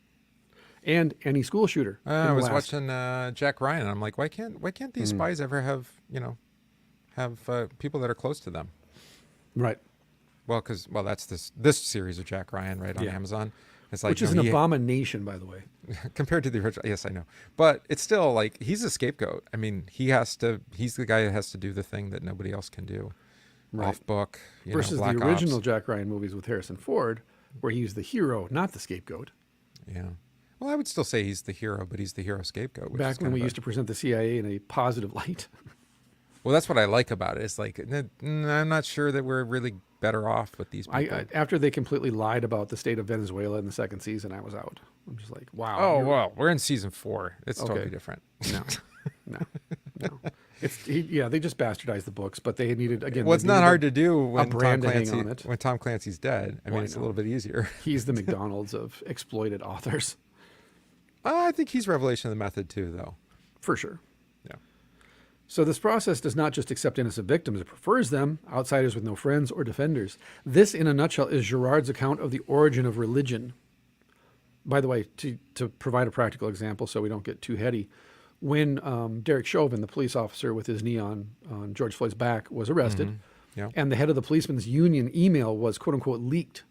S1: and any school shooter.
S2: I was watching Jack Ryan, and I'm like, why can't these spies ever have people that are close to them?
S1: Right.
S2: Well, that's this series of Jack Ryan, right, on
S1: Yeah.
S2: Amazon. It's like,
S1: Which is an abomination, by the way.
S2: compared to the original. Yes, I know, but it's still like he's a scapegoat. I mean, he's the guy that has to do the thing that nobody else can do.
S1: Right.
S2: Off book,
S1: Versus
S2: Black
S1: the original
S2: Ops.
S1: Jack Ryan movies with Harrison Ford, where he's the hero, not the scapegoat.
S2: Yeah. Well, I would still say he's the hero, but he's the hero scapegoat. Which
S1: Back when we used to present the CIA in a positive light.
S2: Well, that's what I like about it. It's like I'm not sure that we're really better off with these people.
S1: After they completely lied about the state of Venezuela in the second season, I was out. I'm just like, wow.
S2: Oh, well, we're in season 4. It's
S1: Okay.
S2: totally different.
S1: No. They just bastardized the books, but they needed, again.
S2: Well, it's not hard to do when
S1: brand to hang on it.
S2: when Tom Clancy's dead. I mean,
S1: Well,
S2: it's
S1: I
S2: a little bit easier.
S1: He's the McDonald's of exploited authors.
S2: I think he's revelation of the method too, though.
S1: For sure.
S2: Yeah.
S1: So this process does not just accept innocent victims, it prefers them, outsiders with no friends or defenders. This, in a nutshell, is Girard's account of the origin of religion. By the way, to provide a practical example so we don't get too heady, when Derek Chauvin, the police officer with his knee on George Floyd's back, was arrested,
S2: Yeah.
S1: and the head of the policeman's union email was quote-unquote leaked,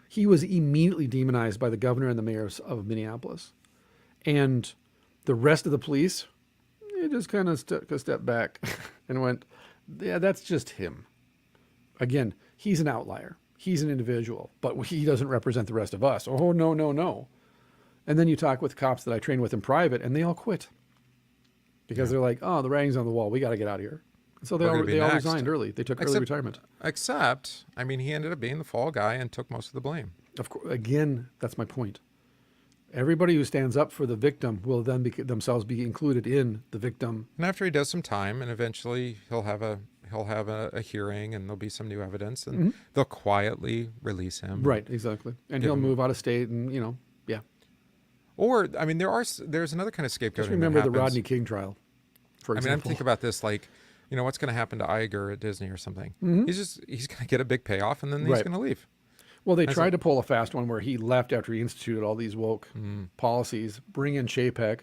S1: he was immediately demonized by the governor and the mayor of Minneapolis. And the rest of the police, they just kind of took a step back and went, yeah, that's just him. Again, he's an outlier. He's an individual, but he doesn't represent the rest of us. Oh, no, no, no. And then you talk with cops that I train with in private, and they all quit. Because they're like, oh, the writing's on the wall. We got to get out of here. And so they all resigned early. They took early retirement.
S2: Except, I mean, he ended up being the fall guy and took most of the blame.
S1: Of course, again, that's my point. Everybody who stands up for the victim will then themselves be included in the victim.
S2: And after he does some time, and eventually he'll have a hearing, and there'll be some new evidence, and they'll quietly release him.
S1: Right, exactly. And he'll move out of state, and yeah.
S2: Or, I mean, there's another kind of scapegoating.
S1: Just remember
S2: that
S1: the
S2: happens.
S1: Rodney King trial, for
S2: I mean,
S1: example.
S2: I'm thinking about this like, what's going to happen to Iger at Disney or something? He's going to get a big payoff, and then he's going to leave.
S1: Well, they tried to pull a fast one where he left after he instituted all these woke policies, bring in Chapek.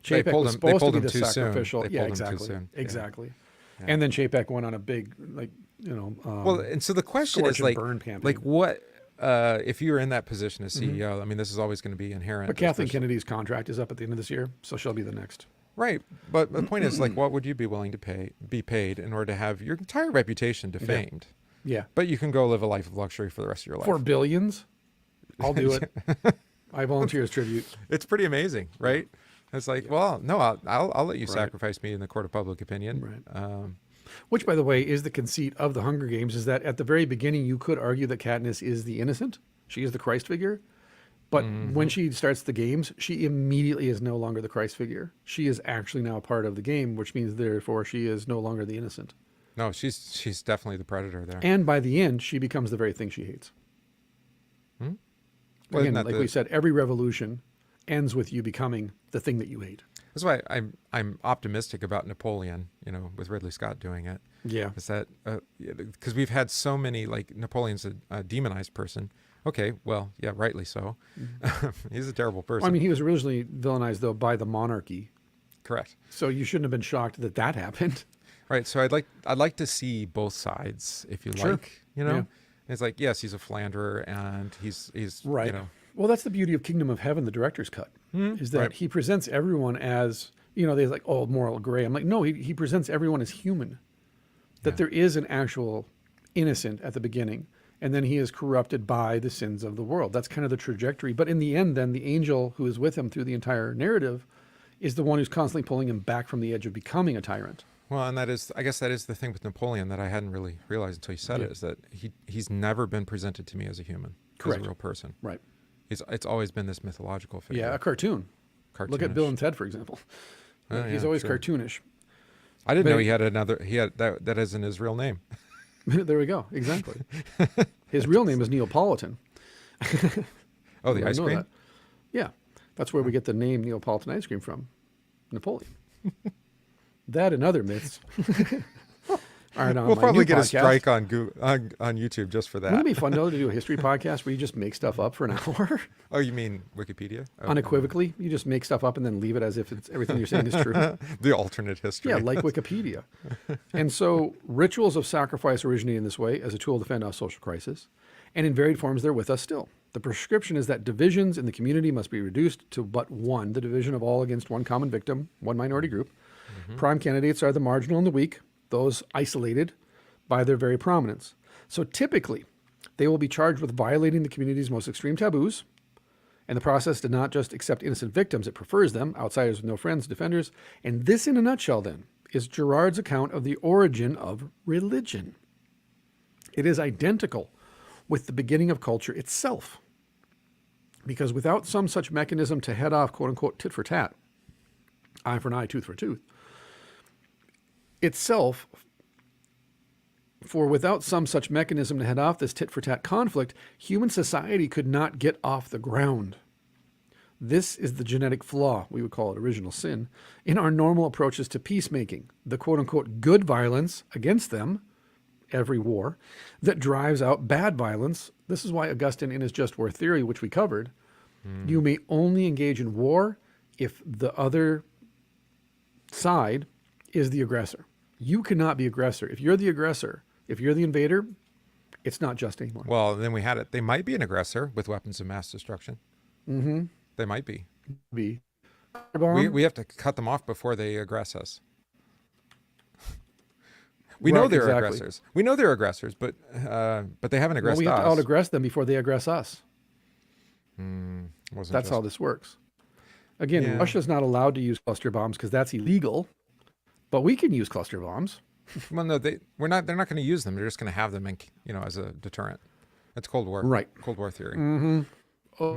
S1: Chapek was supposed to be the sacrificial. Yeah, exactly. Exactly. Yeah. And then Chapek went on a big,
S2: well, and so the question is like,
S1: burn campaign.
S2: like what, if you're in that position as CEO, I mean, this is always going to be inherent.
S1: But Kathleen Kennedy's contract is up at the end of this year, so she'll be the next.
S2: Right. But the point is, like, what would you be willing to be paid in order to have your entire reputation defamed?
S1: Yeah.
S2: But you can go live a life of luxury for the rest of your life.
S1: For billions? I'll do it. I volunteer as tribute.
S2: It's pretty amazing, right? It's like, well, no, I'll let you sacrifice me in the court of public opinion.
S1: Right. Which, by the way, is the conceit of the Hunger Games, is that at the very beginning, you could argue that Katniss is the innocent. She is the Christ figure. But when she starts the games, she immediately is no longer the Christ figure. She is actually now part of the game, which means, therefore, she is no longer the innocent.
S2: No, she's definitely the predator there.
S1: And by the end, she becomes the very thing she hates.
S2: Well,
S1: Again, like we said, every revolution ends with you becoming the thing that you hate.
S2: That's why I'm optimistic about Napoleon, with Ridley Scott doing it.
S1: Yeah.
S2: Is that because we've had so many, like, Napoleon's a demonized person. Okay, well, yeah, rightly so. He's a terrible person.
S1: Well, I mean, he was originally villainized, though, by the monarchy.
S2: Correct.
S1: So you shouldn't have been shocked that happened.
S2: Right. So I'd like to see both sides, if you like.
S1: Yeah.
S2: It's like, yes, he's a philanderer, and he's
S1: right. Well, that's the beauty of Kingdom of Heaven, the director's cut, is that he presents everyone as, they're like, oh, moral gray. I'm like, no, he presents everyone as human. That there is an actual innocent at the beginning, and then he is corrupted by the sins of the world. That's kind of the trajectory. But in the end, then the angel who is with him through the entire narrative is the one who's constantly pulling him back from the edge of becoming a tyrant.
S2: Well, and I guess that is the thing with Napoleon that I hadn't really realized until you said
S1: Yeah.
S2: it, is that he's never been presented to me as a human, as
S1: Correct.
S2: a real person.
S1: Right.
S2: It's always been this mythological
S1: Yeah, a
S2: figure.
S1: cartoon. Look at Bill
S2: Cartoonish.
S1: and Ted, for example.
S2: Oh,
S1: He's
S2: yeah,
S1: always
S2: sure.
S1: cartoonish.
S2: I didn't
S1: But
S2: know he had another. He had that isn't his real name.
S1: there we go. Exactly. His real name is Neapolitan.
S2: Oh, the
S1: You
S2: ice
S1: know
S2: cream.
S1: that. Yeah, that's where we get the name Neapolitan ice cream from, Napoleon. That and other myths. All right, on
S2: We'll
S1: my
S2: probably
S1: new
S2: get a
S1: podcast.
S2: strike on on YouTube just for that.
S1: Wouldn't it be fun though to do a history podcast where you just make stuff up for an hour?
S2: Oh, you mean Wikipedia? Oh,
S1: Unequivocally, you just make stuff up and then leave it as if it's everything you're saying is true.
S2: the alternate history.
S1: Yeah, like Wikipedia. And so rituals of sacrifice originate in this way as a tool to fend off social crisis. And in varied forms, they're with us still. The prescription is that divisions in the community must be reduced to but one, the division of all against one common victim, one minority group. Prime candidates are the marginal and the weak, those isolated by their very prominence. So typically, they will be charged with violating the community's most extreme taboos. And the process did not just accept innocent victims, it prefers them, outsiders with no friends, defenders. And this, in a nutshell, then, is Girard's account of the origin of religion. It is identical with the beginning of culture itself. Because without some such mechanism to head off, quote unquote, tit for tat, eye for an eye, tooth for tooth, itself, for without some such mechanism to head off this tit for tat conflict, human society could not get off the ground. This is the genetic flaw, we would call it original sin, in our normal approaches to peacemaking, the quote unquote good violence against them, every war, that drives out bad violence. This is why Augustine, in his just war theory, which we covered, you may only engage in war if the other side is the aggressor. You cannot be aggressor. If you're the aggressor, if you're the invader, it's not just anymore.
S2: Well, then we had it. They might be an aggressor with weapons of mass destruction.
S1: Mm-hmm.
S2: They might be.
S1: Be.
S2: We have to cut them off before they aggress us. We
S1: Right,
S2: know they're
S1: exactly.
S2: aggressors. We know they're aggressors, but they haven't
S1: Well,
S2: aggressed
S1: we have to
S2: us.
S1: out-aggress them before they aggress us.
S2: Wasn't
S1: That's
S2: just-
S1: how this works. Again,
S2: Yeah.
S1: Russia's not allowed to use cluster bombs because that's illegal, but we can use cluster bombs.
S2: Well, no, we're not. They're not going to use them. They're just going to have them, as a deterrent. That's Cold War.
S1: Right.
S2: Cold War theory.
S1: Mm-hmm. Oh,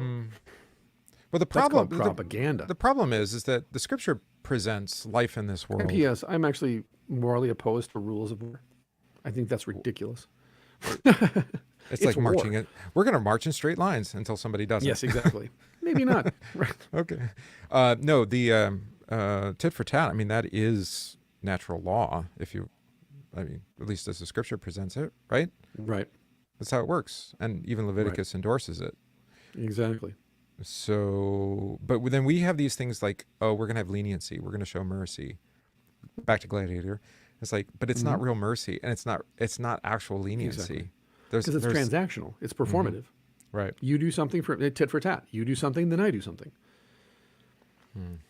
S2: But the
S1: that's
S2: problem,
S1: called propaganda.
S2: the problem is that the scripture presents life in this world.
S1: P.S. I'm actually morally opposed to rules of war. I think that's ridiculous.
S2: It's like
S1: war.
S2: marching it. We're going to march in straight lines until somebody does
S1: Yes,
S2: it.
S1: exactly. Maybe not. Right.
S2: Okay. No, the tit for tat. I mean, that is natural law. At least as the scripture presents it, right?
S1: Right.
S2: That's how it works, and even Leviticus endorses it.
S1: Exactly.
S2: So, but then we have these things like, oh, we're going to have leniency. We're going to show mercy. Back to Gladiator. It's like, but it's not real mercy, and it's not actual leniency.
S1: Exactly.
S2: There's
S1: Because it's transactional. It's performative.
S2: right.
S1: You do something for tit for tat. You do something, then I do something.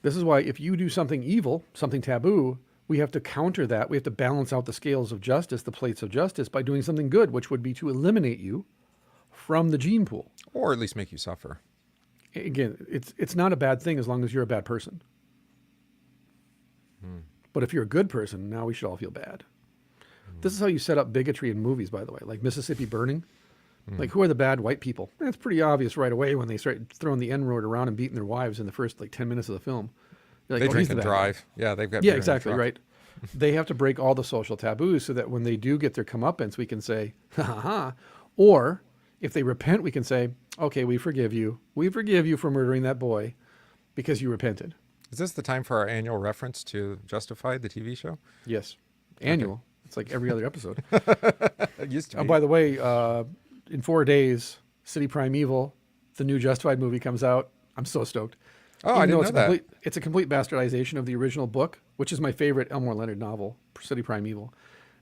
S1: This is why if you do something evil, something taboo, we have to counter that. We have to balance out the scales of justice, the plates of justice, by doing something good, which would be to eliminate you from the gene pool.
S2: Or at least make you suffer.
S1: Again, it's not a bad thing as long as you're a bad person. But if you're a good person, now we should all feel bad. This is how you set up bigotry in movies, by the way, like Mississippi Burning. Like, who are the bad white people? It's pretty obvious right away when they start throwing the N-word around and beating their wives in the first 10 minutes of the film. You're like,
S2: They
S1: oh,
S2: drink
S1: he's the
S2: and
S1: bad guy.
S2: drive. Yeah, they've got
S1: Yeah,
S2: beer in the
S1: exactly,
S2: truck.
S1: right. They have to break all the social taboos so that when they do get their comeuppance, we can say, ha ha ha. Or if they repent, we can say, okay, we forgive you. We forgive you for murdering that boy because you repented.
S2: Is this the time for our annual reference to Justified, the TV show?
S1: Yes. Annual. It's like every other episode.
S2: It used to be.
S1: Oh, by the way, in 4 days, City Primeval, the new Justified movie comes out. I'm so stoked.
S2: Oh, I didn't know that.
S1: It's a complete bastardization of the original book, which is my favorite Elmore Leonard novel, City Primeval.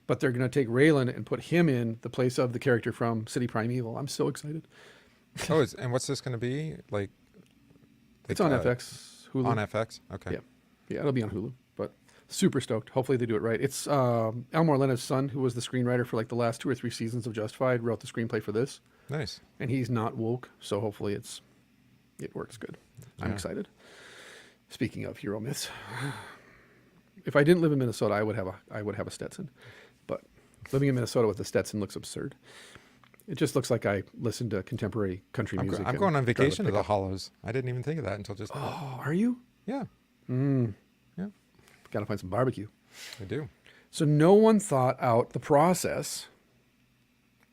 S1: But they're going to take Raylan and put him in the place of the character from City Primeval. I'm so excited.
S2: Oh, and what's this going to be?
S1: It's on FX, Hulu.
S2: On FX? Okay.
S1: Yeah. Yeah, it'll be on Hulu. But super stoked. Hopefully they do it right. It's Elmore Leonard's son, who was the screenwriter for the last 2 or 3 seasons of Justified, wrote the screenplay for this.
S2: Nice.
S1: And he's not woke, so hopefully it works good. I'm
S2: Yeah.
S1: excited. Speaking of hero myths, If I didn't live in Minnesota, I would have a Stetson. But living in Minnesota with a Stetson looks absurd. It just looks like I listen to contemporary country music.
S2: I'm
S1: and
S2: going on
S1: drive a
S2: vacation to the
S1: pickup.
S2: Hollows. I didn't even think of that until just now.
S1: Oh, are you?
S2: Yeah, yeah,
S1: Got to find some barbecue.
S2: I do.
S1: So no one thought out the process,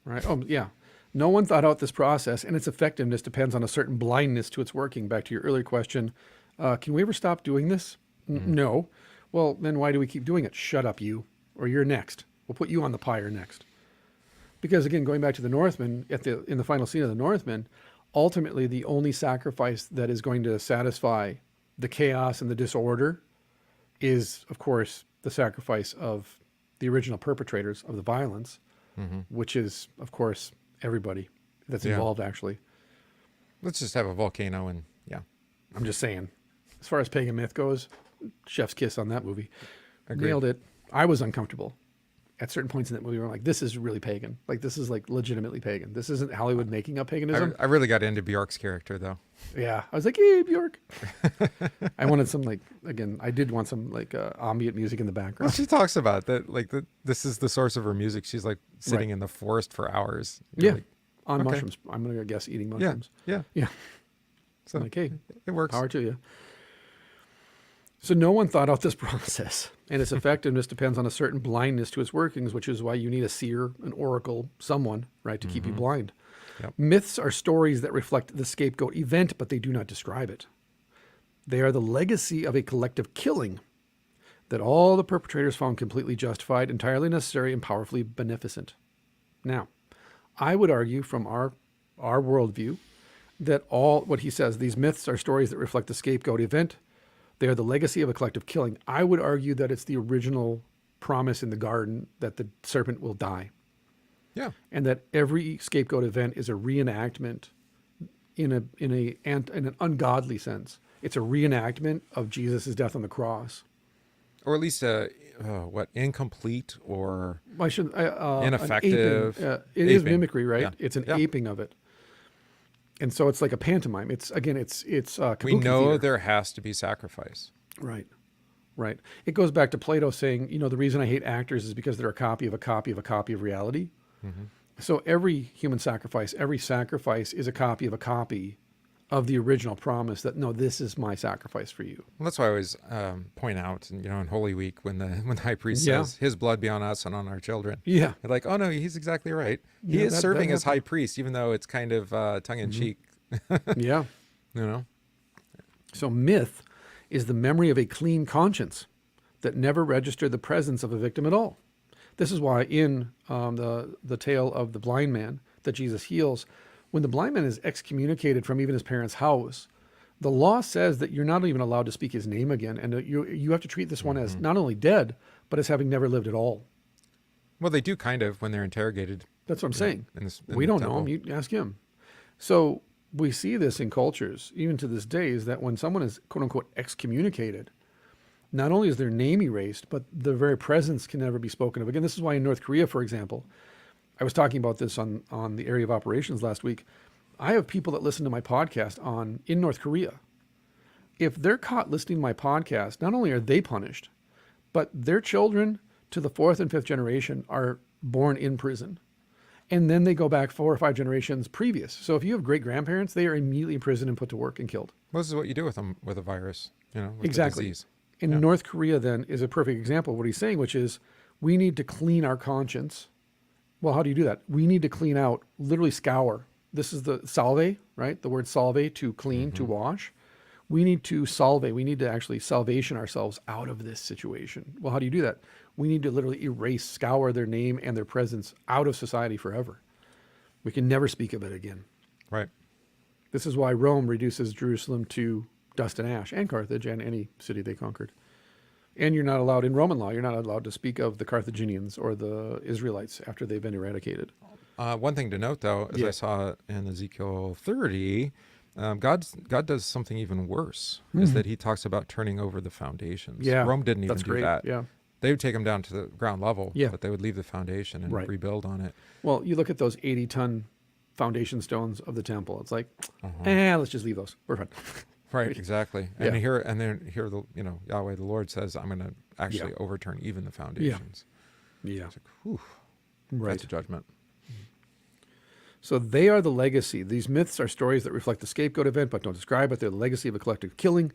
S1: right? Oh, yeah. No one thought out this process, and its effectiveness depends on a certain blindness to its working. Back to your earlier question, can we ever stop doing this? No. Well, then why do we keep doing it? Shut up, you, or you're next. We'll put you on the pyre next. Because again, going back to the Northmen, in the final scene of the Northmen, ultimately the only sacrifice that is going to satisfy the chaos and the disorder is, of course, the sacrifice of the original perpetrators of the violence, which is, of course, everybody that's involved, actually.
S2: Let's just have a volcano and
S1: I'm just saying, as far as pagan myth goes, chef's kiss on that movie.
S2: Agreed.
S1: Nailed it. I was uncomfortable at certain points in that movie where I'm like, this is really pagan. Like, this is like legitimately pagan. This isn't Hollywood making up paganism.
S2: I really got into Bjork's character though.
S1: Yeah. I was like, hey, Bjork. I wanted some, like, again, I did want some, like, ambient music in the
S2: Well,
S1: background.
S2: she talks about that, like this is the source of her music. She's like sitting in the forest for hours.
S1: Yeah.
S2: Like,
S1: On
S2: okay.
S1: mushrooms. I'm going to guess eating
S2: yeah,
S1: mushrooms.
S2: yeah.
S1: Yeah.
S2: So
S1: I'm like, hey,
S2: it works.
S1: power to you. So no one thought out this process, and its effectiveness depends on a certain blindness to its workings, which is why you need a seer, an oracle, someone, right, to keep you blind.
S2: Yep.
S1: Myths are stories that reflect the scapegoat event, but they do not describe it. They are the legacy of a collective killing that all the perpetrators found completely justified, entirely necessary, and powerfully beneficent. Now, I would argue from our worldview that all what he says, these myths are stories that reflect the scapegoat event. They are the legacy of a collective killing. I would argue that it's the original promise in the garden that the serpent will die.
S2: Yeah.
S1: And that every scapegoat event is a reenactment in an ungodly sense. It's a reenactment of Jesus' death on the cross.
S2: Or at least incomplete or
S1: I should
S2: ineffective.
S1: It is
S2: Aping.
S1: mimicry, right?
S2: Yeah.
S1: It's an
S2: Yeah.
S1: aping of it. And so it's like a pantomime. It's kabuki
S2: We know
S1: theater.
S2: there has to be sacrifice.
S1: Right. Right. It goes back to Plato saying, the reason I hate actors is because they're a copy of a copy of a copy of reality. So every human sacrifice, every sacrifice is a copy of a copy of the original promise that, no, this is my sacrifice for you.
S2: Well, that's why I always point out, in Holy Week when the high priest
S1: Yeah.
S2: says, "His blood be on us and on our children."
S1: Yeah.
S2: They're like, oh no, he's exactly right. He
S1: Yeah,
S2: is
S1: that
S2: serving as
S1: happened.
S2: high priest, even though it's kind of tongue in cheek.
S1: Yeah.
S2: You know,
S1: So myth is the memory of a clean conscience that never registered the presence of a victim at all. This is why in the tale of the blind man that Jesus heals, when the blind man is excommunicated from even his parents' house, the law says that you're not even allowed to speak his name again, and that you have to treat this one as not only dead, but as having never lived at all.
S2: well, they do kind of when they're interrogated.
S1: That's what I'm saying.
S2: In
S1: We
S2: the
S1: don't know
S2: temple.
S1: him. You ask him. So we see this in cultures, even to this day, is that when someone is quote unquote excommunicated, not only is their name erased, but their very presence can never be spoken of again. This is why in North Korea, for example, I was talking about this on the area of operations last week. I have people that listen to my podcast in North Korea. If they're caught listening to my podcast, not only are they punished, but their children to the 4th and 5th generation are born in prison. And then they go back 4 or 5 generations previous. So if you have great grandparents, they are immediately imprisoned and put to work and killed.
S2: Well, this is what you do with them with a virus. With the
S1: Exactly.
S2: disease.
S1: And
S2: Yeah.
S1: North Korea then is a perfect example of what he's saying, which is we need to clean our conscience. Well, how do you do that? We need to clean out, literally scour. This is the salve, right? The word salve, to clean, to wash. We need to salve. We need to actually salvation ourselves out of this situation. Well, how do you do that? We need to literally erase, scour their name and their presence out of society forever. We can never speak of it again.
S2: Right.
S1: This is why Rome reduces Jerusalem to dust and ash, and Carthage, and any city they conquered. And you're not allowed, in Roman law, you're not allowed to speak of the Carthaginians or the Israelites after they've been eradicated.
S2: One thing to note, though, as I saw in Ezekiel 30, God does something even worse, is that he talks about turning over the foundations.
S1: Yeah,
S2: Rome didn't even
S1: that's
S2: do
S1: great.
S2: that.
S1: Yeah.
S2: They would take them down to the ground level,
S1: Yeah.
S2: but they would leave the foundation and
S1: Right.
S2: rebuild on it.
S1: Well, you look at those 80-ton foundation stones of the temple. It's like, let's just leave those. We're fine.
S2: Right, exactly. And
S1: Yeah.
S2: then here, Yahweh, the Lord says, I'm going to actually overturn even the foundations.
S1: Yeah.
S2: It's like, whew,
S1: Right.
S2: that's a judgment.
S1: So they are the legacy. These myths are stories that reflect the scapegoat event, but don't describe it. They're the legacy of a collective killing.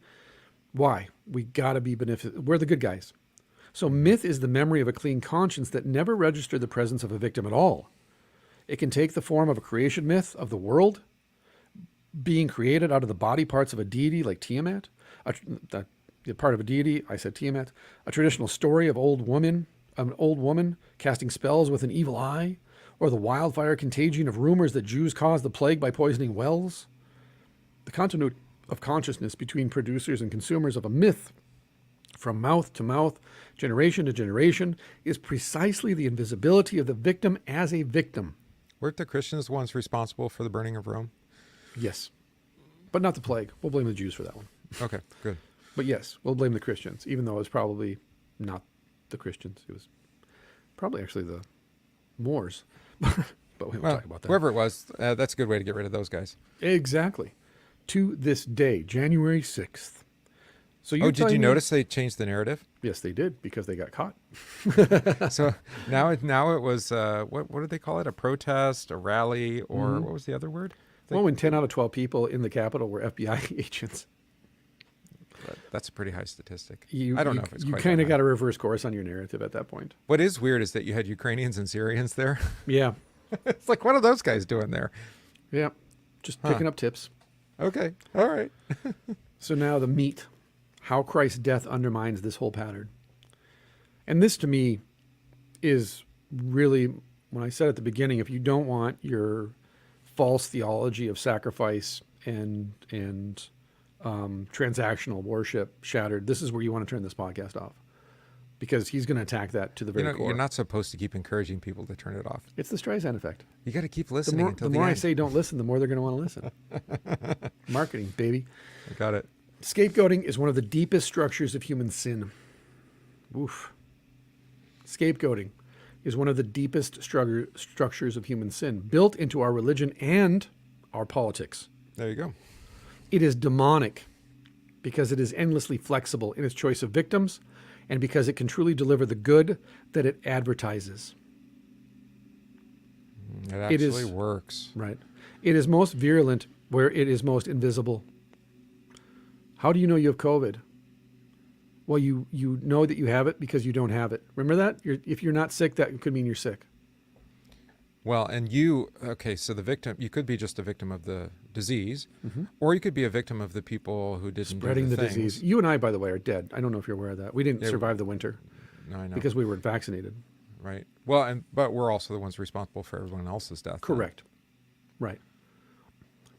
S1: Why? We got to be beneficent. We're the good guys. So myth is the memory of a clean conscience that never registered the presence of a victim at all. It can take the form of a creation myth of the world being created out of the body parts of a deity like Tiamat, the part of a deity, I said Tiamat, a traditional story of an old woman casting spells with an evil eye, or the wildfire contagion of rumors that Jews caused the plague by poisoning wells. The continuity of consciousness between producers and consumers of a myth from mouth to mouth, generation to generation, is precisely the invisibility of the victim as a victim.
S2: Weren't the Christians the ones responsible for the burning of Rome?
S1: Yes. But not the plague. We'll blame the Jews for that one.
S2: Okay, good.
S1: But yes, we'll blame the Christians, even though it was probably not the Christians. It was probably actually the Moors. But we won't talk about that.
S2: Whoever it was, that's a good way to get rid of those guys.
S1: Exactly. To this day, January 6th. So
S2: did you notice they changed the narrative?
S1: Yes, they did, because they got caught.
S2: So now it was, what did they call it? A protest, a rally, or what was the other word?
S1: Well, when 10 out of 12 people in the Capitol were FBI agents.
S2: That's a pretty high statistic.
S1: I don't know if it's quite. You kind of got a reverse course on your narrative at that point.
S2: What is weird is that you had Ukrainians and Syrians there.
S1: Yeah.
S2: It's like, what are those guys doing there?
S1: Yeah. Just picking up tips.
S2: Okay. All right.
S1: So now the meat. How Christ's death undermines this whole pattern. And this to me is really, when I said at the beginning, if you don't want your false theology of sacrifice and transactional worship shattered, this is where you want to turn this podcast off, because he's going to attack that to the very core.
S2: You're not supposed to keep encouraging people to turn it off.
S1: It's the Streisand effect.
S2: You got to keep listening until the
S1: more
S2: end.
S1: I say don't listen, the more they're going to want to listen. Marketing, baby.
S2: I got it.
S1: Scapegoating is one of the deepest structures of human sin. Oof. Scapegoating is one of the deepest structures of human sin, built into our religion and our politics.
S2: There you go.
S1: It is demonic because it is endlessly flexible in its choice of victims and because it can truly deliver the good that it advertises.
S2: It actually works.
S1: Right. It is most virulent where it is most invisible. How do you know you have COVID? Well, you know that you have it because you don't have it. Remember that? If you're not sick, that could mean you're sick.
S2: Well, and so the victim, you could be just a victim of the disease, or you could be a victim of the people who didn't
S1: spreading
S2: do
S1: the disease. You and I, by the way, are dead. I don't know if you're aware of that. We didn't survive the winter.
S2: No, I know.
S1: Because we weren't vaccinated.
S2: Right. Well, but we're also the ones responsible for everyone else's death.
S1: Correct. Right.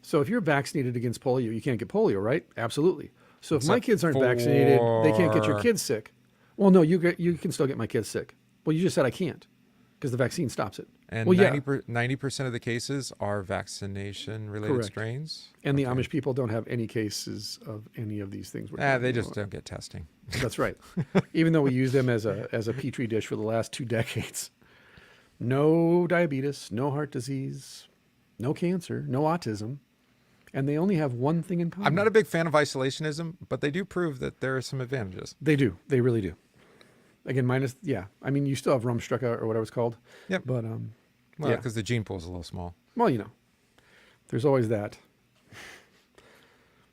S1: So if you're vaccinated against polio, you can't get polio, right? Absolutely. So if my kids aren't vaccinated, they can't get your kids sick. Well, no, you can still get my kids sick. Well, you just said I can't because the vaccine stops it.
S2: And
S1: well,
S2: 90% of the cases are vaccination-related strains.
S1: And the Amish people don't have any cases of any of these things.
S2: They just don't get testing.
S1: That's right. Even though we use them as a petri dish for the last 2 decades. No diabetes, no heart disease, no cancer, no autism. And they only have one thing in common.
S2: I'm not a big fan of isolationism, but they do prove that there are some advantages.
S1: They do. They really do. Again, I mean, you still have Rumstrucka or whatever it's called.
S2: Yep.
S1: But,
S2: because the gene pool is a little small.
S1: Well, there's always that.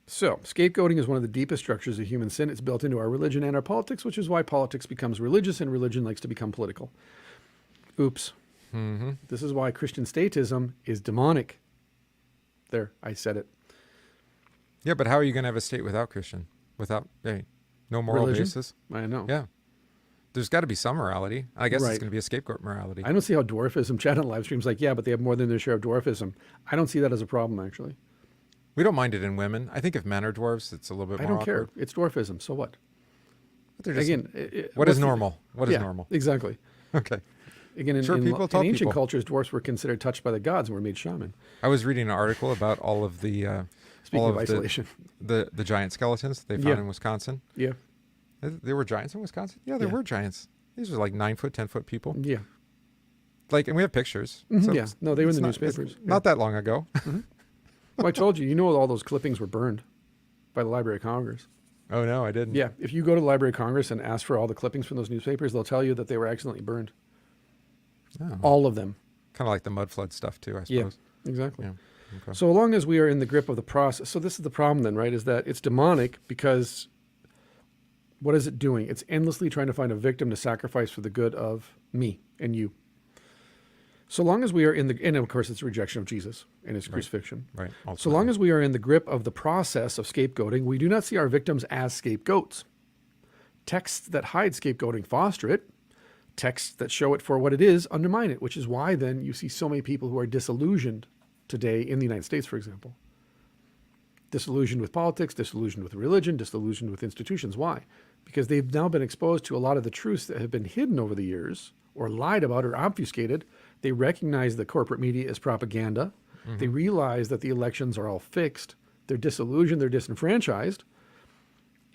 S1: So, scapegoating is one of the deepest structures of human sin. It's built into our religion and our politics, which is why politics becomes religious and religion likes to become political. Oops.
S2: Mm-hmm.
S1: This is why Christian statism is demonic. There, I said it.
S2: Yeah, but how are you going to have a state without no moral
S1: religion?
S2: basis?
S1: I know.
S2: Yeah. There's got to be some morality. I guess it's going to be a scapegoat morality.
S1: I don't see how dwarfism, chat on live streams like, yeah, but they have more than their share of dwarfism. I don't see that as a problem, actually.
S2: We don't mind it in women. I think if men are dwarfs, it's a little bit more awkward.
S1: I don't care. It's dwarfism. So what?
S2: What is normal? What is normal?
S1: Exactly.
S2: Okay.
S1: Again, in ancient cultures, dwarfs were considered touched by the gods and were made shaman.
S2: I was reading an article about all of the
S1: Speaking of isolation,
S2: the giant skeletons they found in Wisconsin.
S1: Yeah.
S2: There were giants in Wisconsin? Yeah, there were giants. These were like 9-foot, 10-foot people.
S1: Yeah.
S2: And we have pictures.
S1: Mm-hmm,
S2: so
S1: yeah. No, they were in the newspapers.
S2: Not that long ago.
S1: Mm-hmm. Well, I told you, all those clippings were burned. by the Library of Congress.
S2: Oh no, I didn't.
S1: Yeah, if you go to the Library of Congress and ask for all the clippings from those newspapers, they'll tell you that they were accidentally burned.
S2: Oh.
S1: All of them.
S2: Kind of like the mud flood stuff too, I
S1: Yeah,
S2: suppose.
S1: exactly.
S2: Yeah. Okay.
S1: So long as we are in the grip of the process, so this is the problem then, right, is that it's demonic because what is it doing? It's endlessly trying to find a victim to sacrifice for the good of me and you. So long as we are in the, and of course it's a rejection of Jesus and his crucifixion.
S2: Right.
S1: So long as we are in the grip of the process of scapegoating, we do not see our victims as scapegoats. Texts that hide scapegoating foster it. Texts that show it for what it is undermine it, which is why then you see so many people who are disillusioned today in the United States, for example. Disillusioned with politics, disillusioned with religion, disillusioned with institutions. Why? Because they've now been exposed to a lot of the truths that have been hidden over the years or lied about or obfuscated. They recognize the corporate media as propaganda. Mm-hmm. They realize that the elections are all fixed. They're disillusioned, they're disenfranchised,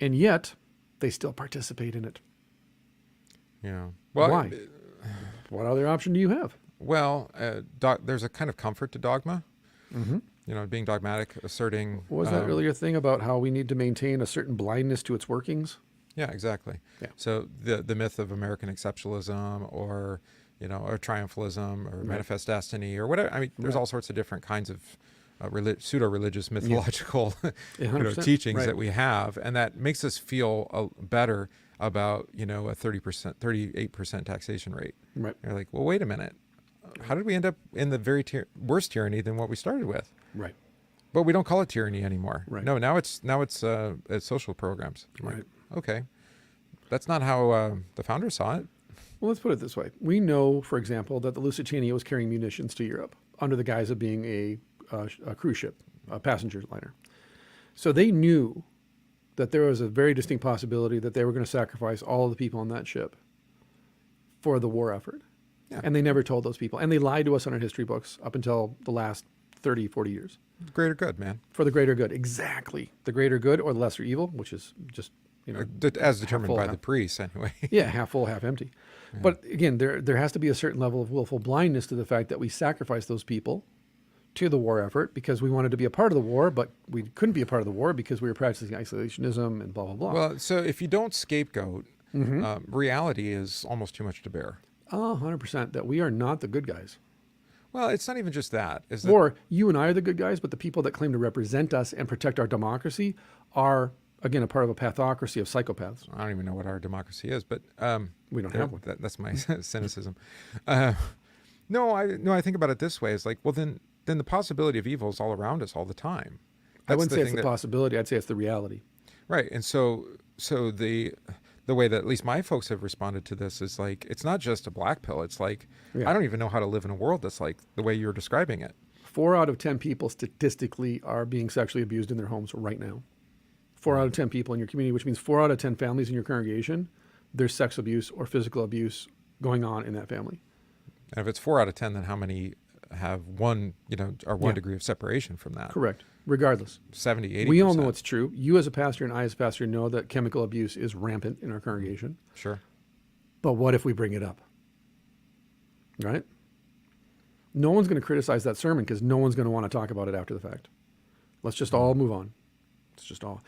S1: and yet they still participate in it.
S2: Yeah. Well,
S1: why? What other option do you have?
S2: Well, there's a kind of comfort to dogma.
S1: Mm-hmm.
S2: You know, being dogmatic, asserting.
S1: What was that earlier thing about how we need to maintain a certain blindness to its workings?
S2: Yeah, exactly.
S1: Yeah.
S2: So the myth of American exceptionalism, or or triumphalism, or manifest destiny, or whatever. I mean, there's all sorts of different kinds of pseudo-religious mythological teachings that we have, and that makes us feel better about a 38% taxation rate.
S1: Right.
S2: You're like, well, wait a minute. How did we end up in the very worse tyranny than what we started with?
S1: Right.
S2: But we don't call it tyranny anymore.
S1: Right.
S2: No, now it's social programs.
S1: Right.
S2: Like, okay, that's not how the founders saw it.
S1: Well, let's put it this way. We know, for example, that the Lusitania was carrying munitions to Europe under the guise of being a cruise ship, a passenger liner. So they knew that there was a very distinct possibility that they were going to sacrifice all of the people on that ship for the war effort.
S2: Yeah.
S1: And they never told those people. And they lied to us in our history books up until the last 30, 40 years.
S2: Greater good, man.
S1: For the greater good. Exactly. The greater good or the lesser evil, which is just,
S2: as determined
S1: full,
S2: by the priests anyway.
S1: Yeah, half full, half empty. Yeah. But again, there has to be a certain level of willful blindness to the fact that we sacrificed those people to the war effort because we wanted to be a part of the war, but we couldn't be a part of the war because we were practicing isolationism and blah, blah, blah.
S2: Well, so if you don't scapegoat, reality is almost too much to bear.
S1: 100%. That we are not the good guys.
S2: Well, it's not even just that.
S1: Or you and I are the good guys, but the people that claim to represent us and protect our democracy are, again, a part of a pathocracy of psychopaths.
S2: I don't even know what our democracy is, but
S1: we don't have one.
S2: That's my cynicism. No, I think about it this way: it's like, well, then the possibility of evil is all around us all the time.
S1: I wouldn't say it's the possibility. I'd say it's the reality.
S2: Right, and so the way that at least my folks have responded to this is like, it's not just a black pill. It's like, I don't even know how to live in a world that's like the way you're describing it. 4
S1: out of 10 people statistically are being sexually abused in their homes right now. 4 out of 10 people in your community, which means 4 out of 10 families in your congregation, there's sex abuse or physical abuse going on in that family.
S2: And if it's 4 out of 10, then how many have one degree of separation from that?
S1: Correct. Regardless.
S2: 70, 80%.
S1: We all know it's true. You as a pastor and I as a pastor know that chemical abuse is rampant in our congregation.
S2: Sure.
S1: But what if we bring it up? Right? No one's going to criticize that sermon because no one's going to want to talk about it after the fact. Let's just all move on. It's just all.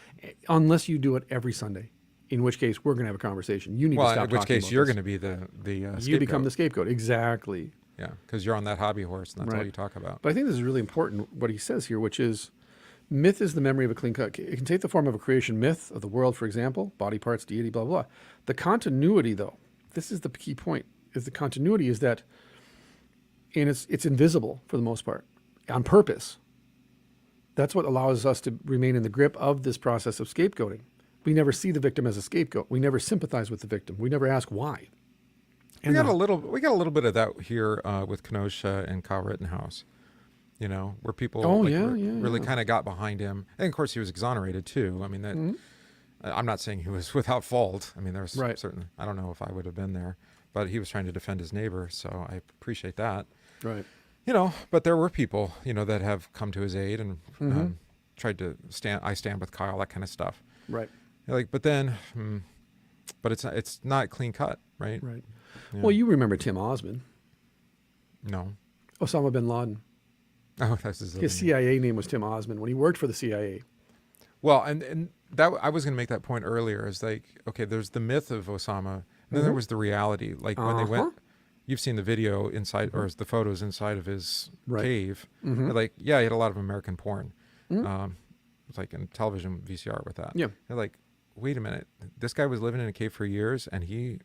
S1: Unless you do it every Sunday, in which case we're going to have a conversation. You need to stop talking about this.
S2: In which case you're going to be the scapegoat.
S1: You become the scapegoat. Exactly.
S2: Yeah, because you're on that hobby horse and that's all you talk about.
S1: But I think this is really important, what he says here, which is myth is the memory of a clean cut. It can take the form of a creation myth of the world, for example, body parts, deity, blah, blah, blah. The continuity, though, this is the key point, is the continuity is that, and it's invisible for the most part, on purpose. That's what allows us to remain in the grip of this process of scapegoating. We never see the victim as a scapegoat. We never sympathize with the victim. We never ask why.
S2: We got a little bit of that here with Kenosha and Kyle Rittenhouse, where people really kind of got behind him. And of course he was exonerated too. I mean, I'm not saying he was without fault. I mean, there's certainly, I don't know if I would have been there, but he was trying to defend his neighbor. So I appreciate that.
S1: Right.
S2: But there were people, that have come to his aid and tried to stand with Kyle, that kind of stuff.
S1: Right.
S2: But then, but it's not clean cut, right?
S1: Right.
S2: Yeah.
S1: Well, you remember Tim Osman.
S2: No.
S1: Osama bin Laden.
S2: Oh, that's his
S1: CIA name was Tim Osman when he worked for the CIA.
S2: Well, and that I was going to make that point earlier. Is like, okay, there's the myth of Osama, and then there was the reality. Like when they went, you've seen the video inside or the photos inside of his cave. Like, yeah, he had a lot of American porn. It's like in television VCR with that.
S1: Yeah.
S2: They're like, wait a minute, this guy was living in a cave for years, and he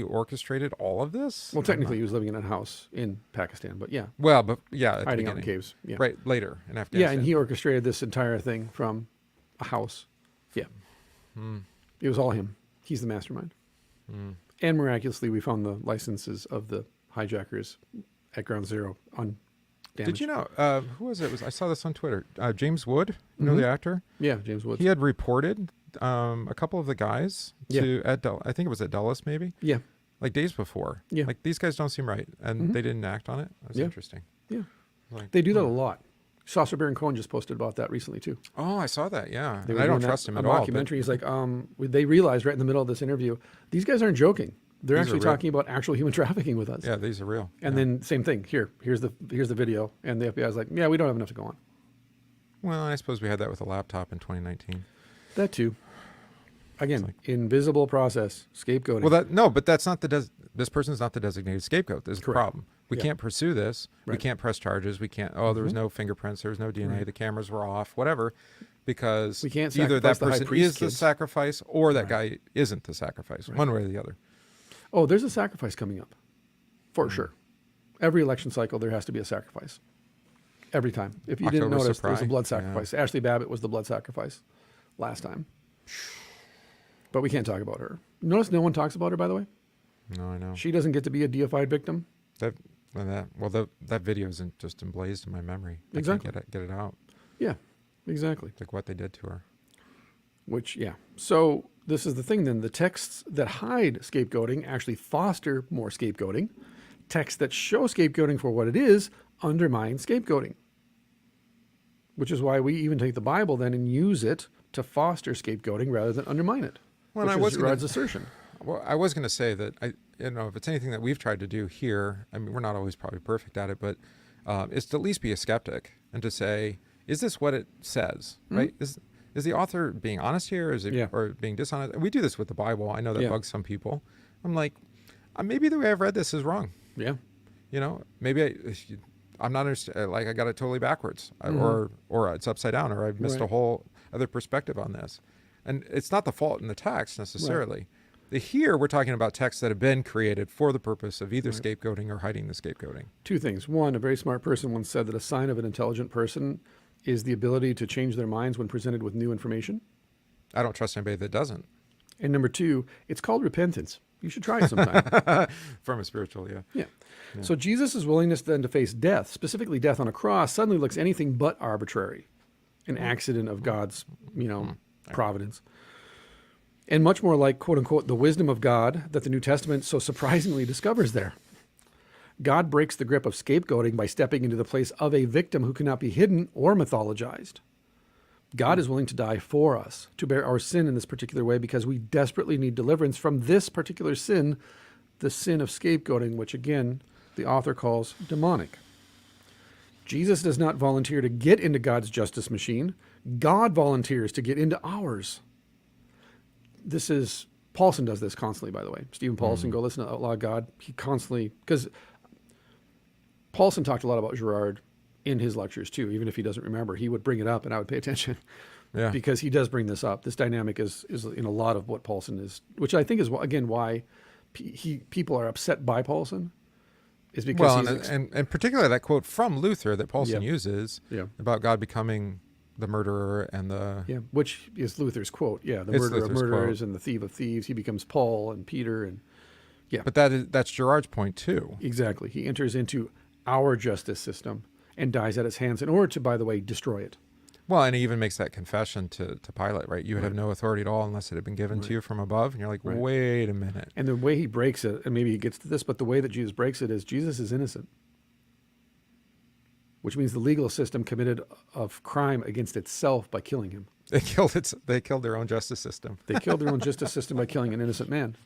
S2: orchestrated all of this.
S1: Well, technically, he was living in a house in Pakistan, but yeah.
S2: Well, but yeah, at
S1: hiding
S2: the
S1: out in
S2: beginning.
S1: caves. Yeah.
S2: Right, later in Afghanistan.
S1: Yeah, and he orchestrated this entire thing from a house. Yeah. It was all him. He's the mastermind. And miraculously, we found the licenses of the hijackers at Ground Zero undamaged.
S2: Did you know, who was it? I saw this on Twitter. James Wood, you know the actor?
S1: Yeah, James Woods.
S2: He had reported a couple of the guys to I think it was at Dulles maybe.
S1: Yeah.
S2: Like days before.
S1: Yeah.
S2: Like these guys don't seem right, and they didn't act on it. That was interesting.
S1: Yeah.
S2: Like,
S1: They do that a lot. Sacha Baron Cohen just posted about that recently too.
S2: Oh, I saw that. Yeah,
S1: They
S2: and
S1: were
S2: I don't
S1: doing
S2: trust
S1: that,
S2: him
S1: a
S2: at all.
S1: documentary. He's like, they realized right in the middle of this interview, these guys aren't joking. They're
S2: These are
S1: actually
S2: real.
S1: talking about actual human trafficking with us.
S2: Yeah, these are real.
S1: And then same thing. Here's the video, and the FBI's like, yeah, we don't have enough to go on.
S2: Well, I suppose we had that with a laptop in 2019.
S1: That too. Again, invisible process, scapegoating.
S2: Well, but that's not this person's not the designated scapegoat. There's the problem. We can't pursue this. We
S1: Right.
S2: can't press charges. We can't. Oh, there was no fingerprints. There was no DNA. The cameras were off. Whatever, because
S1: We can't
S2: either that
S1: sacrifice the high
S2: person
S1: priest
S2: is the
S1: kids.
S2: sacrifice or that guy isn't the sacrifice. One way or the other.
S1: Oh, there's a sacrifice coming up, for sure. Every election cycle, there has to be a sacrifice. Every time. If you didn't
S2: October
S1: notice, there was a
S2: Surprise.
S1: blood sacrifice. Ashley Babbitt was the blood sacrifice last time. But we can't talk about her. Notice no one talks about her, by the way?
S2: No, I know.
S1: She doesn't get to be a deified victim.
S2: That video isn't just emblazed in my memory.
S1: Exactly.
S2: I can't get it out.
S1: Yeah, exactly.
S2: Like what they did to her.
S1: Which, yeah. So this is the thing then. The texts that hide scapegoating actually foster more scapegoating. Texts that show scapegoating for what it is undermine scapegoating. Which is why we even take the Bible then and use it to foster scapegoating rather than undermine it.
S2: Well,
S1: which
S2: I
S1: is
S2: was
S1: Girard's assertion.
S2: Well, I was going to say that if it's anything that we've tried to do here, I mean, we're not always probably perfect at it, but is to at least be a skeptic and to say, is this what it says? Right? Is the author being honest here? Is it or being dishonest? And we do this with the Bible. I know that bugs some people. I'm like, maybe the way I've read this is wrong.
S1: Yeah.
S2: You know, maybe I'm not like I got it totally backwards, or it's upside down, or I've missed a whole other perspective on this. And it's not the fault in the text necessarily. Right. Here we're talking about texts that have been created for the purpose of either scapegoating or hiding the scapegoating.
S1: Two things. One, a very smart person once said that a sign of an intelligent person is the ability to change their minds when presented with new information.
S2: I don't trust anybody that doesn't.
S1: And number two, it's called repentance. You should try it sometime.
S2: From a spiritual,
S1: yeah. So Jesus' willingness then to face death, specifically death on a cross, suddenly looks anything but arbitrary, an accident of God's, providence. And much more like, quote unquote, the wisdom of God that the New Testament so surprisingly discovers there. God breaks the grip of scapegoating by stepping into the place of a victim who cannot be hidden or mythologized. God is willing to die for us, to bear our sin in this particular way, because we desperately need deliverance from this particular sin, the sin of scapegoating, which again, the author calls demonic. Jesus does not volunteer to get into God's justice machine. God volunteers to get into ours. Paulson does this constantly, by the way. Stephen Paulson, go listen to Outlaw God. He constantly, because Paulson talked a lot about Girard in his lectures too, even if he doesn't remember, he would bring it up and I would pay attention because he does bring this up. This dynamic is in a lot of what Paulson is, which I think is, again, why people are upset by Paulson. Is because
S2: and particularly that quote from Luther that Paulson uses about God becoming the murderer and the
S1: which is Luther's quote. The murderer of murderers and the thief of thieves. He becomes Paul and Peter and
S2: But that's Girard's point too.
S1: Exactly. He enters into our justice system and dies at its hands in order to, by the way, destroy it.
S2: Well, and he even makes that confession to Pilate, right? You would have no authority at all unless it had been given to you from above. And you're like, wait a minute.
S1: And the way he breaks it, and maybe he gets to this, but the way that Jesus breaks it is Jesus is innocent. Which means the legal system committed of crime against itself by killing him.
S2: They killed their own justice system.
S1: They killed their own justice system by killing an innocent man.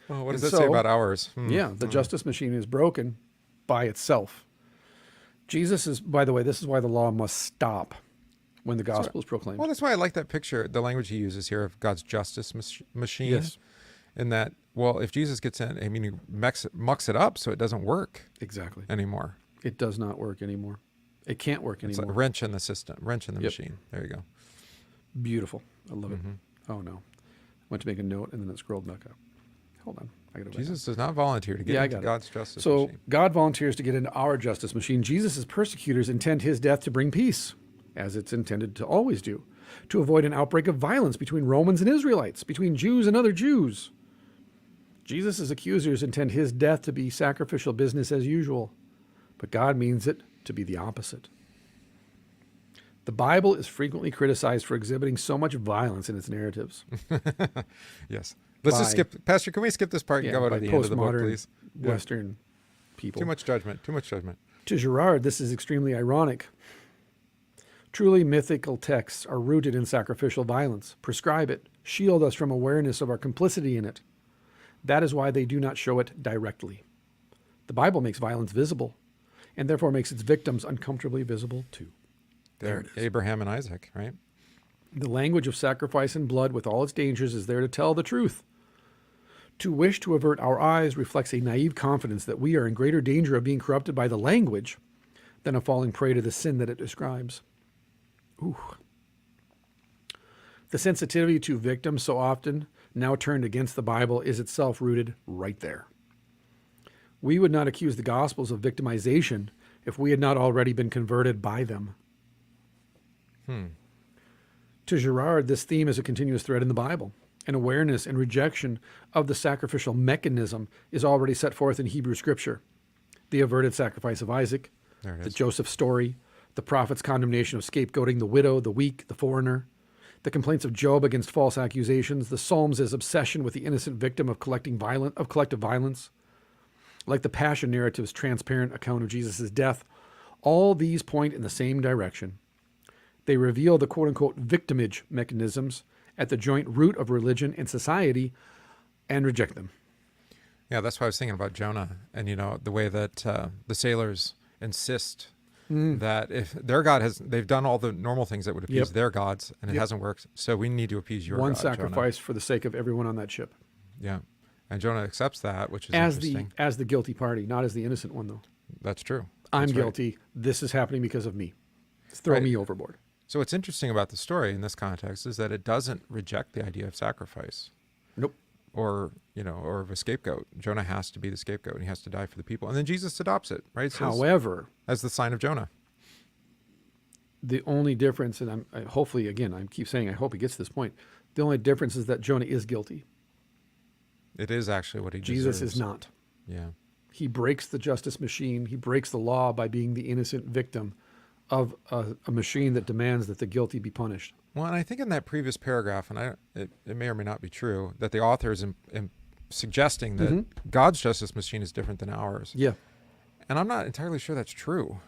S2: Well, what does that say about ours?
S1: The justice machine is broken by itself. Jesus is, by the way, this is why the law must stop. when the gospel is proclaimed.
S2: Well, that's why I like that picture, the language he uses here of God's justice machine.
S1: Yes,
S2: In that, well, if Jesus gets in, I mean, he mucks it up so it doesn't work
S1: exactly.
S2: anymore.
S1: It does not work anymore. It can't work
S2: It's
S1: anymore.
S2: like a wrench in the system, wrench in the
S1: Yep.
S2: machine. There you go.
S1: Beautiful. I love it.
S2: Mhm.
S1: Oh no. Went to make a note and then it scrolled back up. Hold on. I gotta
S2: Jesus does not volunteer to get
S1: I
S2: into
S1: got it.
S2: God's justice
S1: So
S2: machine.
S1: God volunteers to get into our justice machine. Jesus' persecutors intend his death to bring peace, as it's intended to always do, to avoid an outbreak of violence between Romans and Israelites, between Jews and other Jews. Jesus' accusers intend his death to be sacrificial business as usual, but God means it to be the opposite. The Bible is frequently criticized for exhibiting so much violence in its narratives.
S2: Yes. Let's just
S1: By-
S2: skip. Pastor, can we skip this part and go
S1: by
S2: to the end of the book,
S1: postmodern
S2: please? Yeah.
S1: Western people.
S2: Too much judgment. Too much judgment.
S1: To Girard, this is extremely ironic. Truly mythical texts are rooted in sacrificial violence, prescribe it, shield us from awareness of our complicity in it. That is why they do not show it directly. The Bible makes violence visible, and therefore makes its victims uncomfortably visible too. There it is.
S2: Abraham and Isaac, right?
S1: The language of sacrifice and blood with all its dangers is there to tell the truth. To wish to avert our eyes reflects a naive confidence that we are in greater danger of being corrupted by the language than of falling prey to the sin that it describes. Ooh. The sensitivity to victims so often now turned against the Bible is itself rooted right there. We would not accuse the Gospels of victimization if we had not already been converted by them. To Girard, this theme is a continuous thread in the Bible. An awareness and rejection of the sacrificial mechanism is already set forth in Hebrew Scripture. The averted sacrifice of Isaac,
S2: There it
S1: the
S2: is.
S1: Joseph story, the prophet's condemnation of scapegoating the widow, the weak, the foreigner, the complaints of Job against false accusations, the Psalms' obsession with the innocent victim of collective violence, like the Passion narrative's transparent account of Jesus' death. All these point in the same direction. They reveal the quote-unquote victimage mechanisms at the joint root of religion and society and reject them.
S2: Yeah, that's why I was thinking about Jonah and, the way that the sailors insist that if their God they've done all the normal things that would appease
S1: Yep.
S2: their gods and it
S1: Yep.
S2: hasn't worked. So we need to appease your
S1: One
S2: God, Jonah.
S1: sacrifice for the sake of everyone on that ship.
S2: Yeah. And Jonah accepts that, which is
S1: As
S2: interesting.
S1: the guilty party, not as the innocent one, though.
S2: That's true.
S1: I'm
S2: That's right.
S1: guilty. This is happening because of me. Throw
S2: Right.
S1: me overboard.
S2: So what's interesting about the story in this context is that it doesn't reject the idea of sacrifice
S1: Nope.
S2: or of a scapegoat. Jonah has to be the scapegoat and he has to die for the people. And then Jesus adopts it, right? So
S1: However,
S2: as the sign of Jonah.
S1: the only difference, and hopefully, again, I keep saying I hope he gets to this point, the only difference is that Jonah is guilty.
S2: It is actually what he
S1: Jesus
S2: deserves.
S1: is not.
S2: Yeah.
S1: He breaks the justice machine. He breaks the law by being the innocent victim of a machine that demands that the guilty be punished.
S2: Well, and I think in that previous paragraph, and it may or may not be true, that the author is suggesting that God's justice machine is different than ours.
S1: Yeah.
S2: And I'm not entirely sure that's true.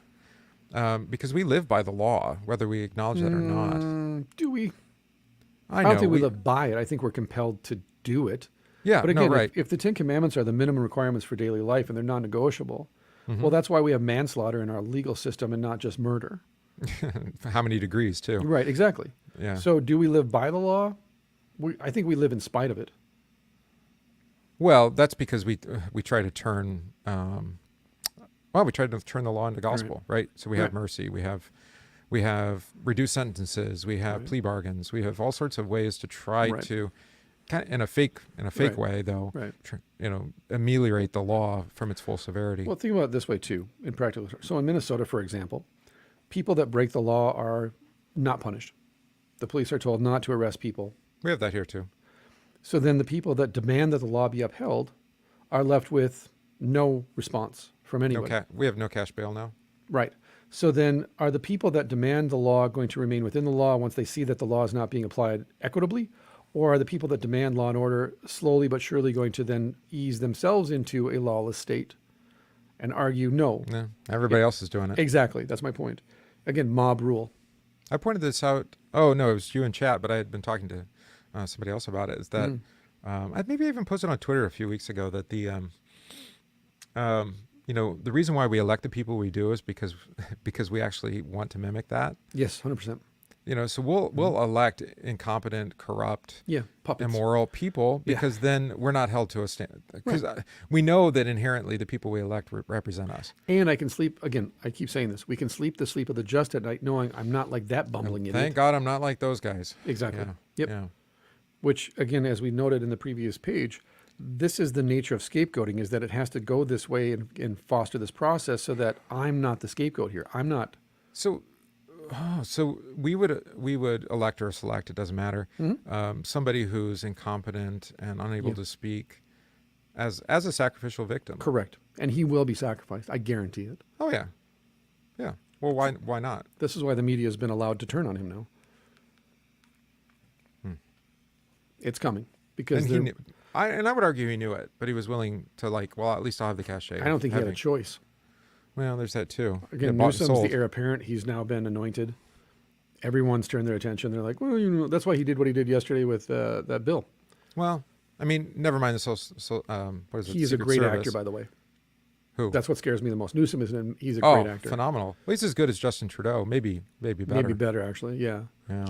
S2: Because we live by the law, whether we acknowledge that or not.
S1: Do we?
S2: I
S1: I
S2: know.
S1: don't think we live by it. I think we're compelled to do it.
S2: Yeah,
S1: But again,
S2: no, right.
S1: if the Ten Commandments are the minimum requirements for daily life and they're non-negotiable, well, that's why we have manslaughter in our legal system and not just murder.
S2: How many degrees, too?
S1: Right, exactly.
S2: Yeah.
S1: So do we live by the law? I think we live in spite of it.
S2: Well, that's because we try to turn we try to turn the law into gospel, right? So we have
S1: Right.
S2: mercy, we have reduced sentences, we have
S1: Right.
S2: plea bargains, we have all sorts of ways to try
S1: Right.
S2: to kind of in a fake
S1: Right.
S2: way though,
S1: Right.
S2: ameliorate the law from its full severity.
S1: Well, think about it this way, too, in practical terms. So in Minnesota, for example, people that break the law are not punished. The police are told not to arrest people.
S2: We have that here too.
S1: So then the people that demand that the law be upheld are left with no response from anyone.
S2: We have no cash bail now.
S1: Right. So then are the people that demand the law going to remain within the law once they see that the law is not being applied equitably? Or are the people that demand law and order slowly but surely going to then ease themselves into a lawless state and argue no?
S2: Yeah, everybody else is doing it.
S1: Exactly. That's my point. Again, mob rule.
S2: I pointed this out. Oh no, it was you in chat, but I had been talking to somebody else about it. Is that I maybe even posted on Twitter a few weeks ago that the the reason why we elect the people we do is because we actually want to mimic that.
S1: Yes, 100%.
S2: So we'll elect incompetent, corrupt,
S1: Yeah, puppets.
S2: immoral people because then we're not held to a standard. Because we know that inherently the people we elect represent us.
S1: And I can sleep, again, I keep saying this, we can sleep the sleep of the just at night knowing I'm not like that bumbling idiot.
S2: Thank God I'm not like those guys.
S1: Exactly.
S2: Yeah.
S1: Yep.
S2: Yeah.
S1: Which, again, as we noted in the previous page, this is the nature of scapegoating, is that it has to go this way and foster this process so that I'm not the scapegoat here. I'm not.
S2: So we would elect or select, it doesn't matter, somebody who's incompetent and unable to speak as a sacrificial victim.
S1: Correct. And he will be sacrificed. I guarantee it.
S2: Oh yeah. Yeah. Well, why not?
S1: This is why the media has been allowed to turn on him now. It's coming. Because
S2: And I would argue he knew it, but he was willing to at least I'll have the cachet.
S1: I don't think he had a choice.
S2: Well, there's that too.
S1: Again,
S2: Bought and
S1: Newsom's
S2: sold.
S1: the heir apparent. He's now been anointed. Everyone's turned their attention. They're like, well, that's why he did what he did yesterday with that bill.
S2: Well, I mean, never mind the what is it?
S1: He's a
S2: Secret
S1: great
S2: Service.
S1: actor, by the way.
S2: Who?
S1: That's what scares me the most. Newsom he's a
S2: Oh,
S1: great actor.
S2: phenomenal. At least as good as Justin Trudeau. Maybe better.
S1: Maybe better, actually. Yeah.
S2: Yeah.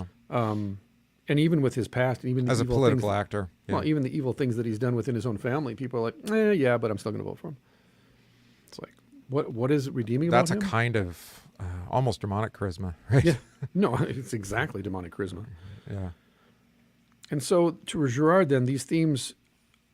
S1: And even with his past, and even the
S2: As a
S1: evil
S2: political
S1: things,
S2: actor. Yeah.
S1: well, even the evil things that he's done within his own family, people are like, yeah, but I'm still going to vote for him. It's like, what is redeeming
S2: That's
S1: about
S2: a
S1: him?
S2: kind of almost demonic charisma, right?
S1: Yeah. No, it's exactly demonic charisma.
S2: Yeah.
S1: And so to Girard, then, these themes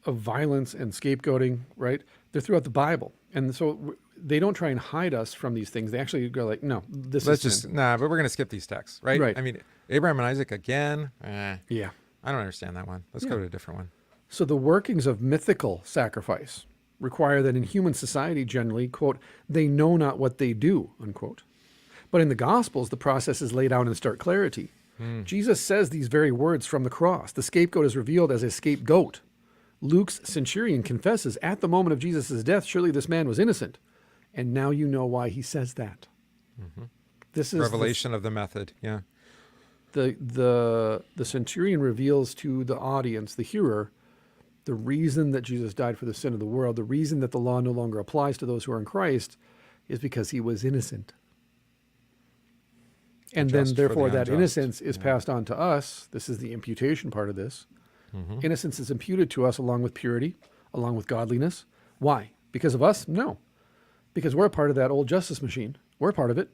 S1: of violence and scapegoating, right, they're throughout the Bible. And so they don't try and hide us from these things. They actually go like, no, this
S2: Let's
S1: is
S2: just but we're going to skip these texts, right?
S1: Right.
S2: I mean, Abraham and Isaac again.
S1: Yeah.
S2: I don't understand that one. Let's go to a different one.
S1: So the workings of mythical sacrifice require that in human society generally, quote, they know not what they do, unquote. But in the Gospels, the process is laid out in stark clarity. Jesus says these very words from the cross. The scapegoat is revealed as a scapegoat. Luke's centurion confesses at the moment of Jesus' death, surely this man was innocent. And now you know why he says that. This is
S2: Revelation of the method. Yeah.
S1: the centurion reveals to the audience, the hearer, the reason that Jesus died for the sin of the world, the reason that the law no longer applies to those who are in Christ is because he was innocent. And then,
S2: Just for the
S1: therefore, that
S2: unjust.
S1: innocence is passed on to us. This is the imputation part of this. Innocence is imputed to us along with purity, along with godliness. Why? Because of us? No. Because we're a part of that old justice machine. We're a part of it.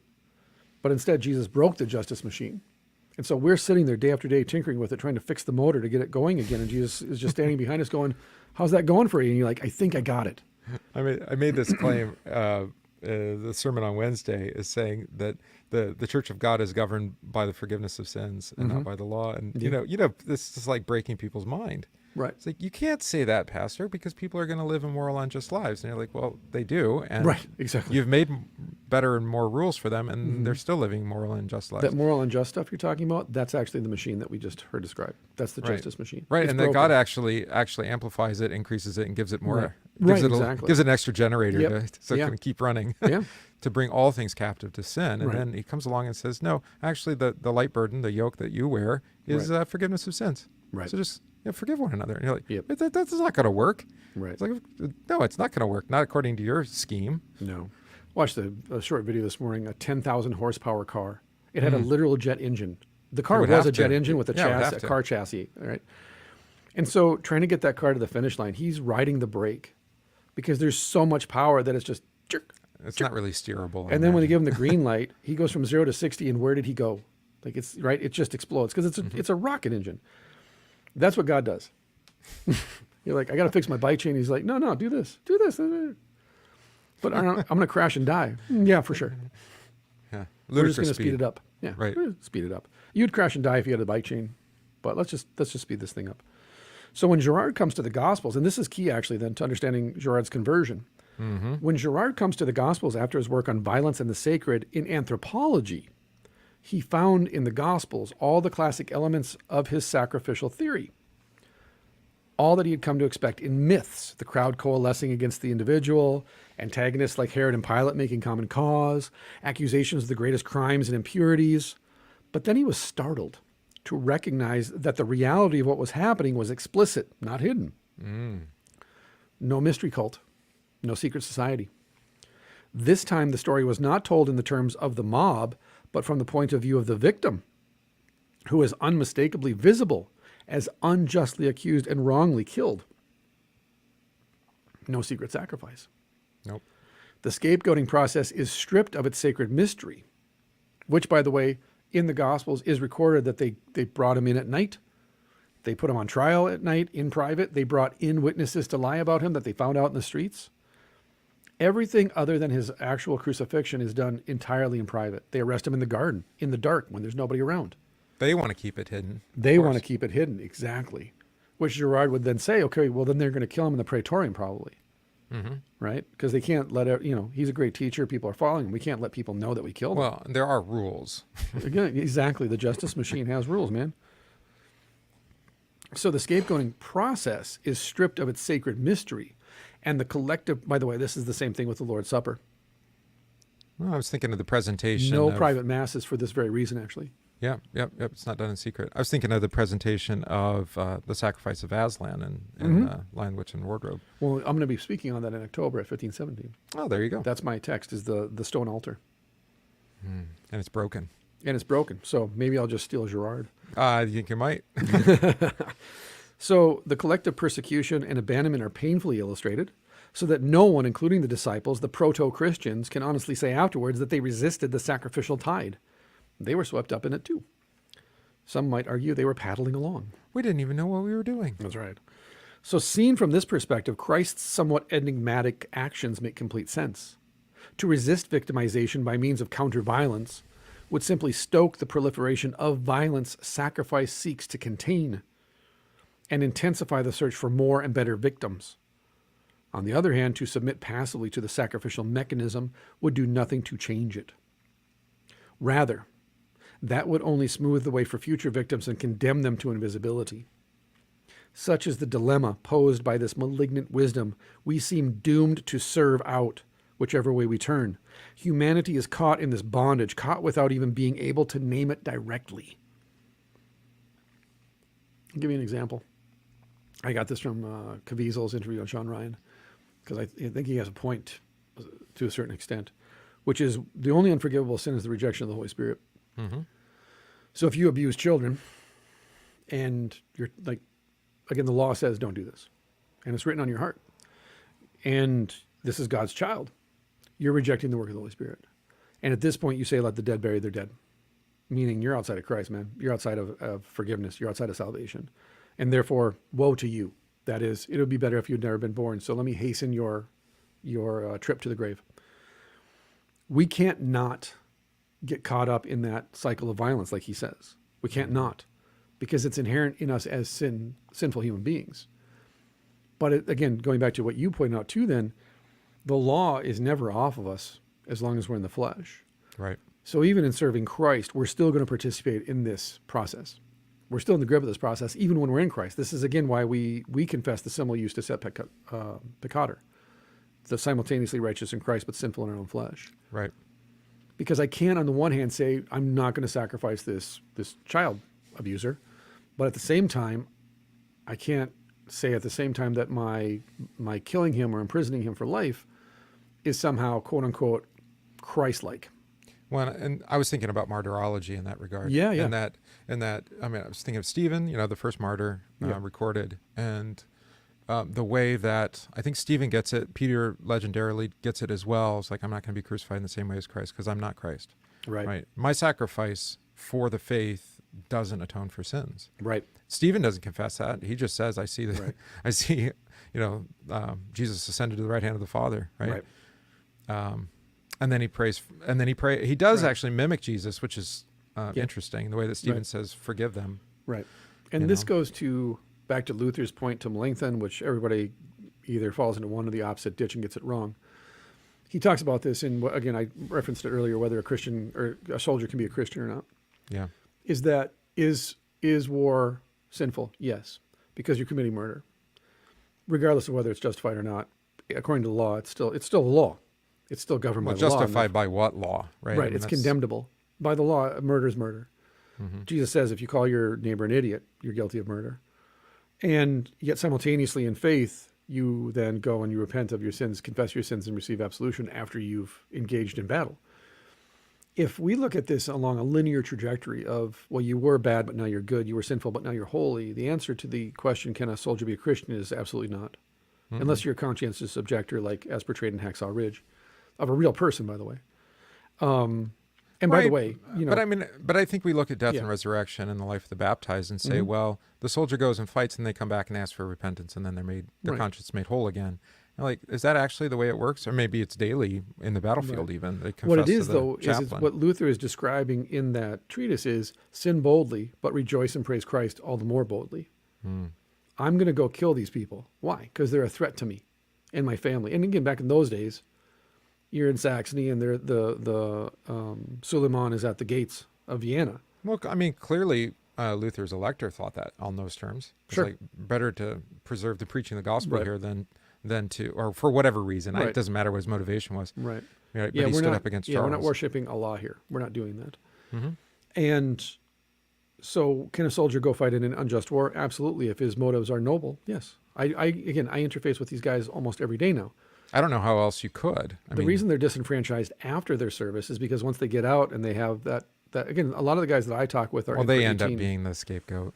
S1: But instead, Jesus broke the justice machine. And so we're sitting there day after day tinkering with it, trying to fix the motor to get it going again. And Jesus is just standing behind us going, how's that going for you? And you're like, I think I got it.
S2: I made this claim. The sermon on Wednesday is saying that the Church of God is governed by the forgiveness of sins and not by the law. And you know, this is like breaking people's mind.
S1: Right.
S2: It's like, you can't say that, Pastor, because people are going to live immoral, unjust lives. And you're like, well, they do. And
S1: Right, exactly.
S2: you've made better and more rules for them, and they're still living moral and just lives.
S1: That moral and just stuff you're talking about, that's actually the machine that we just heard described. That's the
S2: Right.
S1: justice machine.
S2: Right,
S1: It's
S2: and that
S1: broken.
S2: God actually gives it, increases it, and gives it more.
S1: Right.
S2: Gives
S1: Right,
S2: it
S1: exactly.
S2: gives it an extra generator
S1: Yep.
S2: so it
S1: Yeah.
S2: can keep running.
S1: Yeah.
S2: To bring all things captive to sin. And
S1: Right.
S2: then he comes along and says, no, actually the light burden, the yoke that you wear is forgiveness of sins.
S1: Right.
S2: So just forgive one another. And you're like,
S1: Yep.
S2: that's not going to work.
S1: Right.
S2: It's like, no, it's not going to work. Not according to your scheme.
S1: No. Watched a short video this morning, a 10,000 horsepower car. It had a literal jet engine. The car
S2: would
S1: was
S2: have
S1: a jet
S2: to.
S1: engine with a
S2: Yeah, it would
S1: chassis,
S2: have
S1: a
S2: to.
S1: car chassis, all right? And so trying to get that car to the finish line, he's riding the brake because there's so much power that it's just jerk.
S2: It's not really steerable.
S1: And then when they give him the green light, he goes from 0 to 60, and where did he go? Like, it's right, it just explodes because it's a rocket engine. That's what God does. You're like, I got to fix my bike chain. He's like, no, do this. But I'm going to crash and die. Yeah, for sure.
S2: yeah.
S1: We're just
S2: Ludicrous
S1: going to speed it up. Yeah,
S2: Right.
S1: we're gonna speed it up. You'd crash and die if you had a bike chain, but let's just speed this thing up. So when Girard comes to the Gospels, and this is key actually then to understanding Girard's conversion. When Girard comes to the Gospels after his work on violence and the sacred in anthropology, he found in the Gospels all the classic elements of his sacrificial theory. All that he had come to expect in myths, the crowd coalescing against the individual, antagonists like Herod and Pilate making common cause, accusations of the greatest crimes and impurities. But then he was startled to recognize that the reality of what was happening was explicit, not hidden. No mystery cult, no secret society. This time the story was not told in the terms of the mob, but from the point of view of the victim. who is unmistakably visible as unjustly accused and wrongly killed. No secret sacrifice.
S2: Nope.
S1: The scapegoating process is stripped of its sacred mystery, which, by the way, in the Gospels is recorded that they brought him in at night. They put him on trial at night in private. They brought in witnesses to lie about him that they found out in the streets. Everything other than his actual crucifixion is done entirely in private. They arrest him in the garden, in the dark, when there's nobody around.
S2: They want to keep it hidden.
S1: They want to keep it hidden, exactly. Which Girard would then say, okay, well, then they're going to kill him in the Praetorium probably, right? Because they can't let, he's a great teacher. People are following him. We can't let people know that we killed him.
S2: Well, there are rules.
S1: Again, exactly. The justice machine has rules, man. So the scapegoating process is stripped of its sacred mystery. And the collective, by the way, this is the same thing with the Lord's Supper.
S2: Well, I was thinking of the presentation.
S1: No private masses for this very reason, actually.
S2: Yep. It's not done in secret. I was thinking of the presentation of the sacrifice of Aslan in Lion, Witch, and Wardrobe.
S1: Well, I'm going to be speaking on that in October at 1517.
S2: Oh, there you go.
S1: That's my text, is the stone altar.
S2: And it's broken.
S1: And it's broken. So maybe I'll just steal Girard.
S2: I think you might.
S1: So the collective persecution and abandonment are painfully illustrated, so that no one, including the disciples, the proto-Christians, can honestly say afterwards that they resisted the sacrificial tide. They were swept up in it too. Some might argue they were paddling along.
S2: We didn't even know what we were doing.
S1: That's right. So seen from this perspective, Christ's somewhat enigmatic actions make complete sense. To resist victimization by means of counter-violence would simply stoke the proliferation of violence sacrifice seeks to contain, and intensify the search for more and better victims. On the other hand, to submit passively to the sacrificial mechanism would do nothing to change it. Rather, that would only smooth the way for future victims and condemn them to invisibility. Such is the dilemma posed by this malignant wisdom we seem doomed to serve out, whichever way we turn. Humanity is caught in this bondage, caught without even being able to name it directly. I'll give you an example. I got this from Caviezel's interview on Sean Ryan, because I think he has a point to a certain extent, which is the only unforgivable sin is the rejection of the Holy Spirit. So if you abuse children and you're like, again, the law says don't do this, and it's written on your heart, and this is God's child, you're rejecting the work of the Holy Spirit. And at this point you say, let the dead bury their dead, meaning you're outside of Christ, man. You're outside of forgiveness. You're outside of salvation. And therefore, woe to you. That is, it would be better if you'd never been born. So let me hasten your trip to the grave. We can't not get caught up in that cycle of violence, like he says. We can't not, because it's inherent in us as sinful human beings. But again, going back to what you pointed out too, then, the law is never off of us as long as we're in the flesh.
S2: Right.
S1: So even in serving Christ, we're still going to participate in this process. We're still in the grip of this process, even when we're in Christ. This is, again, why we confess the simile used to set peccator, the simultaneously righteous in Christ, but sinful in our own flesh.
S2: Right.
S1: Because I can't, on the one hand, say, I'm not going to sacrifice this child abuser, but at the same time, I can't say at the same time that my killing him or imprisoning him for life is somehow, quote unquote, Christ-like.
S2: Well, and I was thinking about martyrology in that regard.
S1: Yeah.
S2: And that, I mean, I was thinking of Stephen, the first martyr recorded, and the way that I think Stephen gets it, Peter legendarily gets it as well. It's like, I'm not going to be crucified in the same way as Christ because I'm not Christ.
S1: Right.
S2: My sacrifice for the faith doesn't atone for sins.
S1: Right.
S2: Stephen doesn't confess that. He just says, I see
S1: Right.
S2: I see, Jesus ascended to the right hand of the Father. Right. And then he prays, he does actually mimic Jesus, which is interesting, the way that Stephen says, forgive them.
S1: Right. And this goes back to Luther's point to Melanchthon, which everybody either falls into one or the opposite ditch and gets it wrong. He talks about this in, again, I referenced it earlier, whether a Christian or a soldier can be a Christian or not. Yeah. Is war sinful? Yes. Because you're committing murder. Regardless of whether it's justified or not, according to the law, it's still the law. It's still governed by the law.
S2: Justified by what law, right?
S1: Right. It's condemnable. By the law, murder is murder. Mm-hmm. Jesus says if you call your neighbor an idiot, you're guilty of murder. And yet simultaneously in faith, you then go and you repent of your sins, confess your sins, and receive absolution after you've engaged in battle. if we look at this along a linear trajectory of, well, you were bad, but now you're good. You were sinful, but now you're holy. The answer to the question, can a soldier be a Christian, is absolutely not. Unless you're a conscientious objector, like as portrayed in Hacksaw Ridge, of a real person, by the way. And by the
S2: Right.
S1: way,
S2: But I think we look at death
S1: Yeah.
S2: and resurrection and the life of the baptized and say, well, the soldier goes and fights and they come back and ask for repentance and then their
S1: Right.
S2: conscience is made whole again. And like, is that actually the way it works? Or maybe it's daily in the battlefield
S1: Right.
S2: even. They confess
S1: What it
S2: to
S1: is,
S2: the
S1: though, is
S2: chaplain.
S1: what Luther is describing in that treatise is sin boldly, but rejoice and praise Christ all the more boldly. I'm going to go kill these people. Why? Because they're a threat to me and my family. And again, back in those days, you're in Saxony and the Suleiman is at the gates of Vienna.
S2: Well, I mean, clearly Luther's elector thought that on those terms. It's
S1: Sure.
S2: like better to preserve the preaching of the gospel
S1: Right.
S2: here than to, or for whatever reason.
S1: Right.
S2: It doesn't matter what his motivation was.
S1: Right.
S2: Right, but
S1: Yeah,
S2: he
S1: we're
S2: stood
S1: not,
S2: up against
S1: yeah,
S2: Charles.
S1: we're not worshiping Allah here. We're not doing that.
S2: Mhm.
S1: And so can a soldier go fight in an unjust war? Absolutely. If his motives are noble, yes. I interface with these guys almost every day now.
S2: I don't know how else you could.
S1: The reason they're disenfranchised after their service is because once they get out and they have that again, a lot of the guys that I talk with are
S2: well,
S1: in for
S2: they end up
S1: 18.
S2: being the scapegoat.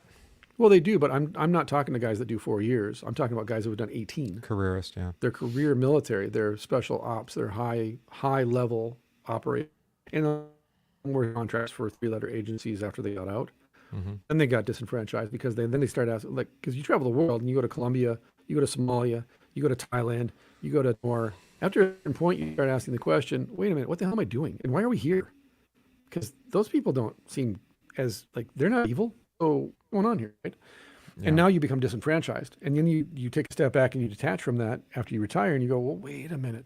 S1: Well, they do, but I'm not talking to guys that do 4 years. I'm talking about guys who have done 18.
S2: Careerist, yeah.
S1: They're career military. They're special ops. They're high level operate and work contracts for 3-letter agencies after they got out. Then they got disenfranchised because then they start asking, like, because you travel the world and you go to Colombia, you go to Somalia, you go to Thailand, you go to Timor. After a certain point, you start asking the question, wait a minute, what the hell am I doing? And why are we here? Because those people don't seem as, like, they're not evil. So what's going on here, right?
S2: Yeah.
S1: And now you become disenfranchised. And then you take a step back and you detach from that after you retire and you go, well, wait a minute.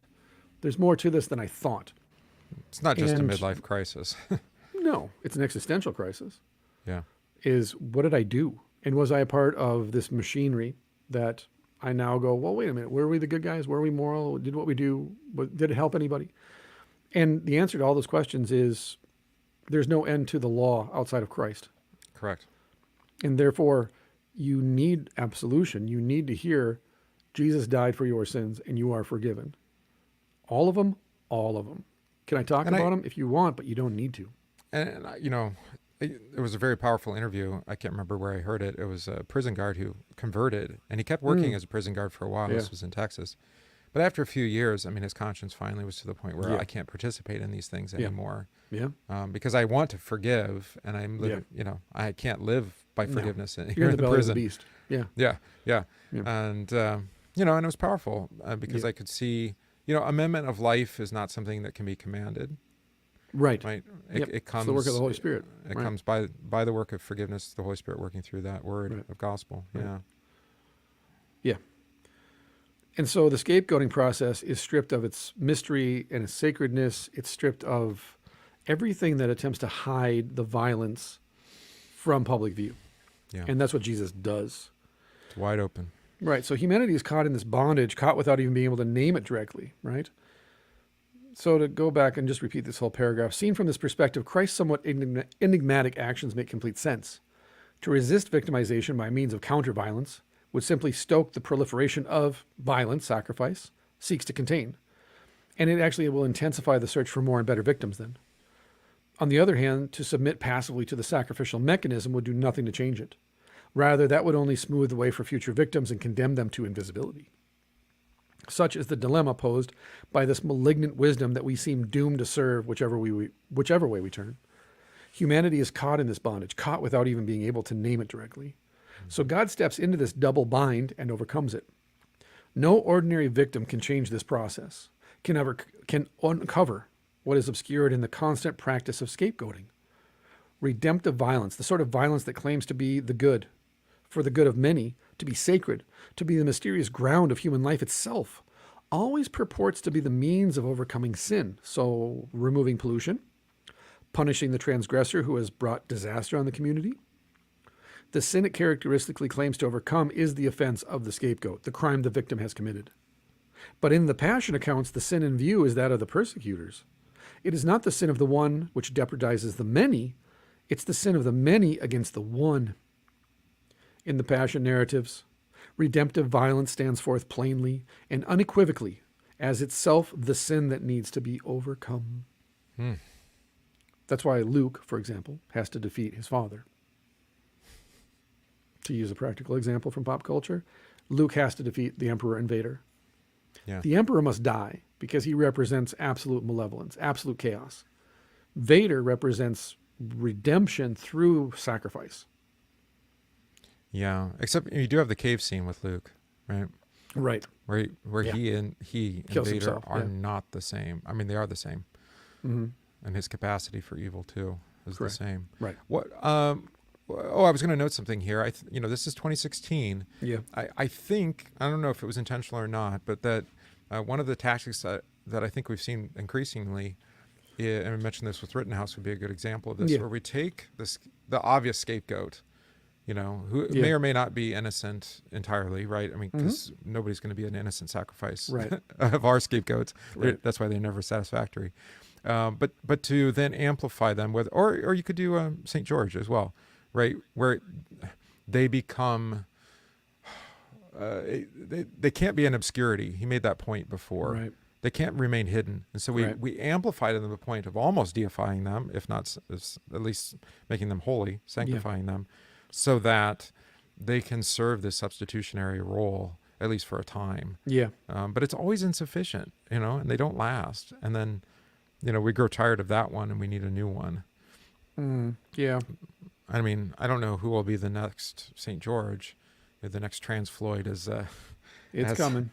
S1: There's more to this than I thought.
S2: It's not just
S1: And-
S2: a midlife crisis.
S1: No, it's an existential crisis.
S2: Yeah.
S1: Is what did I do? And was I a part of this machinery that I now go, well, wait a minute, were we the good guys? Were we moral? Did what we do? Did it help anybody? And the answer to all those questions is there's no end to the law outside of Christ.
S2: Correct.
S1: And therefore, you need absolution. You need to hear Jesus died for your sins and you are forgiven. All of them, all of them. Can I talk about them if you want, but you don't need to.
S2: And it was a very powerful interview. I can't remember where I heard it. It was a prison guard who converted, and he kept working as a prison guard for a while.
S1: Yeah.
S2: This was in Texas. But after a few years, I mean, his conscience finally was to the point where
S1: Yeah.
S2: I can't participate in these things
S1: Yeah.
S2: anymore.
S1: Yeah.
S2: Because I want to forgive, and I'm living, I can't live by
S1: No.
S2: forgiveness
S1: You're
S2: here
S1: in
S2: in
S1: the
S2: the
S1: belly
S2: prison.
S1: of the beast. Yeah.
S2: Yeah.
S1: Yeah.
S2: And, and it was powerful because
S1: Yeah.
S2: I could see, amendment of life is not something that can be commanded.
S1: Right.
S2: Right.
S1: Yep.
S2: It comes.
S1: It's the work of the Holy Spirit.
S2: It
S1: Right.
S2: comes by the work of forgiveness, the Holy Spirit working through that word
S1: Right.
S2: of gospel.
S1: Right.
S2: Yeah.
S1: Yeah. And so the scapegoating process is stripped of its mystery and its sacredness. It's stripped of everything that attempts to hide the violence from public view.
S2: Yeah.
S1: And that's what Jesus does.
S2: It's wide open.
S1: Right. So humanity is caught in this bondage, caught without even being able to name it directly, right? So to go back and just repeat this whole paragraph, seen from this perspective, Christ's somewhat enigmatic actions make complete sense. To resist victimization by means of counter-violence would simply stoke the proliferation of violence, sacrifice, seeks to contain. And it actually will intensify the search for more and better victims then. On the other hand, to submit passively to the sacrificial mechanism would do nothing to change it. Rather, that would only smooth the way for future victims and condemn them to invisibility. Such is the dilemma posed by this malignant wisdom that we seem doomed to serve whichever way we turn. Humanity is caught in this bondage, caught without even being able to name it directly. So God steps into this double bind and overcomes it. No ordinary victim can change this process, can uncover what is obscured in the constant practice of scapegoating. Redemptive violence, the sort of violence that claims to be the good, for the good of many, to be sacred, to be the mysterious ground of human life itself, always purports to be the means of overcoming sin. So removing pollution, punishing the transgressor who has brought disaster on the community. The sin it characteristically claims to overcome is the offense of the scapegoat, the crime the victim has committed. But in the Passion accounts, the sin in view is that of the persecutors. It is not the sin of the one which jeopardizes the many, it's the sin of the many against the one. In the Passion narratives, redemptive violence stands forth plainly and unequivocally as itself the sin that needs to be overcome. That's why Luke, for example, has to defeat his father. To use a practical example from pop culture, Luke has to defeat the Emperor and Vader.
S2: Yeah.
S1: The Emperor must die because he represents absolute malevolence, absolute chaos. Vader represents redemption through sacrifice.
S2: Yeah. Except you do have the cave scene with Luke, right?
S1: Right.
S2: Where
S1: Yeah.
S2: he and
S1: Kills
S2: Vader
S1: himself,
S2: are
S1: yeah.
S2: not the same. I mean, they are the same.
S1: Mm-hmm.
S2: And his capacity for evil too is
S1: Correct.
S2: the same.
S1: Right.
S2: What? I was going to note something here. This is 2016.
S1: Yeah.
S2: I think, I don't know if it was intentional or not, but that one of the tactics that I think we've seen increasingly, and I mentioned this with Rittenhouse, would be a good example of this,
S1: Yeah.
S2: where we take the obvious scapegoat, who may or may not be innocent entirely, right? I mean, because nobody's going to be an innocent sacrifice
S1: Right.
S2: of our scapegoats.
S1: Right.
S2: That's why they're never satisfactory. But to then amplify them with, or you could do St. George as well, right? Where they become, they can't be in obscurity. He made that point before.
S1: Right.
S2: They can't remain hidden. And so
S1: Right.
S2: we amplify to the point of almost deifying them, if not at least making them holy, sanctifying them, so that they can serve this substitutionary role, at least for a time.
S1: Yeah.
S2: But it's always insufficient, and they don't last. And then, we grow tired of that one and we need a new one.
S1: Yeah.
S2: I mean, I don't know who will be the next St. George. The next trans Floyd is...
S1: It's
S2: has-
S1: coming.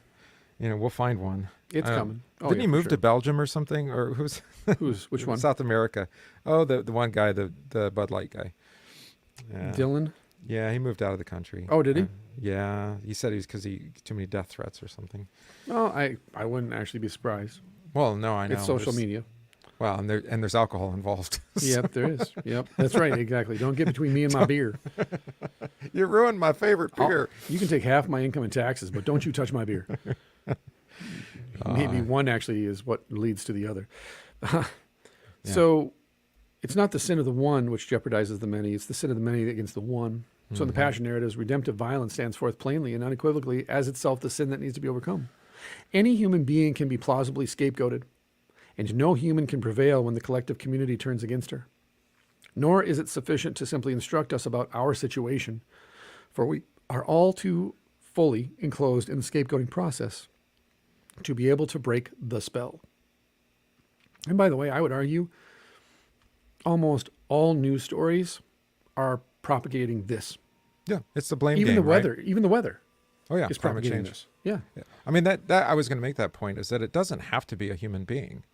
S2: we'll find one.
S1: It's coming. Oh,
S2: Didn't
S1: yeah,
S2: he
S1: for
S2: move
S1: sure.
S2: to Belgium or something? Or
S1: Which one?
S2: South America. Oh, the one guy, the Bud Light guy. Yeah.
S1: Dylan?
S2: Yeah, he moved out of the country.
S1: Oh, did he?
S2: Yeah, he said he was because he too many death threats or something.
S1: Oh, I wouldn't actually be surprised.
S2: Well, no, I know.
S1: It's social
S2: There's-
S1: media.
S2: Well, and there's alcohol involved.
S1: Yep, there is. Yep, that's right. Exactly. Don't get between me and my beer.
S2: You ruined my favorite beer.
S1: You can take half my income in taxes, but don't you touch my beer. Maybe one actually is what leads to the other. So it's not the sin of the one which jeopardizes the many. It's the sin of the many against the one. So in the Passion narratives, redemptive violence stands forth plainly and unequivocally as itself the sin that needs to be overcome. Any human being can be plausibly scapegoated, and no human can prevail when the collective community turns against her. Nor is it sufficient to simply instruct us about our situation, for we are all too fully enclosed in the scapegoating process to be able to break the spell. And by the way, I would argue almost all news stories are propagating this.
S2: Yeah, it's the blame
S1: Even
S2: game,
S1: the weather, even the weather
S2: Right? Oh yeah,
S1: is
S2: climate
S1: propagating
S2: change.
S1: this. Yeah.
S2: Yeah. I mean that I was going to make that point is that it doesn't have to be a human being.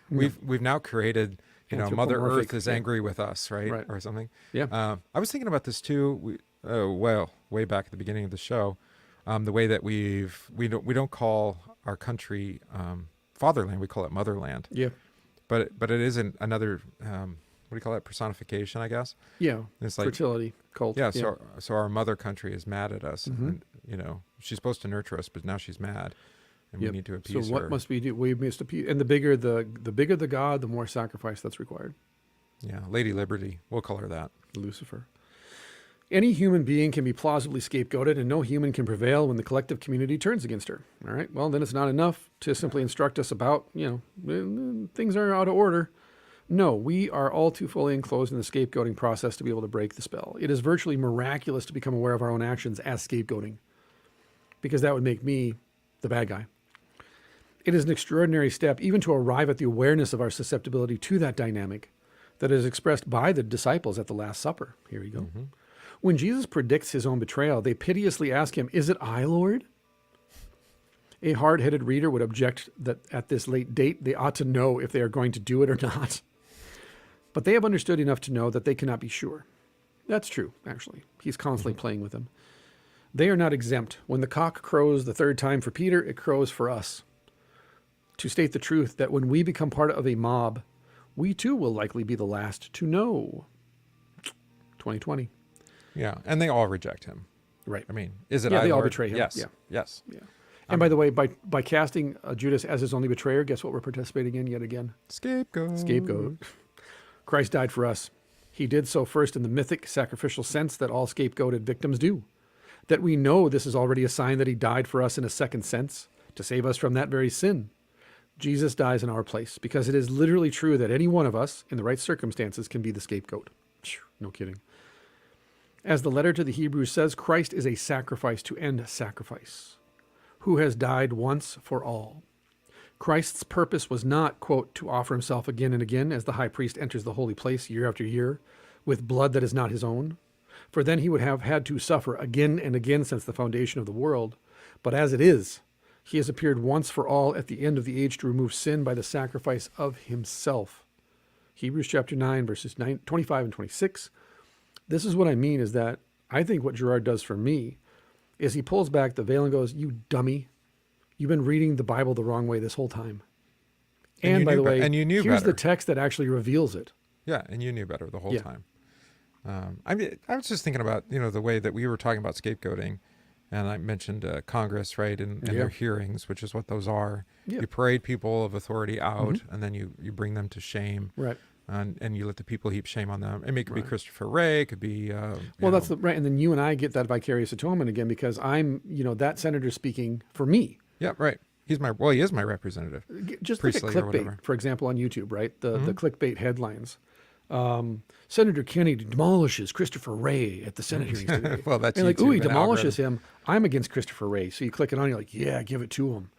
S2: We've now created, Mother
S1: Anthropomorphic,
S2: Earth is
S1: yeah.
S2: angry with us, right?
S1: Right.
S2: Or something.
S1: Yeah.
S2: I was thinking about this too. Way back at the beginning of the show, the way that we don't call our country fatherland, we call it motherland.
S1: Yeah.
S2: But it is another what do you call that, personification, I guess.
S1: Yeah.
S2: It's like
S1: Fertility cult.
S2: yeah, so our mother country is mad at us,
S1: Mhm.
S2: and she's supposed to nurture us, but now she's mad, and
S1: Yep.
S2: we need to
S1: So
S2: appease
S1: what
S2: her.
S1: must we do? We must appease, and the bigger the bigger the god, the more sacrifice that's required.
S2: Yeah, Lady Liberty, we'll call her that.
S1: Lucifer. Any human being can be plausibly scapegoated, and no human can prevail when the collective community turns against her. All right. Well, then it's not enough to simply instruct us about, things are out of order. No, we are all too fully enclosed in the scapegoating process to be able to break the spell. It is virtually miraculous to become aware of our own actions as scapegoating, because that would make me the bad guy. It is an extraordinary step even to arrive at the awareness of our susceptibility to that dynamic that is expressed by the disciples at the Last Supper. Here you go.
S2: Mm-hmm.
S1: When Jesus predicts his own betrayal, they piteously ask him, "Is it I, Lord?" A hard-headed reader would object that at this late date, they ought to know if they are going to do it or not. But they have understood enough to know that they cannot be sure. That's true, actually. He's constantly playing with them. They are not exempt. When the cock crows the third time for Peter, it crows for us. To state the truth, that when we become part of a mob, we too will likely be the last to know. 2020.
S2: Yeah, and they all reject him.
S1: Right.
S2: I mean, is it
S1: Yeah,
S2: I,
S1: they all
S2: Lord?
S1: betray him.
S2: Yes.
S1: Yeah.
S2: Yes.
S1: Yeah. And by the way, by casting Judas as his only betrayer, guess what we're participating in yet again?
S2: Scapegoat.
S1: Scapegoat. Christ died for us. He did so first in the mythic sacrificial sense that all scapegoated victims do. That we know this is already a sign that he died for us in a second sense, to save us from that very sin. Jesus dies in our place because it is literally true that any one of us in the right circumstances can be the scapegoat. No kidding. As the letter to the Hebrews says, Christ is a sacrifice to end sacrifice, who has died once for all. Christ's purpose was not, quote, to offer himself again and again as the high priest enters the holy place year after year with blood that is not his own, for then he would have had to suffer again and again since the foundation of the world. But as it is, he has appeared once for all at the end of the age to remove sin by the sacrifice of himself. Hebrews chapter 9, verses 25 and 26. This is what I mean is that I think what Girard does for me is he pulls back the veil and goes, you dummy, you've been reading the Bible the wrong way this whole time. And by the way,
S2: and you knew
S1: here's
S2: better.
S1: the text that actually reveals it.
S2: Yeah, and you knew better the whole time. I mean, I was just thinking about, the way that we were talking about scapegoating, and I mentioned Congress, right, and their hearings, which is what those are.
S1: Yeah.
S2: You parade people of authority out, and then you bring them to shame.
S1: Right.
S2: And you let the people heap shame on them. I mean, it could be Christopher Wray, it could be...
S1: well, that's right. And then you and I get that vicarious atonement again because I'm, that senator speaking for me.
S2: Yeah, right. He is my representative.
S1: Just look at clickbait, for example, on YouTube, right? The clickbait headlines. Senator Kennedy demolishes Christopher Wray at the Senate hearings today.
S2: Well, that's
S1: and
S2: YouTube
S1: he demolishes him. I'm against Christopher Wray. So you click it on, you're like, yeah, give it to him.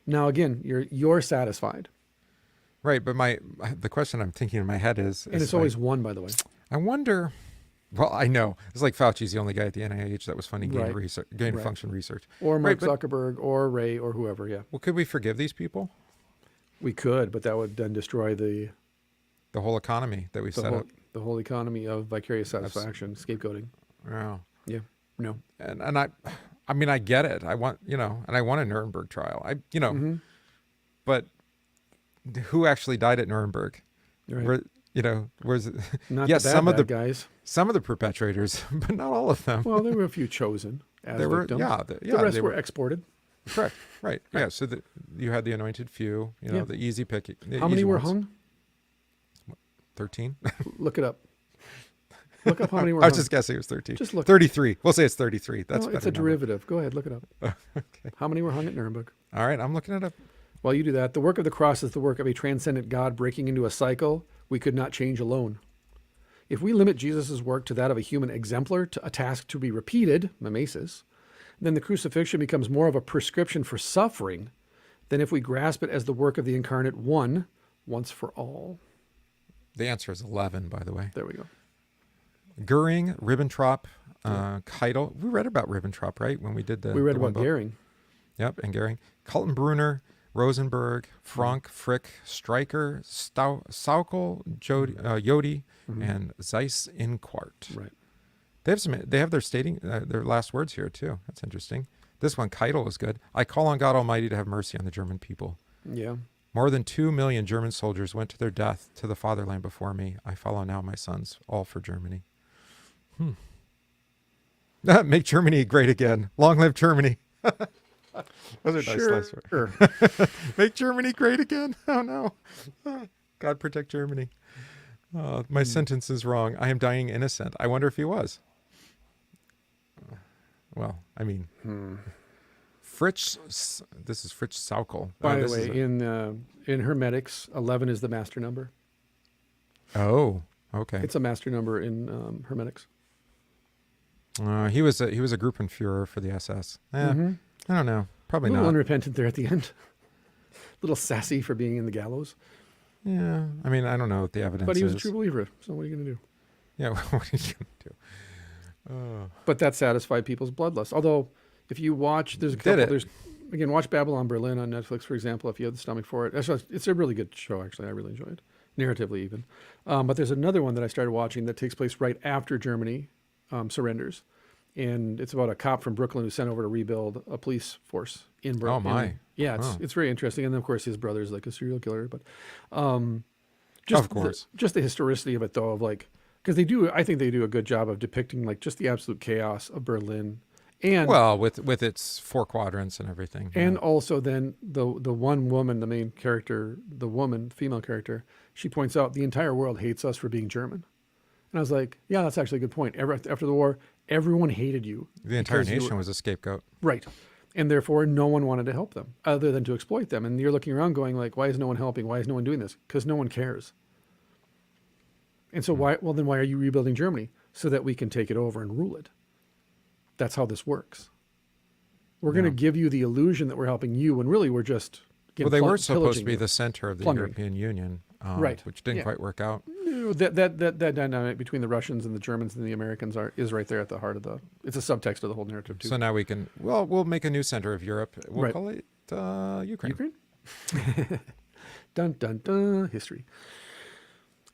S1: Now, again, you're satisfied.
S2: Right, but the question I'm thinking in my head is...
S1: And it's always one, by the way.
S2: I wonder... Well, I know. It's like Fauci's the only guy at the NIH that was funding gain of function research.
S1: Or Mark Zuckerberg or Ray or whoever, yeah.
S2: Well, could we forgive these people?
S1: We could, but that would then destroy the
S2: whole economy that we set up.
S1: The whole economy of vicarious satisfaction, scapegoating.
S2: Wow.
S1: Yeah. No.
S2: And I mean, I get it. I want, and I want a Nuremberg trial. But who actually died at Nuremberg?
S1: Right.
S2: Where's it?
S1: Not
S2: yes,
S1: the bad guys.
S2: Some of the perpetrators, but not all of them.
S1: Well, there were a few chosen as victims. The rest were exported.
S2: Correct. Right. Yeah. So you had the anointed few. The easy pick.
S1: How many were hung?
S2: 13.
S1: Look it up. Look up how many were
S2: I was
S1: hung.
S2: just guessing it was 13.
S1: Just look.
S2: 33. We'll say it's 33. That's
S1: it's a derivative. Go ahead, look it up.
S2: Okay.
S1: How many were hung at Nuremberg?
S2: All right, I'm looking it up.
S1: While you do that, the work of the cross is the work of a transcendent God breaking into a cycle we could not change alone. If we limit Jesus' work to that of a human exemplar, to a task to be repeated, mimesis, then the crucifixion becomes more of a prescription for suffering than if we grasp it as the work of the incarnate one, once for all.
S2: The answer is 11, by the way.
S1: There we go.
S2: Goering, Ribbentrop, Keitel. We read about Ribbentrop, right? When we did
S1: We read about Goering.
S2: Yep, and Goering. Kaltenbrunner, Rosenberg, Frank, Frick, Streicher, Saukel, Jodi, and Zeiss Inquart.
S1: Right.
S2: They have their last words here too. That's interesting. This one, Keitel, is good. I call on God Almighty to have mercy on the German people.
S1: Yeah.
S2: More than 2 million German soldiers went to their death to the fatherland before me. I follow now my sons, all for Germany. Make Germany great again. Long live Germany. Those are nice last words. Make Germany great again. Oh no. God protect Germany. My sentence is wrong. I am dying innocent. I wonder if he was. Well, I mean, Fritz. This is Fritz Saukel.
S1: By the way, in Hermetics, 11 is the master number.
S2: Oh, okay.
S1: It's a master number in Hermetics.
S2: He was a Gruppenführer for the SS. I don't know. Probably
S1: a little
S2: not.
S1: Unrepentant there at the end. A little sassy for being in the gallows.
S2: Yeah. I mean, I don't know what the evidence is.
S1: But he was a true believer. So what are you going to do?
S2: Yeah. What are you going to do?
S1: But that satisfied people's bloodlust. Although, if you watch, there's a couple. Again, watch Babylon Berlin on Netflix, for example, if you have the stomach for it. It's a really good show, actually. I really enjoy it, narratively even. But there's another one that I started watching that takes place right after Germany surrenders. And it's about a cop from Brooklyn who's sent over to rebuild a police force in Brooklyn.
S2: Oh, my.
S1: Yeah, it's very interesting. And then, of course, his brother's like a serial killer. But
S2: of course.
S1: Just the historicity of it, though, of like, because I think they do a good job of depicting like just the absolute chaos of Berlin. And
S2: well, with its 4 quadrants and everything.
S1: And also then the one woman, the main character, the woman, female character, she points out the entire world hates us for being German. And I was like, yeah, that's actually a good point. After the war, everyone hated you.
S2: The entire nation was a scapegoat.
S1: Right. And therefore, no one wanted to help them other than to exploit them. And you're looking around going like, why is no one helping? Why is no one doing this? Because no one cares. And so then why are you rebuilding Germany? So that we can take it over and rule it. That's how this works. We're going to give you the illusion that we're helping you when really we're just
S2: they were supposed to be the center of the
S1: plundering.
S2: European Union,
S1: Right.
S2: which didn't quite work out.
S1: No, that dynamic between the Russians and the Germans and the Americans is right there at the heart of it's a subtext of the whole narrative too.
S2: So now we'll make a new center of Europe. We'll
S1: Right.
S2: call it Ukraine.
S1: Dun, dun, dun, history.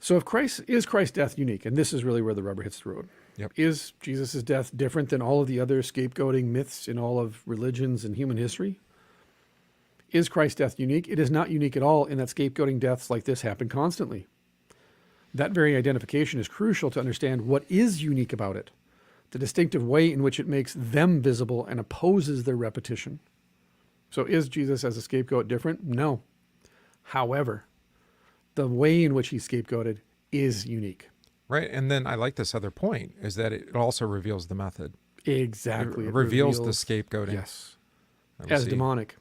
S1: So if Christ's death unique? And this is really where the rubber hits the road.
S2: Yep.
S1: Is Jesus' death different than all of the other scapegoating myths in all of religions and human history? Is Christ's death unique? It is not unique at all in that scapegoating deaths like this happen constantly. That very identification is crucial to understand what is unique about it, the distinctive way in which it makes them visible and opposes their repetition. So is Jesus as a scapegoat different? No. However, the way in which he scapegoated is unique.
S2: Right. And then I like this other point is that it also reveals the method.
S1: Exactly.
S2: It reveals the scapegoating.
S1: Yes.
S2: that we
S1: As
S2: see.
S1: demonic,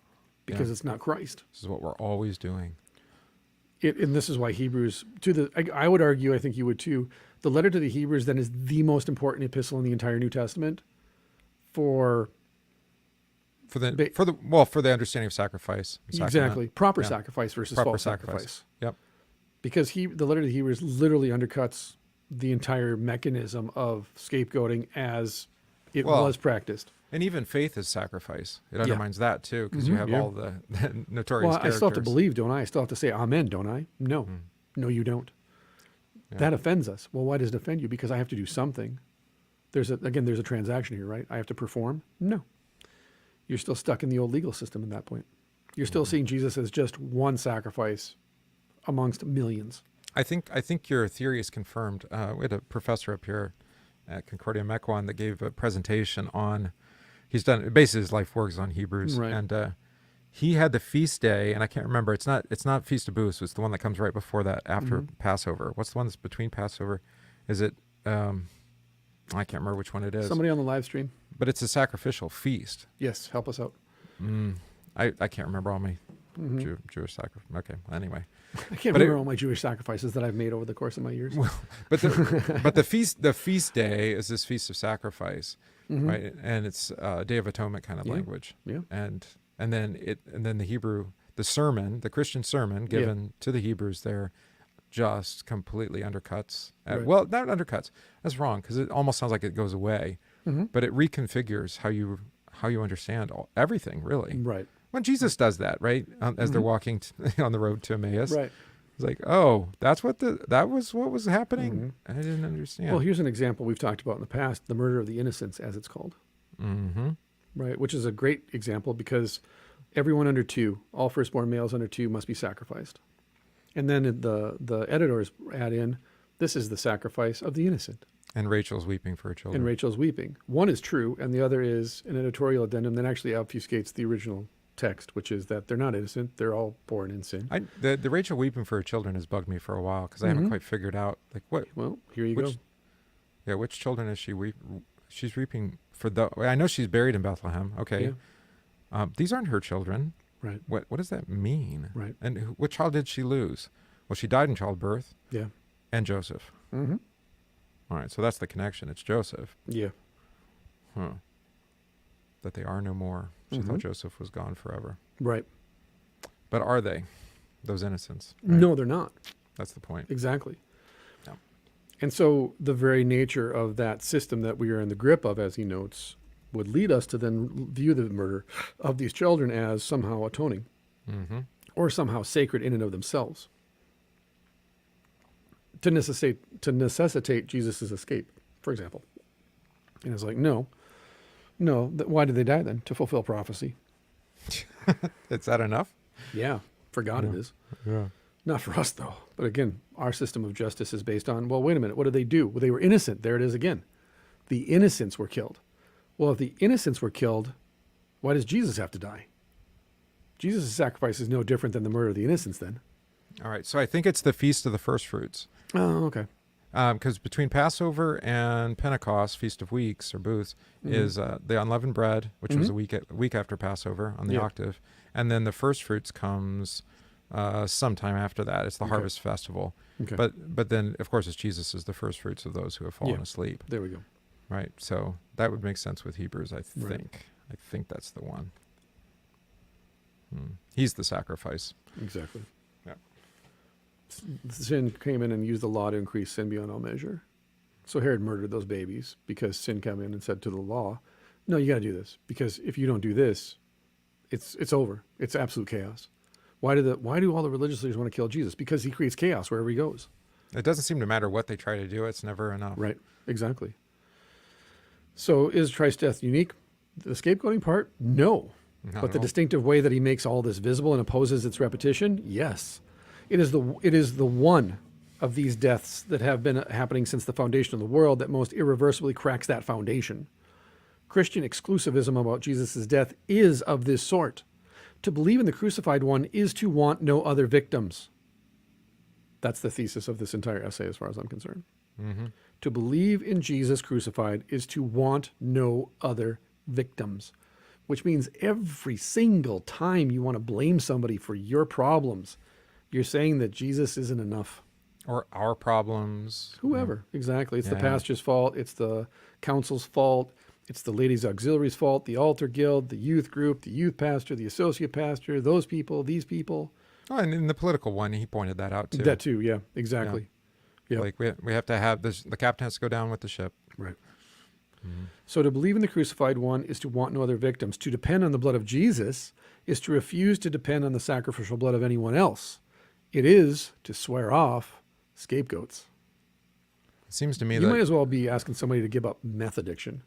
S1: because it's not Christ.
S2: This is what we're always doing.
S1: And this is why Hebrews, I would argue, I think you would too, the letter to the Hebrews then is the most important epistle in the entire New Testament for
S2: the understanding of sacrifice. and sacrament.
S1: exactly proper
S2: Yeah.
S1: sacrifice versus
S2: Proper
S1: false
S2: sacrifice.
S1: sacrifice.
S2: Yep.
S1: Because the letter to the Hebrews literally undercuts the entire mechanism of scapegoating as it was practiced.
S2: And even faith is sacrifice. It
S1: Yeah.
S2: undermines that too, because you have all the notorious
S1: Well, I still have to
S2: characters.
S1: believe, don't I? I still have to say amen, don't I? No. No, you don't.
S2: Yeah.
S1: That offends us. Well, why does it offend you? Because I have to do something. There's a transaction here, right? I have to perform? No. You're still stuck in the old legal system at that point. You're still seeing Jesus as just one sacrifice amongst millions.
S2: I think your theory is confirmed. We had a professor up here at Concordia Mequon that gave a presentation on, he's done, basically his life work is on Hebrews.
S1: Right.
S2: And he had the feast day, and I can't remember, it's not Feast of Booths, it's the one that comes right before that, after Passover. What's the one that's between Passover? Is it, I can't remember which one it is.
S1: Somebody on the live stream?
S2: But it's a sacrificial feast.
S1: Yes, help us out.
S2: I can't remember all my Jewish sacrifice. Okay, anyway.
S1: I can't remember all my Jewish sacrifices that I've made over the course of my years.
S2: But the feast day is this feast of sacrifice, right? And it's Day of Atonement kind of language.
S1: Yeah.
S2: And then the Christian sermon given to the Hebrews there just completely undercuts.
S1: Right.
S2: Well, not undercuts. That's wrong, because it almost sounds like it goes away. But it reconfigures how you understand everything, really.
S1: Right.
S2: When Jesus does that, right, as they're walking on the road to Emmaus,
S1: Right.
S2: it's like, oh, that was what was happening. I didn't understand.
S1: Well, here's an example we've talked about in the past, the murder of the innocents, as it's called. Right, which is a great example because everyone under 2, all firstborn males under 2 must be sacrificed. And then the editors add in, this is the sacrifice of the innocent.
S2: And Rachel's weeping for her children.
S1: And Rachel's weeping. One is true, and the other is an editorial addendum that actually obfuscates the original text, which is that they're not innocent. They're all born in sin.
S2: The Rachel weeping for her children has bugged me for a while because I haven't quite figured out, like, what.
S1: Well, here you go.
S2: Yeah, which children is she weeping? She's weeping for I know she's buried in Bethlehem. Okay.
S1: Yeah.
S2: These aren't her children.
S1: Right.
S2: What does that mean?
S1: Right.
S2: And what child did she lose? Well, she died in childbirth.
S1: Yeah.
S2: And Joseph. All right, so that's the connection. It's Joseph.
S1: Yeah.
S2: That they are no more. She thought Joseph was gone forever.
S1: Right.
S2: But are they, those innocents? Right?
S1: No, they're not.
S2: That's the point.
S1: Exactly.
S2: Yeah.
S1: And so the very nature of that system that we are in the grip of, as he notes, would lead us to then view the murder of these children as somehow atoning or somehow sacred in and of themselves to necessitate Jesus' escape, for example. And it's like, no, why did they die then? To fulfill prophecy.
S2: Is that enough?
S1: Yeah, for God it is.
S2: Yeah.
S1: Not for us, though. But again, our system of justice is based on, well, wait a minute, what did they do? Well, they were innocent. There it is again. The innocents were killed. Well, if the innocents were killed, why does Jesus have to die? Jesus' sacrifice is no different than the murder of the innocents then.
S2: All right, so I think it's the Feast of the First Fruits.
S1: Oh, okay.
S2: Because between Passover and Pentecost, Feast of Weeks or Booths, is the unleavened bread, which was a week after Passover on the
S1: Yeah.
S2: octave, and then the first fruits comes sometime after that. It's the Harvest Festival.
S1: Okay.
S2: But then, of course, it's Jesus is the first fruits of those who have fallen asleep.
S1: There we go.
S2: Right. So that would make sense with Hebrews, I think.
S1: Right.
S2: I think that's the one. He's the sacrifice.
S1: Exactly.
S2: Yeah.
S1: Sin came in and used the law to increase sin beyond all measure. So Herod murdered those babies because sin came in and said to the law, no, you got to do this, because if you don't do this, it's over. It's absolute chaos. Why do all the religious leaders want to kill Jesus? Because he creates chaos wherever he goes.
S2: It doesn't seem to matter what they try to do. It's never enough.
S1: Right. Exactly. So is Christ's death unique? The scapegoating part? No.
S2: Not
S1: But
S2: at
S1: the
S2: all.
S1: distinctive way that he makes all this visible and opposes its repetition? Yes. It is the one of these deaths that have been happening since the foundation of the world that most irreversibly cracks that foundation. Christian exclusivism about Jesus' death is of this sort. To believe in the crucified one is to want no other victims. That's the thesis of this entire essay as far as I'm concerned. To believe in Jesus crucified is to want no other victims, which means every single time you want to blame somebody for your problems, you're saying that Jesus isn't enough.
S2: Or our problems.
S1: Whoever, exactly. It's the
S2: Yeah.
S1: pastor's fault. It's the council's fault. It's the ladies' auxiliary's fault, the altar guild, the youth group, the youth pastor, the associate pastor, those people, these people.
S2: Oh, and in the political one, he pointed that out too.
S1: That too, yeah, exactly. Yeah.
S2: Like we have to have this. The captain has to go down with the ship.
S1: Right. So to believe in the crucified one is to want no other victims. To depend on the blood of Jesus is to refuse to depend on the sacrificial blood of anyone else. It is to swear off scapegoats.
S2: It seems to me
S1: You
S2: that
S1: might as well be asking somebody to give up meth addiction.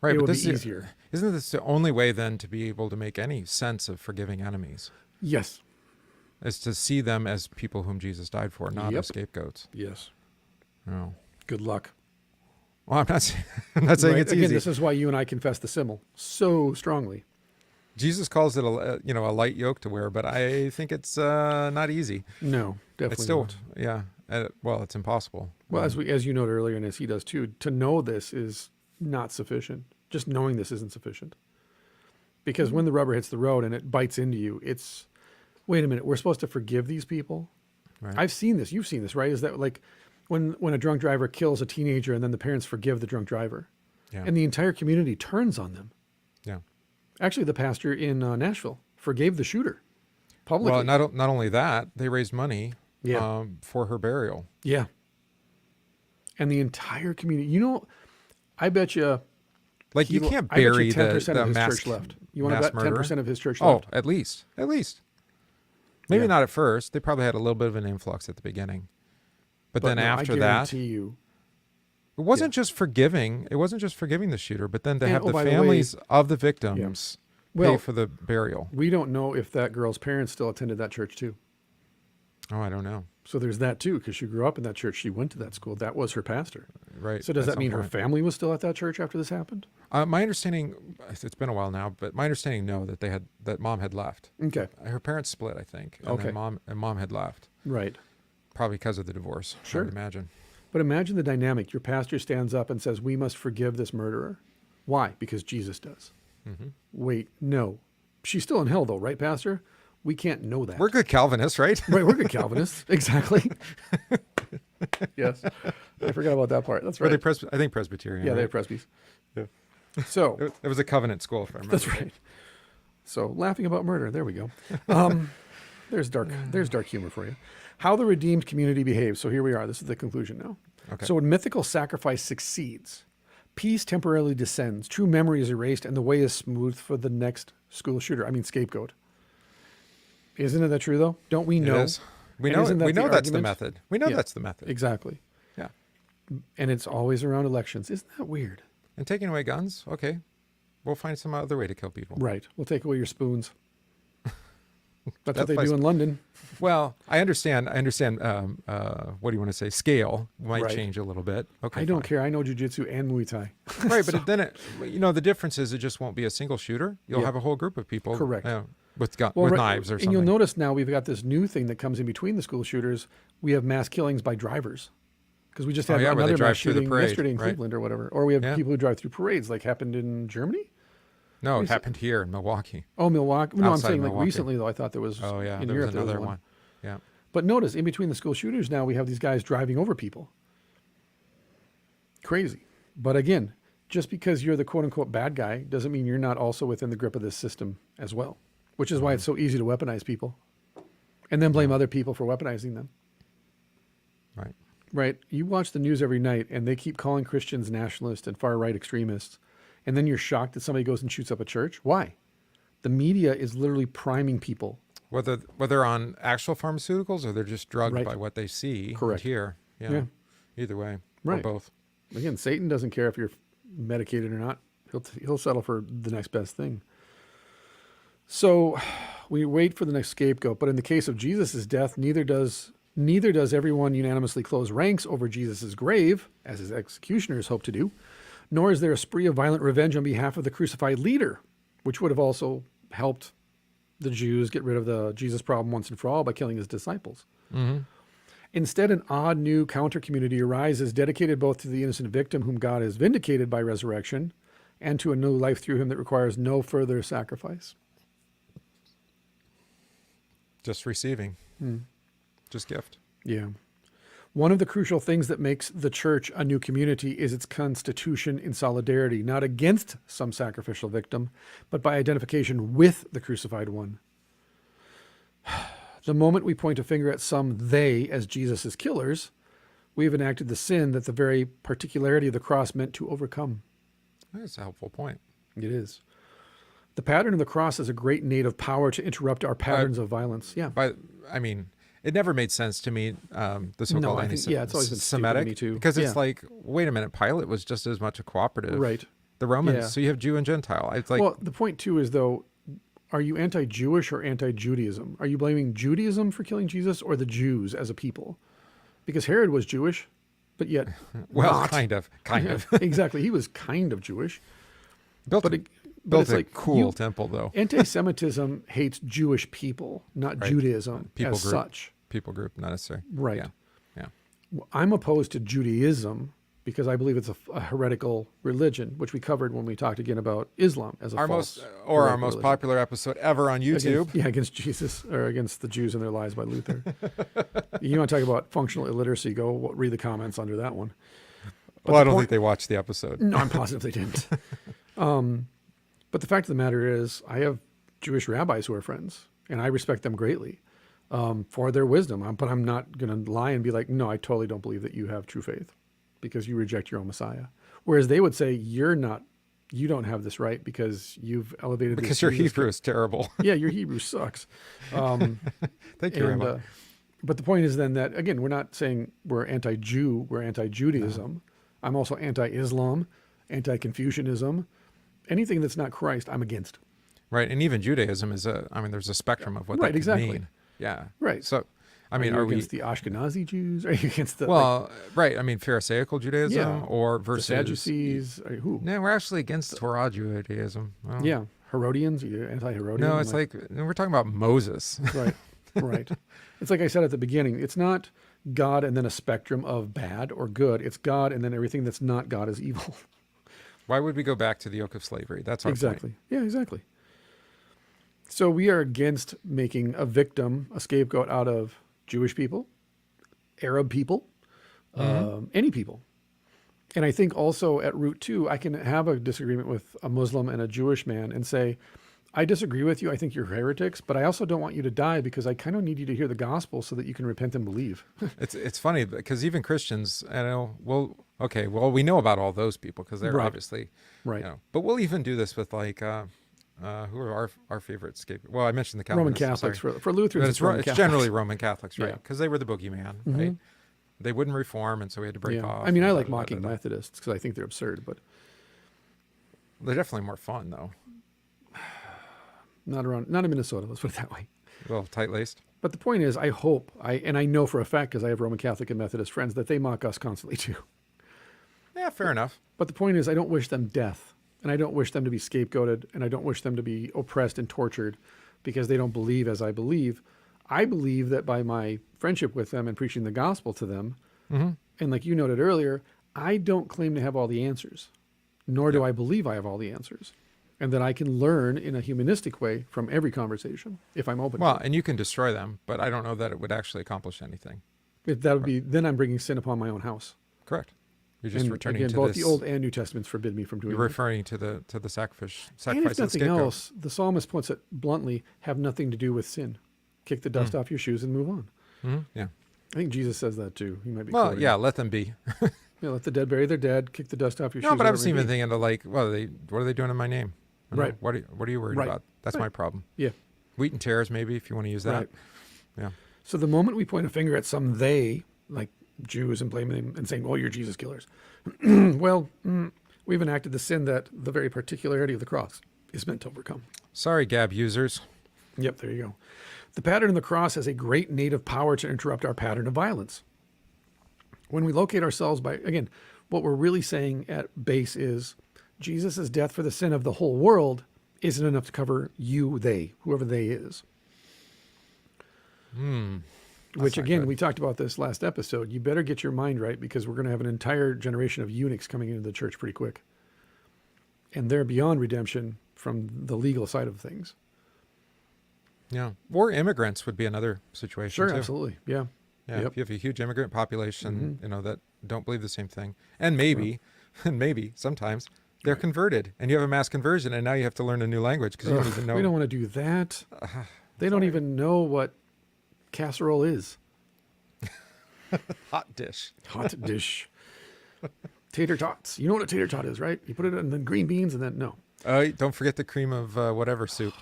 S2: right,
S1: It
S2: but
S1: would
S2: this
S1: be
S2: is,
S1: easier.
S2: isn't this the only way then to be able to make any sense of forgiving enemies?
S1: Yes.
S2: Is to see them as people whom Jesus died for, not
S1: Yep.
S2: as scapegoats.
S1: Yes.
S2: No.
S1: Good luck.
S2: Well, I'm not. I'm not saying
S1: Right.
S2: it's
S1: Again,
S2: easy.
S1: this is why you and I confess the symbol so strongly.
S2: Jesus calls it a light yoke to wear, but I think it's not easy.
S1: No, definitely
S2: It's still
S1: not.
S2: yeah. Well, it's impossible.
S1: Well, as you noted earlier, and as he does too, to know this is not sufficient. Just knowing this isn't sufficient. Because when the rubber hits the road and it bites into you, it's, wait a minute, we're supposed to forgive these people?
S2: Right.
S1: I've seen this. You've seen this, right? Is that like when a drunk driver kills a teenager and then the parents forgive the drunk driver,
S2: Yeah.
S1: and the entire community turns on them?
S2: Yeah.
S1: Actually, the pastor in Nashville forgave the shooter publicly.
S2: Well, not only that, they raised money
S1: Yeah.
S2: for her burial.
S1: Yeah. And the entire community, I bet you,
S2: Like you can't
S1: I bet you
S2: bury
S1: 10%
S2: the
S1: of his
S2: mass
S1: church left. You want to
S2: mass
S1: bet
S2: murderer?
S1: 10% of his church
S2: Oh,
S1: left?
S2: at least. Maybe
S1: Yeah.
S2: not at first. They probably had a little bit of an influx at the beginning, but then
S1: no,
S2: after
S1: I
S2: that,
S1: guarantee you,
S2: it wasn't just forgiving. It wasn't just forgiving the shooter, but then to
S1: And,
S2: have
S1: oh,
S2: the
S1: by the way-
S2: families of the victims
S1: Well-
S2: pay for the burial.
S1: we don't know if that girl's parents still attended that church too.
S2: Oh, I don't know.
S1: So there's that too, because she grew up in that church. She went to that school. That was her pastor.
S2: Right.
S1: So does
S2: at
S1: that
S2: some
S1: mean her
S2: point.
S1: family was still at that church after this happened?
S2: My understanding, it's been a while now, but my understanding, no, that mom had left.
S1: Okay.
S2: Her parents split, I think. And
S1: Okay.
S2: then mom had left,
S1: Right.
S2: probably because of the divorce.
S1: Sure.
S2: I would imagine.
S1: But imagine the dynamic. Your pastor stands up and says, we must forgive this murderer. Why? Because Jesus does.
S2: Mm-hmm.
S1: Wait, no. She's still in hell though, right, Pastor? We can't know that.
S2: We're good Calvinists, right?
S1: Right, we're good Calvinists. Exactly. Yes. I forgot about that part. That's
S2: Or they
S1: right.
S2: I think Presbyterian.
S1: Yeah, they're
S2: right?
S1: Presbys.
S2: Yeah.
S1: So,
S2: It was a covenant school, if I remember.
S1: that's right. So, laughing about murder. There we go. There's dark humor for you. How the redeemed community behaves. So here we are. This is the conclusion now.
S2: Okay.
S1: So when mythical sacrifice succeeds, peace temporarily descends, true memory is erased, and the way is smooth for the next scapegoat. Isn't it that true though? Don't we know?
S2: It is. We
S1: And
S2: know.
S1: isn't that
S2: We
S1: the
S2: know that's the
S1: argument?
S2: method. We know
S1: Yeah.
S2: that's the method.
S1: Exactly.
S2: Yeah.
S1: And it's always around elections. Isn't that weird?
S2: And taking away guns, okay, we'll find some other way to kill people.
S1: Right. We'll take away your spoons. That's what
S2: That's
S1: they
S2: my
S1: do in London.
S2: Well, I understand. What do you want to say? Scale might
S1: Right.
S2: change a little bit. Okay.
S1: I don't
S2: fine.
S1: care. I know jujitsu and Muay Thai.
S2: Right, but then the difference is it just won't be a single shooter. You'll
S1: Yeah.
S2: have a whole group of people.
S1: Correct.
S2: With
S1: Well, right,
S2: knives or something.
S1: And you'll notice now we've got this new thing that comes in between the school shooters. We have mass killings by drivers. Because we just
S2: Oh,
S1: had
S2: yeah, where they
S1: another mass
S2: drive through the
S1: shooting
S2: parade,
S1: yesterday in
S2: right?
S1: Cleveland or whatever. Or we have
S2: Yeah.
S1: people who drive through parades, like happened in Germany.
S2: No,
S1: What
S2: it
S1: is it?
S2: happened here in Milwaukee.
S1: Oh, Milwaukee. No, I'm
S2: Outside
S1: saying like
S2: Milwaukee.
S1: recently though. I thought there was
S2: Oh yeah,
S1: in
S2: there was
S1: Europe there was
S2: another one. Yeah.
S1: But notice, in between the school shooters now, we have these guys driving over people. Crazy. But again, just because you're the quote-unquote bad guy doesn't mean you're not also within the grip of this system as well, which is why it's so easy to weaponize people and then blame other people for weaponizing them.
S2: Right.
S1: Right? You watch the news every night, and they keep calling Christians nationalists and far-right extremists, and then you're shocked that somebody goes and shoots up a church. Why? The media is literally priming people.
S2: Whether on actual pharmaceuticals or they're just drugged
S1: Right.
S2: by what they see
S1: Correct.
S2: and hear. Yeah.
S1: Yeah.
S2: Either way.
S1: Right.
S2: Or both.
S1: Again, Satan doesn't care if you're medicated or not. He'll settle for the next best thing. So we wait for the next scapegoat. But in the case of Jesus' death, neither does everyone unanimously close ranks over Jesus' grave, as his executioners hope to do, nor is there a spree of violent revenge on behalf of the crucified leader, which would have also helped the Jews get rid of the Jesus problem once and for all by killing his disciples.
S2: Mm-hmm.
S1: Instead, an odd new counter-community arises dedicated both to the innocent victim whom God has vindicated by resurrection and to a new life through him that requires no further sacrifice.
S2: Just receiving. Just gift.
S1: Yeah. One of the crucial things that makes the church a new community is its constitution in solidarity, not against some sacrificial victim, but by identification with the crucified one. The moment we point a finger at some they as Jesus' killers, we have enacted the sin that the very particularity of the cross meant to overcome.
S2: That's a helpful point.
S1: It is. The pattern of the cross is a great native power to interrupt our patterns of violence. Yeah.
S2: But I mean, it never made sense to me, the so-called
S1: No, I think- yeah, it's always been stupid to
S2: anti-Semitic,
S1: me too.
S2: because it's
S1: Yeah.
S2: like, wait a minute, Pilate was just as much a cooperative.
S1: Right.
S2: The Romans,
S1: Yeah.
S2: so you have Jew and Gentile. It's like,
S1: Well, the point too is though, are you anti-Jewish or anti-Judaism? Are you blaming Judaism for killing Jesus or the Jews as a people? Because Herod was Jewish, but yet
S2: well,
S1: not.
S2: kind of.
S1: Exactly. He was kind of Jewish.
S2: Built,
S1: But
S2: built
S1: it's
S2: a
S1: like
S2: cool temple, though.
S1: Anti-Semitism hates Jewish people, not
S2: Right.
S1: Judaism
S2: People
S1: as
S2: group.
S1: such.
S2: People group, not necessary.
S1: Right.
S2: Yeah. Yeah.
S1: I'm opposed to Judaism because I believe it's a heretical religion, which we covered when we talked again about Islam as a
S2: Our
S1: false
S2: our
S1: heretical
S2: most
S1: religion.
S2: popular episode ever on YouTube.
S1: Against Jesus or against the Jews and their lies by Luther. You want to talk about functional illiteracy? Go read the comments under that one. But
S2: Well, I
S1: the
S2: don't
S1: point-
S2: think they watched the episode.
S1: No, I'm positive they didn't. But the fact of the matter is, I have Jewish rabbis who are friends, and I respect them greatly for their wisdom. But I'm not going to lie and be like, no, I totally don't believe that you have true faith because you reject your own Messiah. Whereas they would say, you don't have this right because you've elevated this
S2: Because your
S1: Jesus
S2: Hebrew is terrible.
S1: Yeah, your Hebrew sucks.
S2: Thank you,
S1: And,
S2: Rabbi.
S1: but the point is then that, again, we're not saying we're anti-Jew, we're anti-Judaism. I'm also anti-Islam, anti-Confucianism. Anything that's not Christ, I'm against.
S2: Right. And even Judaism is there's a spectrum of what
S1: Right,
S2: that could
S1: exactly.
S2: mean. Yeah.
S1: Right.
S2: So, I mean,
S1: are you
S2: are we,
S1: against the Ashkenazi Jews? Are you against the,
S2: well, right. I mean, Pharisaical Judaism
S1: Yeah.
S2: or
S1: the
S2: versus.
S1: Sadducees? Who?
S2: No, we're actually against Torah Judaism. Well,
S1: Yeah. Herodians? You're anti-Herodian?
S2: No, it's like we're talking about Moses.
S1: Right, right. It's like I said at the beginning, it's not God and then a spectrum of bad or good. It's God and then everything that's not God is evil.
S2: Why would we go back to the yoke of slavery? That's our
S1: Exactly.
S2: point.
S1: Yeah, exactly. So we are against making a victim, a scapegoat out of Jewish people, Arab people, any people. And I think also at root too, I can have a disagreement with a Muslim and a Jewish man and say, I disagree with you. I think you're heretics, but I also don't want you to die because I kind of need you to hear the gospel so that you can repent and believe.
S2: It's funny because even Christians, I know, we know about all those people because they're
S1: Right.
S2: obviously,
S1: Right.
S2: but we'll even do this with like, who are our favorite scapegoat? Well, I mentioned the
S1: Roman
S2: Calvinists,
S1: Catholics.
S2: sorry.
S1: For Lutherans,
S2: But
S1: it's Roman
S2: it's
S1: Catholics.
S2: generally Roman Catholics, right?
S1: Yeah.
S2: Because they were the boogeyman, right? They wouldn't reform, and so we had to break
S1: Yeah.
S2: off.
S1: I mean, I
S2: and
S1: like
S2: da, da, da,
S1: mocking
S2: da, da.
S1: Methodists because I think they're absurd, but
S2: They're definitely more fun, though.
S1: not in Minnesota. Let's put it that way.
S2: A little tight-laced.
S1: But the point is, I hope, and I know for a fact, because I have Roman Catholic and Methodist friends, that they mock us constantly too.
S2: Yeah, fair enough.
S1: But the point is, I don't wish them death, and I don't wish them to be scapegoated, and I don't wish them to be oppressed and tortured because they don't believe as I believe. I believe that by my friendship with them and preaching the gospel to them, And like you noted earlier, I don't claim to have all the answers, nor do
S2: Yep.
S1: I believe I have all the answers. And that I can learn in a humanistic way from every conversation if I'm open
S2: Well,
S1: to it.
S2: and you can destroy them, but I don't know that it would actually accomplish anything.
S1: That would be, then I'm bringing sin upon my own house.
S2: Correct. You're just
S1: And
S2: returning
S1: again,
S2: to
S1: both
S2: this.
S1: the Old and New Testaments forbid me from doing
S2: You're
S1: that.
S2: referring to the sacrifice
S1: And if
S2: and
S1: nothing
S2: scapegoat.
S1: else, the psalmist puts it bluntly, have nothing to do with sin. Kick the dust off your shoes and move on.
S2: Yeah.
S1: I think Jesus says that too. He might be
S2: Well,
S1: quoting.
S2: yeah, let them be.
S1: Yeah, let the dead bury their dead, kick the dust off your shoes.
S2: No, but I was
S1: whatever it
S2: even
S1: may be.
S2: thinking of like, well, what are they doing in my name? You know,
S1: Right.
S2: What are you worried
S1: Right.
S2: about? That's
S1: Right.
S2: my problem.
S1: Yeah.
S2: Wheat and tares, maybe, if you want to use that.
S1: Right.
S2: Yeah.
S1: So the moment we point a finger at some they, like Jews, and blaming them and saying, "Oh, you're Jesus killers," well, we've enacted the sin that the very particularity of the cross is meant to overcome.
S2: Sorry, Gab users.
S1: Yep, there you go. The pattern of the cross has a great native power to interrupt our pattern of violence. When we locate ourselves by, again, what we're really saying at base is Jesus' death for the sin of the whole world isn't enough to cover you, they, whoever they is. Which,
S2: not
S1: again,
S2: good.
S1: we talked about this last episode. You better get your mind right because we're going to have an entire generation of eunuchs coming into the church pretty quick. And they're beyond redemption from the legal side of things.
S2: Yeah. Or immigrants would be another situation.
S1: Sure,
S2: too.
S1: absolutely. Yeah.
S2: Yeah.
S1: Yep.
S2: If you have a huge immigrant population, that don't believe the same thing. And maybe, sometimes they're converted and you have a mass conversion and now you have to learn a new language because you don't even know.
S1: We don't want to do that. They don't even know what casserole is.
S2: Hot dish.
S1: Hot dish. Tater tots. You know what a tater tot is, right? You put it in the green beans and then, no.
S2: Don't forget the cream of whatever soup.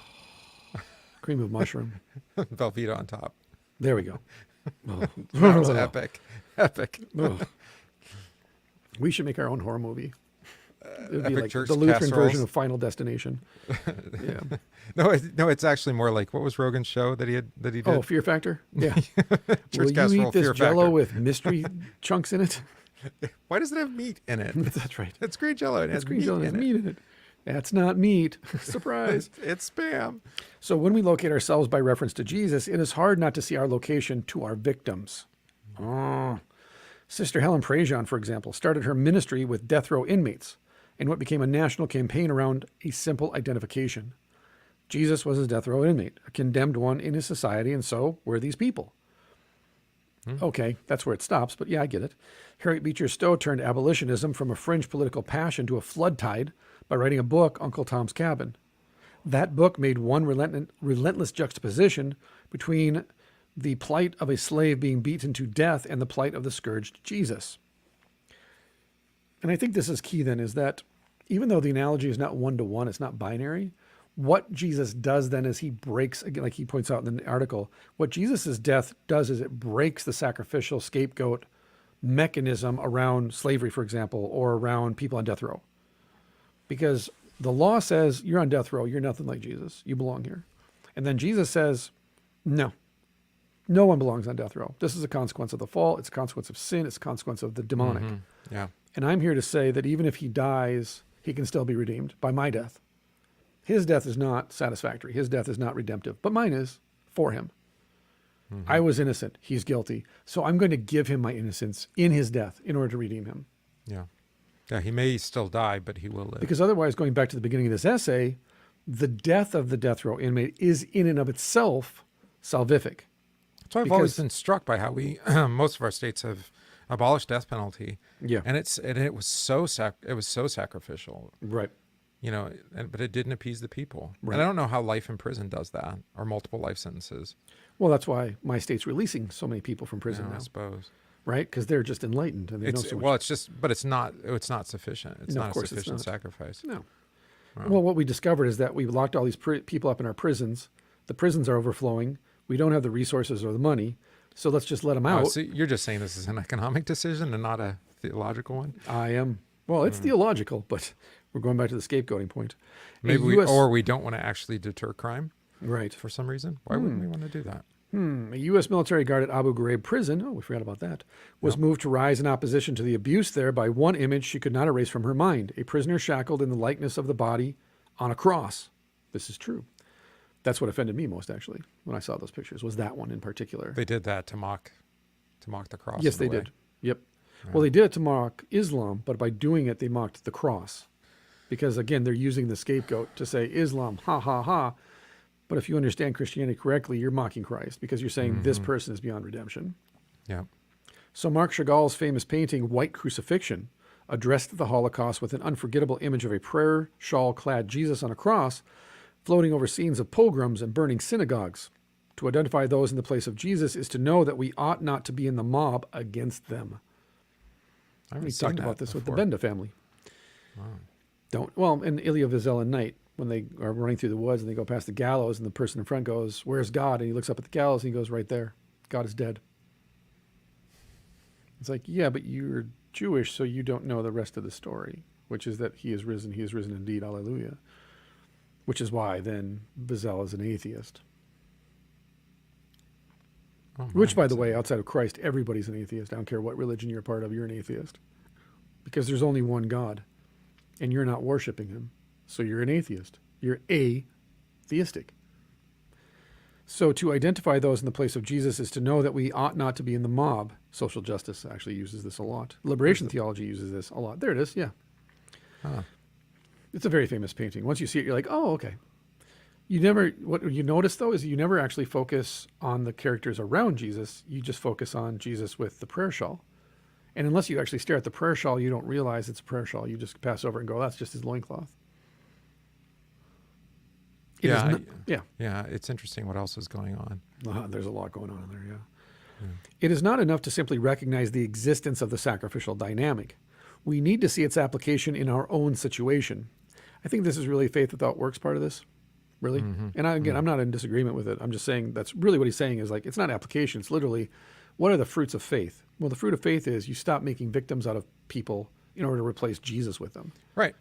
S1: Cream of mushroom.
S2: Velveeta on top.
S1: There we go. Oh.
S2: That was epic. Epic.
S1: Ugh. We should make our own horror movie. It would be
S2: Epic
S1: like
S2: church
S1: the Lutheran
S2: casseroles.
S1: version of Final Destination. Yeah.
S2: No, it's actually more like, what was Rogan's show that he did?
S1: Oh, Fear Factor? Yeah.
S2: Church
S1: Will you
S2: casserole,
S1: eat this
S2: Fear
S1: Jell-O
S2: Factor.
S1: with mystery chunks in it?
S2: Why does it have meat in it?
S1: That's right.
S2: It's green Jell-O. It
S1: It's
S2: has
S1: green
S2: meat
S1: Jell-O has
S2: in it.
S1: meat in it. That's not meat. Surprise.
S2: It's spam.
S1: So when we locate ourselves by reference to Jesus, it is hard not to see our location to our victims. Oh. Sister Helen Prejean, for example, started her ministry with death row inmates in what became a national campaign around a simple identification. Jesus was a death row inmate, a condemned one in his society, and so were these people. Okay, that's where it stops, but yeah, I get it. Harriet Beecher Stowe turned abolitionism from a fringe political passion to a flood tide by writing a book, Uncle Tom's Cabin. That book made one relentless juxtaposition between the plight of a slave being beaten to death and the plight of the scourged Jesus. And I think this is key then, is that even though the analogy is not one-to-one, it's not binary, what Jesus does then is he breaks, again, like he points out in the article, what Jesus' death does is it breaks the sacrificial scapegoat mechanism around slavery, for example, or around people on death row. Because the law says you're on death row, you're nothing like Jesus, you belong here. And then Jesus says, no one belongs on death row. This is a consequence of the fall, it's a consequence of sin, it's a consequence of the demonic.
S2: Yeah.
S1: And I'm here to say that even if he dies, he can still be redeemed by my death. His death is not satisfactory. His death is not redemptive, but mine is for him. I was innocent. He's guilty. So I'm going to give him my innocence in his death in order to redeem him.
S2: Yeah. Yeah, he may still die, but he will live.
S1: Because otherwise, going back to the beginning of this essay, the death of the death row inmate is in and of itself salvific.
S2: That's why I've always
S1: because-
S2: been struck by how most of our states have abolished death penalty.
S1: Yeah.
S2: And it was so sacrificial.
S1: Right.
S2: But it didn't appease the people.
S1: Right.
S2: And I don't know how life in prison does that, or multiple life sentences.
S1: Well, that's why my state's releasing so many people from prison
S2: I
S1: now,
S2: suppose.
S1: right? Because they're just enlightened and they know so much.
S2: But it's not sufficient. It's
S1: No,
S2: not
S1: of
S2: a
S1: course it's
S2: sufficient
S1: not.
S2: sacrifice.
S1: No. Well, what we discovered is that we've locked all these people up in our prisons. The prisons are overflowing. We don't have the resources or the money. So let's just let them out.
S2: So you're just saying this is an economic decision and not a theological one?
S1: I am. Well, it's theological, but we're going back to the scapegoating point.
S2: Maybe
S1: A
S2: we don't want to actually deter crime
S1: Right.
S2: for some reason. Why wouldn't we want to do that?
S1: A U.S. military guard at Abu Ghraib prison, we forgot about that, was moved to rise in opposition to the abuse there by one image she could not erase from her mind, a prisoner shackled in the likeness of the body on a cross. This is true. That's what offended me most, actually, when I saw those pictures, was that one in particular.
S2: They did that to mock the cross.
S1: Yes,
S2: in
S1: they
S2: a way.
S1: did. Yep. Well, they did it to mock Islam, but by doing it, they mocked the cross. Because again, they're using the scapegoat to say Islam, ha ha ha. But if you understand Christianity correctly, you're mocking Christ because you're saying this person is beyond redemption.
S2: Yeah.
S1: So Marc Chagall's famous painting, White Crucifixion, addressed the Holocaust with an unforgettable image of a prayer shawl-clad Jesus on a cross, floating over scenes of pogroms and burning synagogues. To identify those in the place of Jesus is to know that we ought not to be in the mob against them. We talked about this with the Benda family.
S2: Wow.
S1: In Elia Wiesel and Night, when they are running through the woods and they go past the gallows and the person in front goes, "Where's God?" And he looks up at the gallows and he goes, "Right there. God is dead." It's like, yeah, but you're Jewish, so you don't know the rest of the story, which is that he is risen indeed, hallelujah. Which is why then Wiesel is an atheist.
S2: Oh,
S1: Which, by the way, outside of Christ, everybody's an atheist. I don't care what religion you're a part of, you're an atheist. Because there's only one God, and you're not worshiping him. So you're an atheist. You're atheistic. So to identify those in the place of Jesus is to know that we ought not to be in the mob. Social justice actually uses this a lot. Liberation theology uses this a lot. There it is, yeah.
S2: Huh.
S1: It's a very famous painting. Once you see it, you're like, oh, okay. What you notice, though, is you never actually focus on the characters around Jesus. You just focus on Jesus with the prayer shawl. And unless you actually stare at the prayer shawl, you don't realize it's a prayer shawl. You just pass over and go, that's just his loincloth.
S2: Yeah,
S1: yeah.
S2: Yeah, it's interesting what else is going on.
S1: There's a lot going on in there, yeah. It is not enough to simply recognize the existence of the sacrificial dynamic. We need to see its application in our own situation. I think this is really faith without works part of this. Really? And I'm not in disagreement with it. I'm just saying that's really what he's saying is like, it's not application. It's literally, what are the fruits of faith? Well, the fruit of faith is you stop making victims out of people in order to replace Jesus with them.
S2: Right.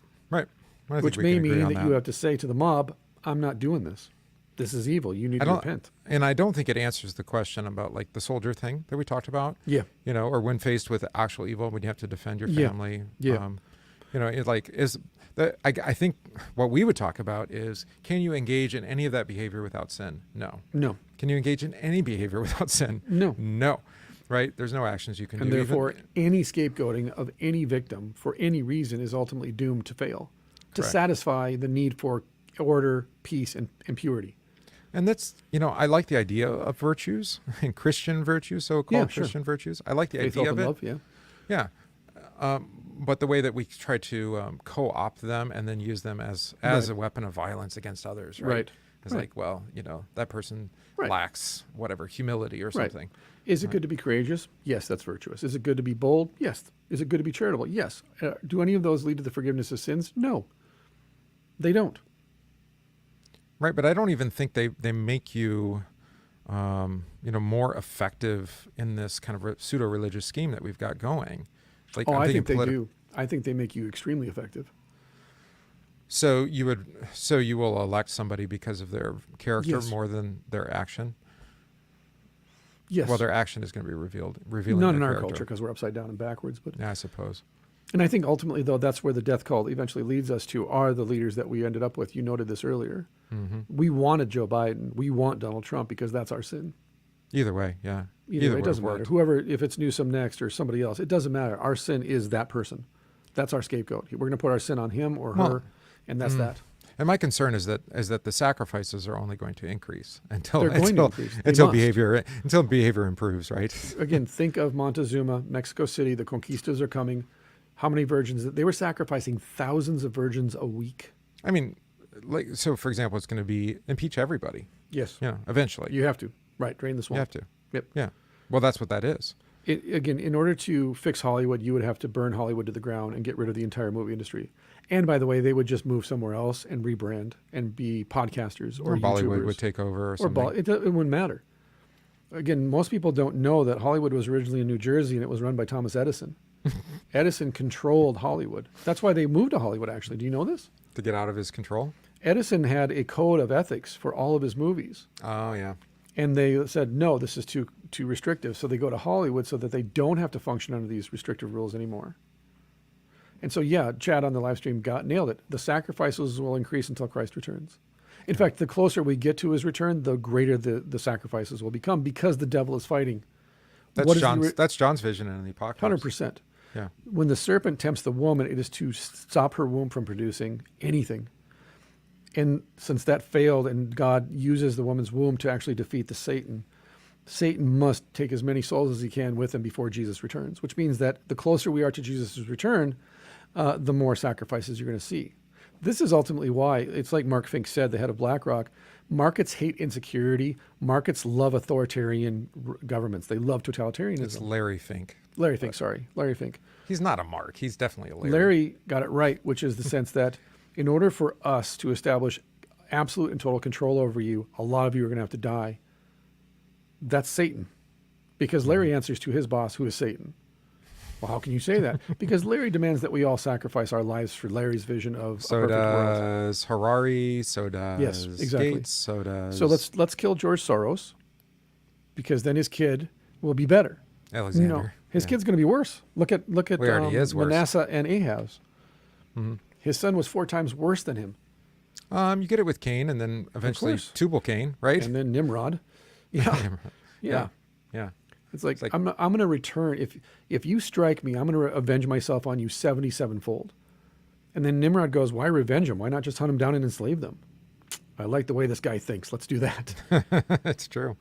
S1: Which may mean that you have to say to the mob, I'm not doing this. This is evil. You need to repent.
S2: And I don't think it answers the question about like the soldier thing that we talked about.
S1: Yeah.
S2: Or when faced with actual evil, when you have to defend your family.
S1: Yeah.
S2: I think what we would talk about is, can you engage in any of that behavior without sin? No. Can you engage in any behavior without sin? No. Right? There's no actions you can do.
S1: And therefore, any scapegoating of any victim for any reason is ultimately doomed to fail, to satisfy the need for order, peace, and purity.
S2: And that's, I like the idea of virtues and Christian virtues, so-called Christian virtues. I like the
S1: Faith,
S2: idea
S1: hope,
S2: of
S1: and
S2: it.
S1: love,
S2: Yeah. But the way that we try to co-opt them and then use them as a weapon of violence against others, right? It's like, well, that person lacks whatever, humility or something.
S1: Is it good to be courageous? Yes, that's virtuous. Is it good to be bold? Yes. Is it good to be charitable? Yes. Do any of those lead to the forgiveness of sins? No. They don't.
S2: Right, but I don't even think they make you, more effective in this kind of pseudo-religious scheme that we've got going. Like,
S1: I think they do. I think they make you extremely effective.
S2: So you will elect somebody because of their character more than their action?
S1: Yes.
S2: Well, their action is going to be revealing
S1: not
S2: their
S1: in our
S2: character.
S1: culture because we're upside down and backwards. But
S2: yeah, I suppose.
S1: And I think ultimately, though, that's where the death cult eventually leads us to are the leaders that we ended up with. You noted this earlier. We wanted Joe Biden. We want Donald Trump because that's our sin.
S2: Either way, yeah.
S1: Either way, it doesn't matter. Whoever, if it's Newsom next or somebody else, it doesn't matter. Our sin is that person. That's our scapegoat. We're going to put our sin on him or her, and that's that.
S2: And my concern is that the sacrifices are only going to increase until behavior improves, right?
S1: Again, think of Montezuma, Mexico City. The conquistas are coming. How many virgins? They were sacrificing thousands of virgins a week.
S2: I mean, so for example, it's going to be impeach everybody.
S1: Yes.
S2: Eventually.
S1: You have to. Right. Drain the swamp.
S2: You have to.
S1: Yep.
S2: Yeah. Well, that's what that is.
S1: Again, in order to fix Hollywood, you would have to burn Hollywood to the ground and get rid of the entire movie industry. And by the way, they would just move somewhere else and rebrand and be podcasters or YouTubers.
S2: Bollywood would take over or something.
S1: It wouldn't matter. Again, most people don't know that Hollywood was originally in New Jersey and it was run by Thomas Edison. Edison controlled Hollywood. That's why they moved to Hollywood, actually. Do you know this?
S2: To get out of his control?
S1: Edison had a code of ethics for all of his movies.
S2: Oh, yeah.
S1: And they said, no, this is too restrictive. So they go to Hollywood so that they don't have to function under these restrictive rules anymore. And so, yeah, Chad on the live stream nailed it. The sacrifices will increase until Christ returns. In fact, the closer we get to his return, the greater the sacrifices will become because the devil is fighting.
S2: That's John's vision in the apocalypse.
S1: 100%.
S2: Yeah.
S1: When the serpent tempts the woman, it is to stop her womb from producing anything. And since that failed and God uses the woman's womb to actually defeat Satan must take as many souls as he can with him before Jesus returns, which means that the closer we are to Jesus' return, the more sacrifices you're going to see. This is ultimately why, it's like Mark Fink said, the head of BlackRock, markets hate insecurity. Markets love authoritarian governments. They love totalitarianism.
S2: It's Larry Fink.
S1: Larry Fink.
S2: He's not a Mark. He's definitely a Larry.
S1: Larry got it right, which is the sense that in order for us to establish absolute and total control over you, a lot of you are going to have to die. That's Satan. Because Larry answers to his boss, who is Satan. Well, how can you say that? Because Larry demands that we all sacrifice our lives for Larry's vision of
S2: So
S1: a perfect world.
S2: does Harari, so does
S1: Yes, exactly.
S2: Gates, so does
S1: So let's kill George Soros, because then his kid will be better.
S2: Alexander.
S1: No, his
S2: Yeah.
S1: kid's going to be worse. Look at
S2: Well, he already is worse.
S1: Manasseh and Ahaz.
S2: Mm-hmm.
S1: His son was 4 times worse than him.
S2: You get it with Cain, and then eventually
S1: course.
S2: Tubal Cain, right?
S1: And then Nimrod. Yeah. Yeah.
S2: Yeah.
S1: It's like,
S2: like-
S1: I'm going to return. If you strike me, I'm going to avenge myself on you 77-fold. And then Nimrod goes, why revenge them? Why not just hunt them down and enslave them? I like the way this guy thinks. Let's do that.
S2: It's true.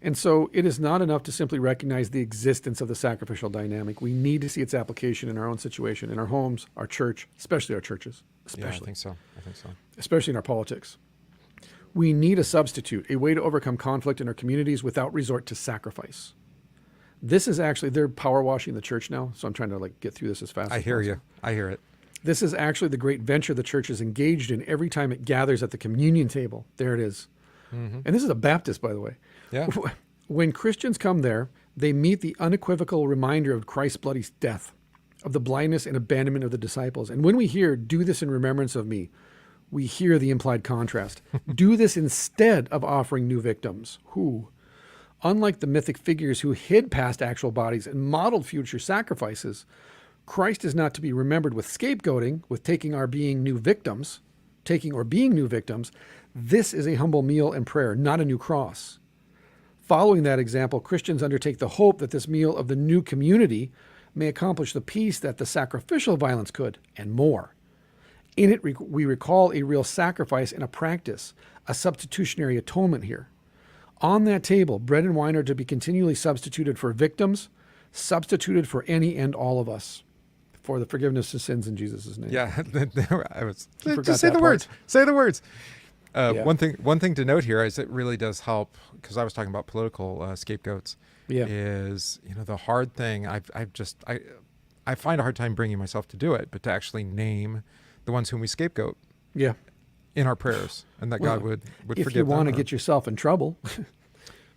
S1: And so it is not enough to simply recognize the existence of the sacrificial dynamic. We need to see its application in our own situation, in our homes, our church, especially our churches,
S2: Yeah, I think so.
S1: especially in our politics. We need a substitute, a way to overcome conflict in our communities without resort to sacrifice. This is actually, they're power washing the church now, so I'm trying to get through this as fast
S2: I
S1: as
S2: hear
S1: possible.
S2: you. I hear it.
S1: This is actually the great venture the church is engaged in every time it gathers at the communion table. There it is.
S2: Mm-hmm.
S1: And this is a Baptist, by the way.
S2: Yeah.
S1: When Christians come there, they meet the unequivocal reminder of Christ's bloody death, of the blindness and abandonment of the disciples. And when we hear, do this in remembrance of me, we hear the implied contrast. Do this instead of offering new victims. Who, unlike the mythic figures who hid past actual bodies and modeled future sacrifices, Christ is not to be remembered with scapegoating, with taking or being new victims. This is a humble meal and prayer, not a new cross. Following that example, Christians undertake the hope that this meal of the new community may accomplish the peace that the sacrificial violence could, and more. In it, we recall a real sacrifice and a practice, a substitutionary atonement here. On that table, bread and wine are to be continually substituted for victims, substituted for any and all of us, for the forgiveness of sins in Jesus' name.
S2: Yeah. I was
S1: forgot
S2: just say
S1: that
S2: the
S1: part.
S2: words. Say the words.
S1: Yeah.
S2: One thing to note here is it really does help, because I was talking about political scapegoats.
S1: Yeah.
S2: Is the hard thing. I find a hard time bringing myself to do it, but to actually name the ones whom we scapegoat
S1: Yeah.
S2: in our prayers, and that
S1: Well,
S2: God would
S1: If
S2: forgive
S1: you
S2: them.
S1: want to
S2: or-
S1: get yourself in trouble,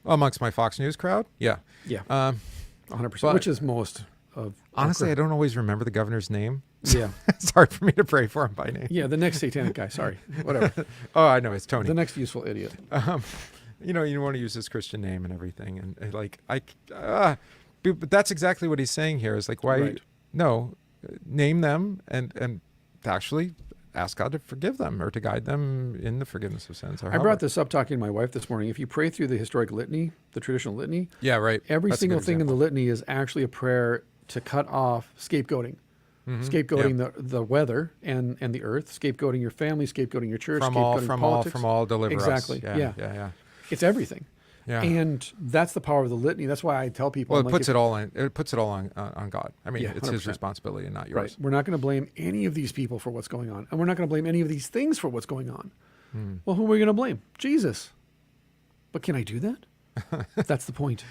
S2: amongst my Fox News crowd, yeah.
S1: 100%,
S2: But-
S1: which is most of.
S2: Honestly, I don't always remember the governor's name.
S1: Yeah.
S2: It's hard for me to pray for him by name.
S1: Yeah, the next satanic guy. Sorry. Whatever.
S2: Oh, I know, it's Tony.
S1: The next useful idiot.
S2: You want to use his Christian name and everything, but that's exactly what he's saying here. Is like, why?
S1: Right.
S2: No, name them and actually ask God to forgive them or to guide them in the forgiveness of sins.
S1: I brought this up talking to my wife this morning. If you pray through the historic litany, the traditional litany,
S2: Yeah, right.
S1: every
S2: That's a
S1: single
S2: good
S1: thing in the
S2: example.
S1: litany is actually a prayer to cut off scapegoating.
S2: Mhm.
S1: Scapegoating the weather and the earth, scapegoating your family, scapegoating your church,
S2: from
S1: scapegoating
S2: all
S1: politics.
S2: from all deliver
S1: Exactly.
S2: us.
S1: Yeah.
S2: Yeah.
S1: It's everything.
S2: Yeah.
S1: And that's the power of the litany. That's why I tell people.
S2: Well,
S1: I'm
S2: it
S1: like,
S2: puts it all on God. I mean,
S1: Yeah,
S2: it's his
S1: 100%.
S2: responsibility and not yours.
S1: Right. We're not going to blame any of these people for what's going on. And we're not going to blame any of these things for what's going on.
S2: Hmm.
S1: Well, who are we going to blame? Jesus. But can I do that? That's the point.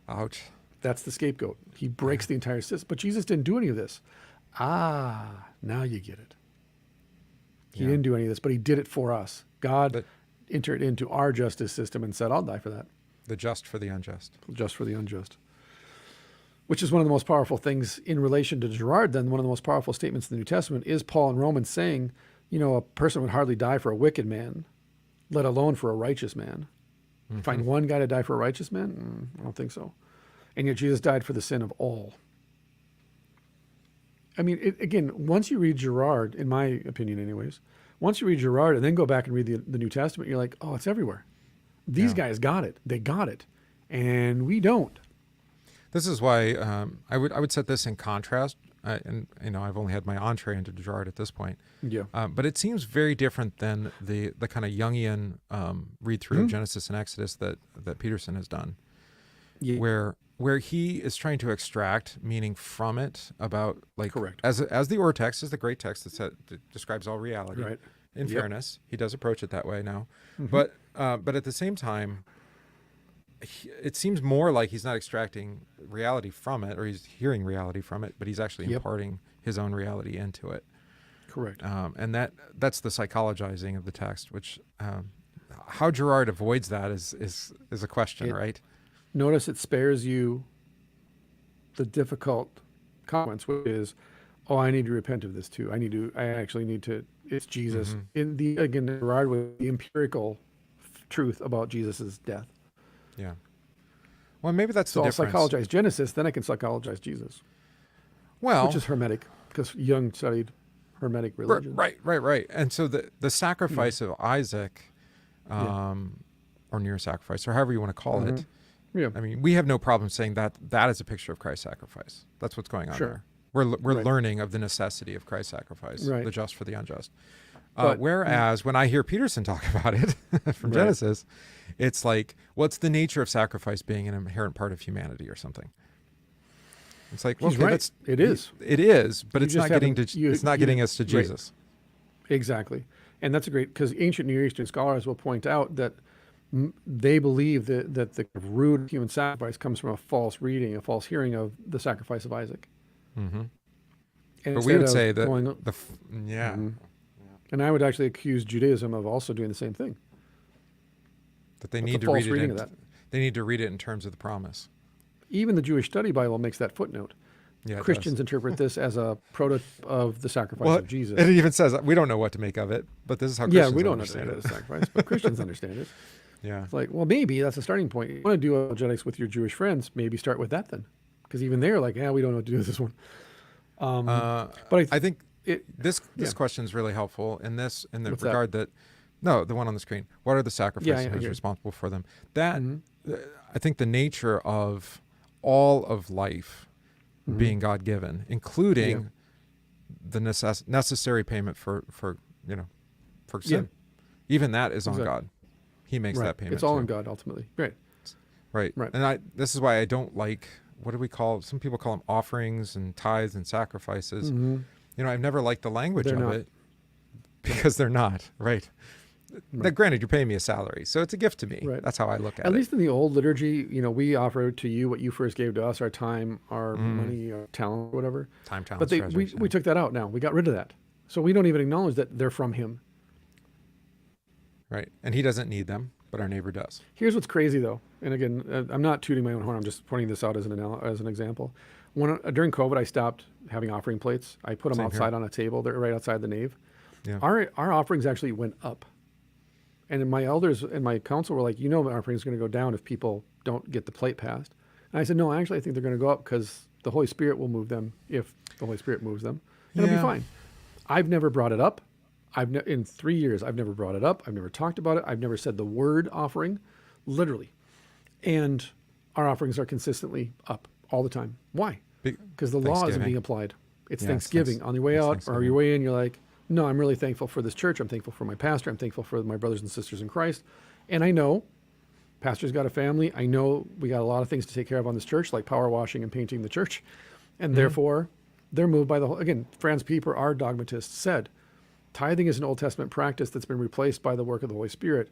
S2: Ouch.
S1: That's the scapegoat. He breaks the entire system. But Jesus didn't do any of this. Now you get it. He
S2: Yeah.
S1: didn't do any of this, but he did it for us. God
S2: But-
S1: entered into our justice system and said, I'll die for that,
S2: The just for the unjust.
S1: just for the unjust. Which is one of the most powerful things in relation to Girard. Then one of the most powerful statements in the New Testament is Paul in Romans saying, a person would hardly die for a wicked man, let alone for a righteous man. Find one guy to die for a righteous man? I don't think so. And yet Jesus died for the sin of all. I mean, again, once you read Girard, in my opinion anyways, once you read Girard and then go back and read the New Testament, you're like, oh, it's everywhere. These
S2: Yeah.
S1: guys got it. They got it. And we don't.
S2: This is why I would set this in contrast. And I've only had my entree into Girard at this point.
S1: Yeah.
S2: But it seems very different than the kind of Jungian read through of Genesis and Exodus that Peterson has done,
S1: Yeah.
S2: where he is trying to extract meaning from it about like
S1: Correct.
S2: as the Ur text is the great text that describes all reality.
S1: Right.
S2: In
S1: Yep.
S2: fairness, he does approach it that way now,
S1: Mhm.
S2: but at the same time, it seems more like he's not extracting reality from it, or he's hearing reality from it, but he's actually
S1: Yep.
S2: imparting his own reality into it.
S1: Correct.
S2: And that's the psychologizing of the text, which how Girard avoids that is a question, right?
S1: Notice it spares you the difficult consequence, which is, oh, I need to repent of this too. I actually need to, it's Jesus.
S2: Mm-hmm.
S1: Again, Girard with the empirical truth about Jesus's death.
S2: Yeah. Well, maybe that's
S1: So
S2: the
S1: I'll
S2: difference.
S1: psychologize Genesis, then I can psychologize Jesus,
S2: Well,
S1: which is Hermetic, because Jung studied Hermetic religion.
S2: right. And so the sacrifice of Isaac,
S1: Yeah.
S2: or near sacrifice, or however you want to call it.
S1: Yeah.
S2: I mean, we have no problem saying that is a picture of Christ's sacrifice. That's what's going on
S1: Sure.
S2: there. We're
S1: Right.
S2: learning of the necessity of Christ's sacrifice,
S1: Right.
S2: the just for the unjust.
S1: But-
S2: Whereas when I hear Peterson talk about it from
S1: Right.
S2: Genesis, it's like, what's the nature of sacrifice being an inherent part of humanity or something? It's like,
S1: He's
S2: okay,
S1: right.
S2: that's
S1: It is.
S2: It is, but
S1: You
S2: it's
S1: just
S2: not getting
S1: haven't-
S2: it's not getting us to
S1: right.
S2: Jesus.
S1: Exactly. And that's a great, because ancient Near Eastern scholars will point out that they believe that the root of human sacrifice comes from a false reading, a false hearing of the sacrifice of Isaac.
S2: Mm-hmm.
S1: And
S2: But we
S1: instead
S2: would
S1: of
S2: say that
S1: going-
S2: yeah,
S1: and I would actually accuse Judaism of also doing the same thing.
S2: that they
S1: That's
S2: need
S1: a
S2: to
S1: false
S2: read it.
S1: reading of that.
S2: They need to read it in terms of the promise.
S1: Even the Jewish Study Bible makes that footnote.
S2: Yeah, it
S1: Christians
S2: does.
S1: interpret this as a prototype of the sacrifice
S2: Well,
S1: of Jesus.
S2: it even says we don't know what to make of it, but this is how
S1: Yeah,
S2: Christians
S1: we don't
S2: understand
S1: understand it
S2: it.
S1: as sacrifice, but Christians understand it.
S2: Yeah,
S1: It's like, well, maybe that's a starting point. You want to do apologetics with your Jewish friends, maybe start with that then. Because even they're like, yeah, we don't know what to do with this one. But
S2: I think
S1: it,
S2: this
S1: yeah.
S2: question is really helpful in the
S1: What's that?
S2: regard that no, the one on the screen. What are the sacrifices
S1: I
S2: and who's
S1: hear you.
S2: responsible for them? That
S1: Mm-hmm.
S2: I think the nature of all of life being God given, including the necessary payment for sin. Even that is on
S1: Exactly.
S2: God. He makes
S1: right.
S2: that payment.
S1: It's all
S2: too.
S1: in God ultimately. Right.
S2: Right.
S1: Right.
S2: And this is why I don't like, what do we call, some people call them offerings and tithes and sacrifices.
S1: Mm-hmm.
S2: I've never liked the language
S1: They're
S2: of
S1: not.
S2: it because they're not. Right. Now, granted, you're paying me a salary, so it's a gift to me.
S1: Right.
S2: That's how I look at
S1: At
S2: it.
S1: least in the old liturgy, we offer to you what you first gave to us, our time, our money, our talent, whatever.
S2: Time, talent,
S1: But we took that out now. We got rid of that. So we don't even acknowledge that they're from him.
S2: Right. And he doesn't need them, but our neighbor does.
S1: Here's what's crazy though. And again, I'm not tooting my own horn. I'm just pointing this out as an example. During COVID, I stopped having offering plates. I put them
S2: Same
S1: outside
S2: here.
S1: on a table. They're right outside the nave.
S2: Yeah.
S1: Our offerings actually went up. And then my elders and my council were like, our offering is going to go down if people don't get the plate passed. And I said, no, actually, I think they're going to go up because the Holy Spirit will move them if the Holy Spirit moves them. And it'll be
S2: Yeah.
S1: fine. I've never brought it up. In 3 years, I've never brought it up. I've never talked about it. I've never said the word offering, literally. And our offerings are consistently up all the time. Why? Because the law isn't
S2: Thanksgiving.
S1: being applied. It's
S2: Yeah,
S1: Thanksgiving. On your way
S2: it's
S1: out or
S2: Thanksgiving.
S1: your way in, you're like, no, I'm really thankful for this church. I'm thankful for my pastor. I'm thankful for my brothers and sisters in Christ. And I know pastor's got a family. I know we got a lot of things to take care of on this church, like power washing and painting the church. And therefore, they're moved by the whole, again, Franz Pieper, our dogmatist, said, tithing is an Old Testament practice that's been replaced by the work of the Holy Spirit.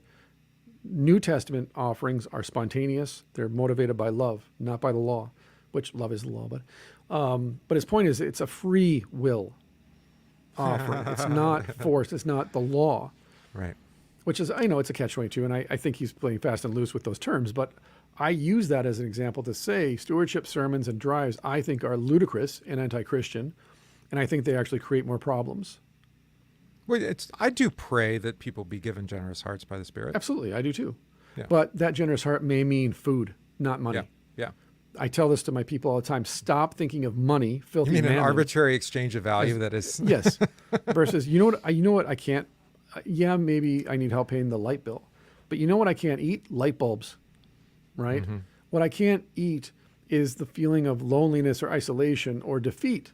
S1: New Testament offerings are spontaneous. They're motivated by love, not by the law, which love is the law. But his point is it's a free will offering. It's not forced. It's not the law,
S2: Right.
S1: which is, I know it's a catch-22, and I think he's playing fast and loose with those terms, but I use that as an example to say stewardship sermons and drives I think are ludicrous and anti-Christian, and I think they actually create more problems.
S2: Well, I do pray that people be given generous hearts by the Spirit.
S1: Absolutely, I do too.
S2: Yeah.
S1: But that generous heart may mean food, not money.
S2: Yeah. Yeah.
S1: I tell this to my people all the time. Stop thinking of money, filthy
S2: You mean an
S1: mammon.
S2: arbitrary exchange of value that is.
S1: Yes. Versus, you know what I can't, yeah, maybe I need help paying the light bill. But you know what I can't eat? Light bulbs, right?
S2: Mm-hmm.
S1: What I can't eat is the feeling of loneliness or isolation or defeat.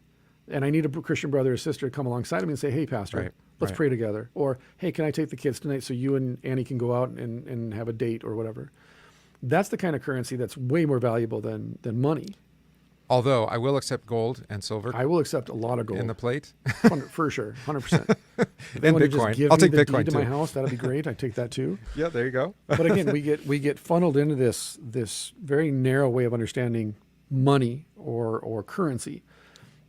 S1: And I need a Christian brother or sister to come alongside of me and say, hey, Pastor,
S2: Right,
S1: let's
S2: right.
S1: pray together. Or, hey, can I take the kids tonight so you and Annie can go out and have a date or whatever? That's the kind of currency that's way more valuable than money.
S2: Although I will accept gold and silver
S1: I will accept a lot of gold.
S2: in the plate.
S1: For sure, 100%. If
S2: And
S1: you want to
S2: Bitcoin.
S1: just give
S2: I'll
S1: me
S2: take
S1: the
S2: Bitcoin
S1: deed to my
S2: too.
S1: house, that'd be great. I take that too.
S2: Yeah, there you go.
S1: But again, we get funneled into this very narrow way of understanding money or currency.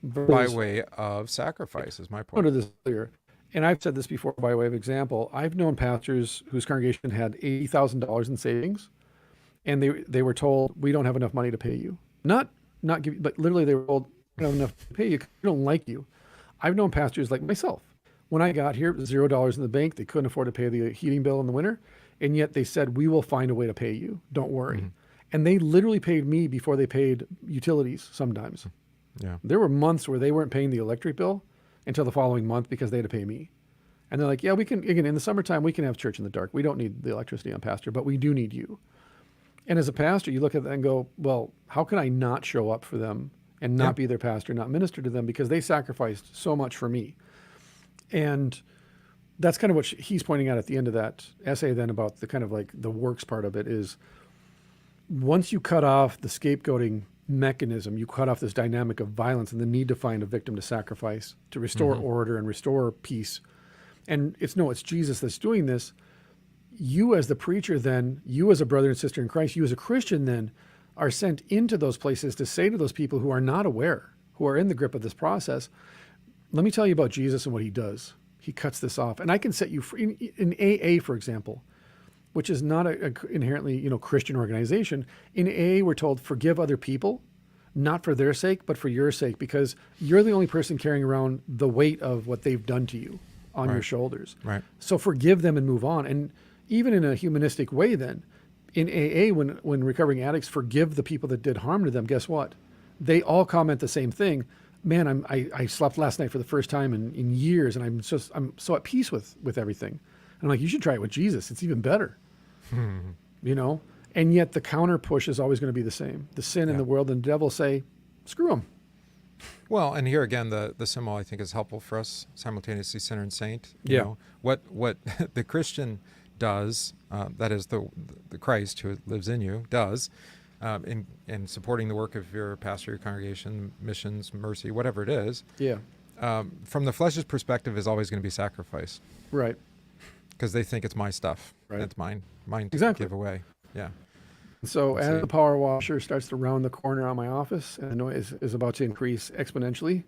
S2: By
S1: Versus-
S2: way of sacrifice is my
S1: Under
S2: point.
S1: this earlier, and I've said this before by way of example. I've known pastors whose congregation had $80,000 in savings, and they were told, we don't have enough money to pay you. Not give, but literally they were told, we don't have enough to pay you 'cause we don't like you. I've known pastors like myself. When I got here, it was $0 in the bank. They couldn't afford to pay the heating bill in the winter, and yet they said, we will find a way to pay you. Don't worry.
S2: Mm-hmm.
S1: And they literally paid me before they paid utilities sometimes.
S2: Yeah.
S1: There were months where they weren't paying the electric bill until the following month because they had to pay me. And they're like, yeah, we can, again, in the summertime, we can have church in the dark. We don't need the electricity on pastor, but we do need you. And as a pastor, you look at that and go, well, how can I not show up for them and not
S2: Yeah.
S1: be their pastor, not minister to them because they sacrificed so much for me? And that's kind of what he's pointing out at the end of that essay then about the kind of like the works part of it is once you cut off the scapegoating mechanism, you cut off this dynamic of violence and the need to find a victim to sacrifice, to restore order and restore peace. And it's Jesus that's doing this. You as the preacher then, you as a brother and sister in Christ, you as a Christian then are sent into those places to say to those people who are not aware, who are in the grip of this process, let me tell you about Jesus and what he does. He cuts this off. And I can set you free. In AA, for example, which is not a inherently, Christian organization. In AA, we're told forgive other people, not for their sake, but for your sake, because you're the only person carrying around the weight of what they've done to you on your shoulders.
S2: Right.
S1: So forgive them and move on. And even in a humanistic way then, in AA, when recovering addicts forgive the people that did harm to them, guess what? They all comment the same thing. Man, I slept last night for the first time in years, and I'm so at peace with everything. And I'm like, you should try it with Jesus. It's even better. And yet the counter push is always going to be the same. The sin in the world and the devil say, screw them.
S2: Well, and here again, the symbol I think is helpful for us, simultaneously sinner and saint. You
S1: Yeah.
S2: know, what the Christian does, that is the Christ who lives in you does, in supporting the work of your pastor, your congregation, missions, mercy, whatever it is.
S1: Yeah,
S2: From the flesh's perspective, is always going to be sacrifice
S1: right.
S2: because they think it's my stuff.
S1: Right.
S2: It's mine to
S1: Exactly.
S2: give away. Yeah.
S1: So
S2: Let's
S1: as
S2: see.
S1: the power washer starts to round the corner on my office, and the noise is about to increase exponentially,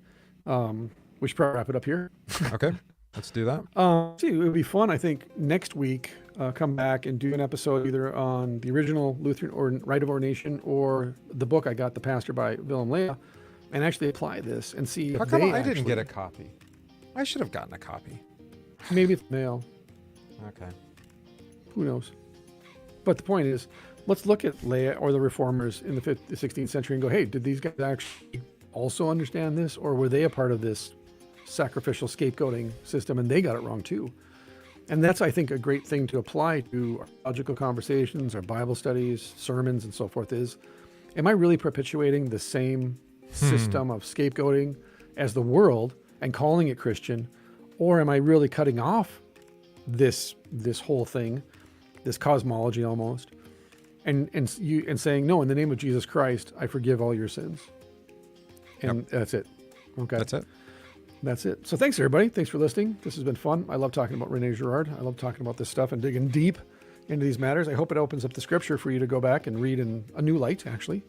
S1: we should probably wrap it up here.
S2: Okay. Let's do that.
S1: See, it would be fun, I think, next week, come back and do an episode either on the original Lutheran or Rite of Ordination or the book I got, The Pastor by Willem Lea, and actually apply this and see
S2: How
S1: if
S2: come
S1: they
S2: I didn't get a
S1: actually-
S2: copy? I should have gotten a copy.
S1: Maybe it's mail.
S2: Okay.
S1: Who knows? But the point is, let's look at Lea or the reformers in the 16th century and go, hey, did these guys actually also understand this? Or were they a part of this sacrificial scapegoating system and they got it wrong too? And that's, I think, a great thing to apply to our logical conversations, our Bible studies, sermons, and so forth is, am I really perpetuating the same system of scapegoating as the world and calling it Christian? Or am I really cutting off this whole thing, this cosmology almost, and saying, no, in the name of Jesus Christ, I forgive all your sins. And that's it. Okay.
S2: That's it.
S1: That's it. So thanks, everybody. Thanks for listening. This has been fun. I love talking about Rene Girard. I love talking about this stuff and digging deep into these matters. I hope it opens up the scripture for you to go back and read in a new light, actually.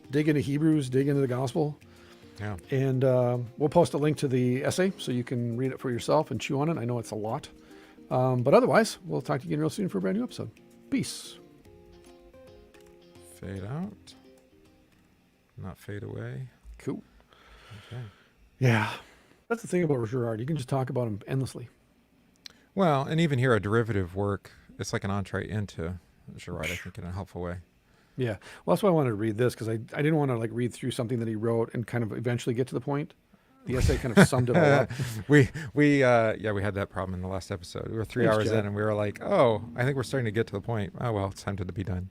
S1: Dig into Hebrews, dig into the gospel.
S2: Yeah.
S1: And we'll post a link to the essay so you can read it for yourself and chew on it. I know it's a lot. But otherwise, we'll talk to you again real soon for a brand new episode. Peace.
S2: Fade out. Not fade away.
S1: Cool.
S2: Okay.
S1: Yeah. That's the thing about Girard. You can just talk about him endlessly.
S2: Well, and even here, a derivative work, it's like an entree into Girard, I think, in a helpful way.
S1: Yeah. Well, that's why I wanted to read this, because I didn't want to read through something that he wrote and kind of eventually get to the point. The essay kind of summed it all up.
S2: we had that problem in the last episode. We were 3
S1: Thanks,
S2: hours
S1: Jack.
S2: in and we were like, oh, I think we're starting to get to the point. Oh, well, it's time to be done.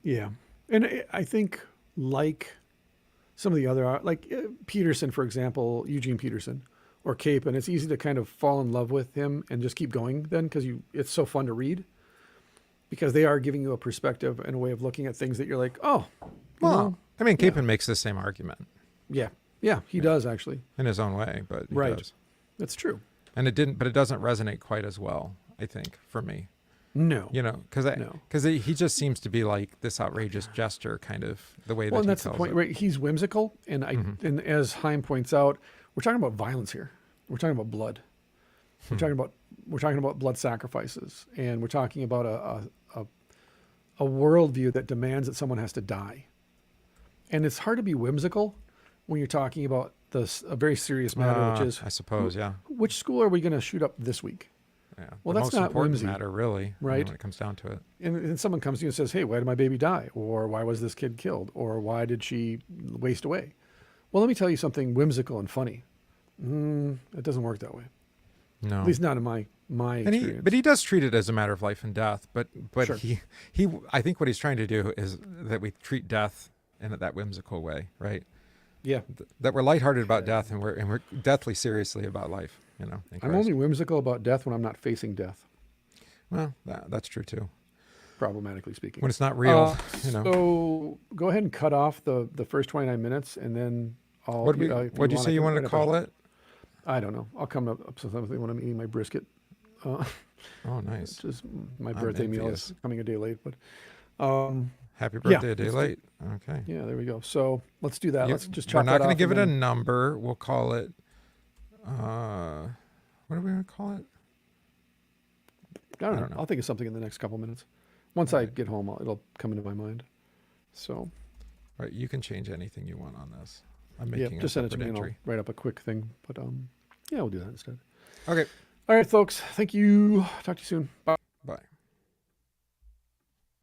S1: Yeah. And I think like some of the other, like Peterson, for example, Eugene Peterson or Cape, and it's easy to kind of fall in love with him and just keep going then because it's so fun to read because they are giving you a perspective and a way of looking at things that you're like, oh,
S2: Well, I mean,
S1: yeah.
S2: Capon makes the same argument
S1: Yeah, he does actually.
S2: in his own way, but he
S1: Right.
S2: does.
S1: That's true.
S2: And it doesn't resonate quite as well, I think, for me.
S1: No.
S2: You know, because he just seems to be like this outrageous jester, kind of the way that
S1: Well, and
S2: he
S1: that's the
S2: tells
S1: point,
S2: it.
S1: right? He's whimsical, and and as Heim points out, we're talking about violence here. We're talking about blood. We're talking about blood sacrifices, and we're talking about a worldview that demands that someone has to die. And it's hard to be whimsical when you're talking about a very serious matter, which is,
S2: I suppose, yeah.
S1: which school are we going to shoot up this week?
S2: Yeah.
S1: Well,
S2: The
S1: that's
S2: most
S1: not
S2: important
S1: whimsy,
S2: matter, really,
S1: right?
S2: when it comes down to it.
S1: And someone comes to you and says, hey, why did my baby die? Or why was this kid killed? Or why did she waste away? Well, let me tell you something whimsical and funny. It doesn't work that way.
S2: No.
S1: At least not in my experience.
S2: But he does treat it as a matter of life and death. But
S1: Sure.
S2: he I think what he's trying to do is that we treat death in that whimsical way, right?
S1: Yeah.
S2: That we're lighthearted about death and we're deathly seriously about life. You know, in
S1: I'm
S2: Christ.
S1: only whimsical about death when I'm not facing death,
S2: Well, that's true too.
S1: problematically speaking.
S2: When it's not real, you know.
S1: So go ahead and cut off the first 29 minutes, and then I'll.
S2: What did you say you wanted to call it?
S1: I don't know. I'll come up with something when I'm eating my brisket.
S2: Oh, nice.
S1: Just my
S2: I'm
S1: birthday meal
S2: envious.
S1: is coming a day late, but
S2: Happy birthday a day
S1: let's
S2: late. Okay.
S1: yeah, there we go. So let's do that.
S2: Yeah,
S1: Let's just
S2: we're
S1: chop
S2: not
S1: that
S2: going
S1: off.
S2: to give it
S1: and
S2: a
S1: then-
S2: number. We'll call it. What are we going to call it?
S1: I don't
S2: don't
S1: know.
S2: know.
S1: I'll think of something in the next couple minutes. Once I get home, it'll come into my mind. So
S2: Right, you can change anything you want on this. I'm
S1: yeah,
S2: making
S1: just
S2: a
S1: send it to
S2: separate
S1: me and I'll
S2: entry.
S1: write up a quick thing. But yeah, we'll do that instead.
S2: Okay.
S1: All right, folks. Thank you. Talk to you soon. Bye.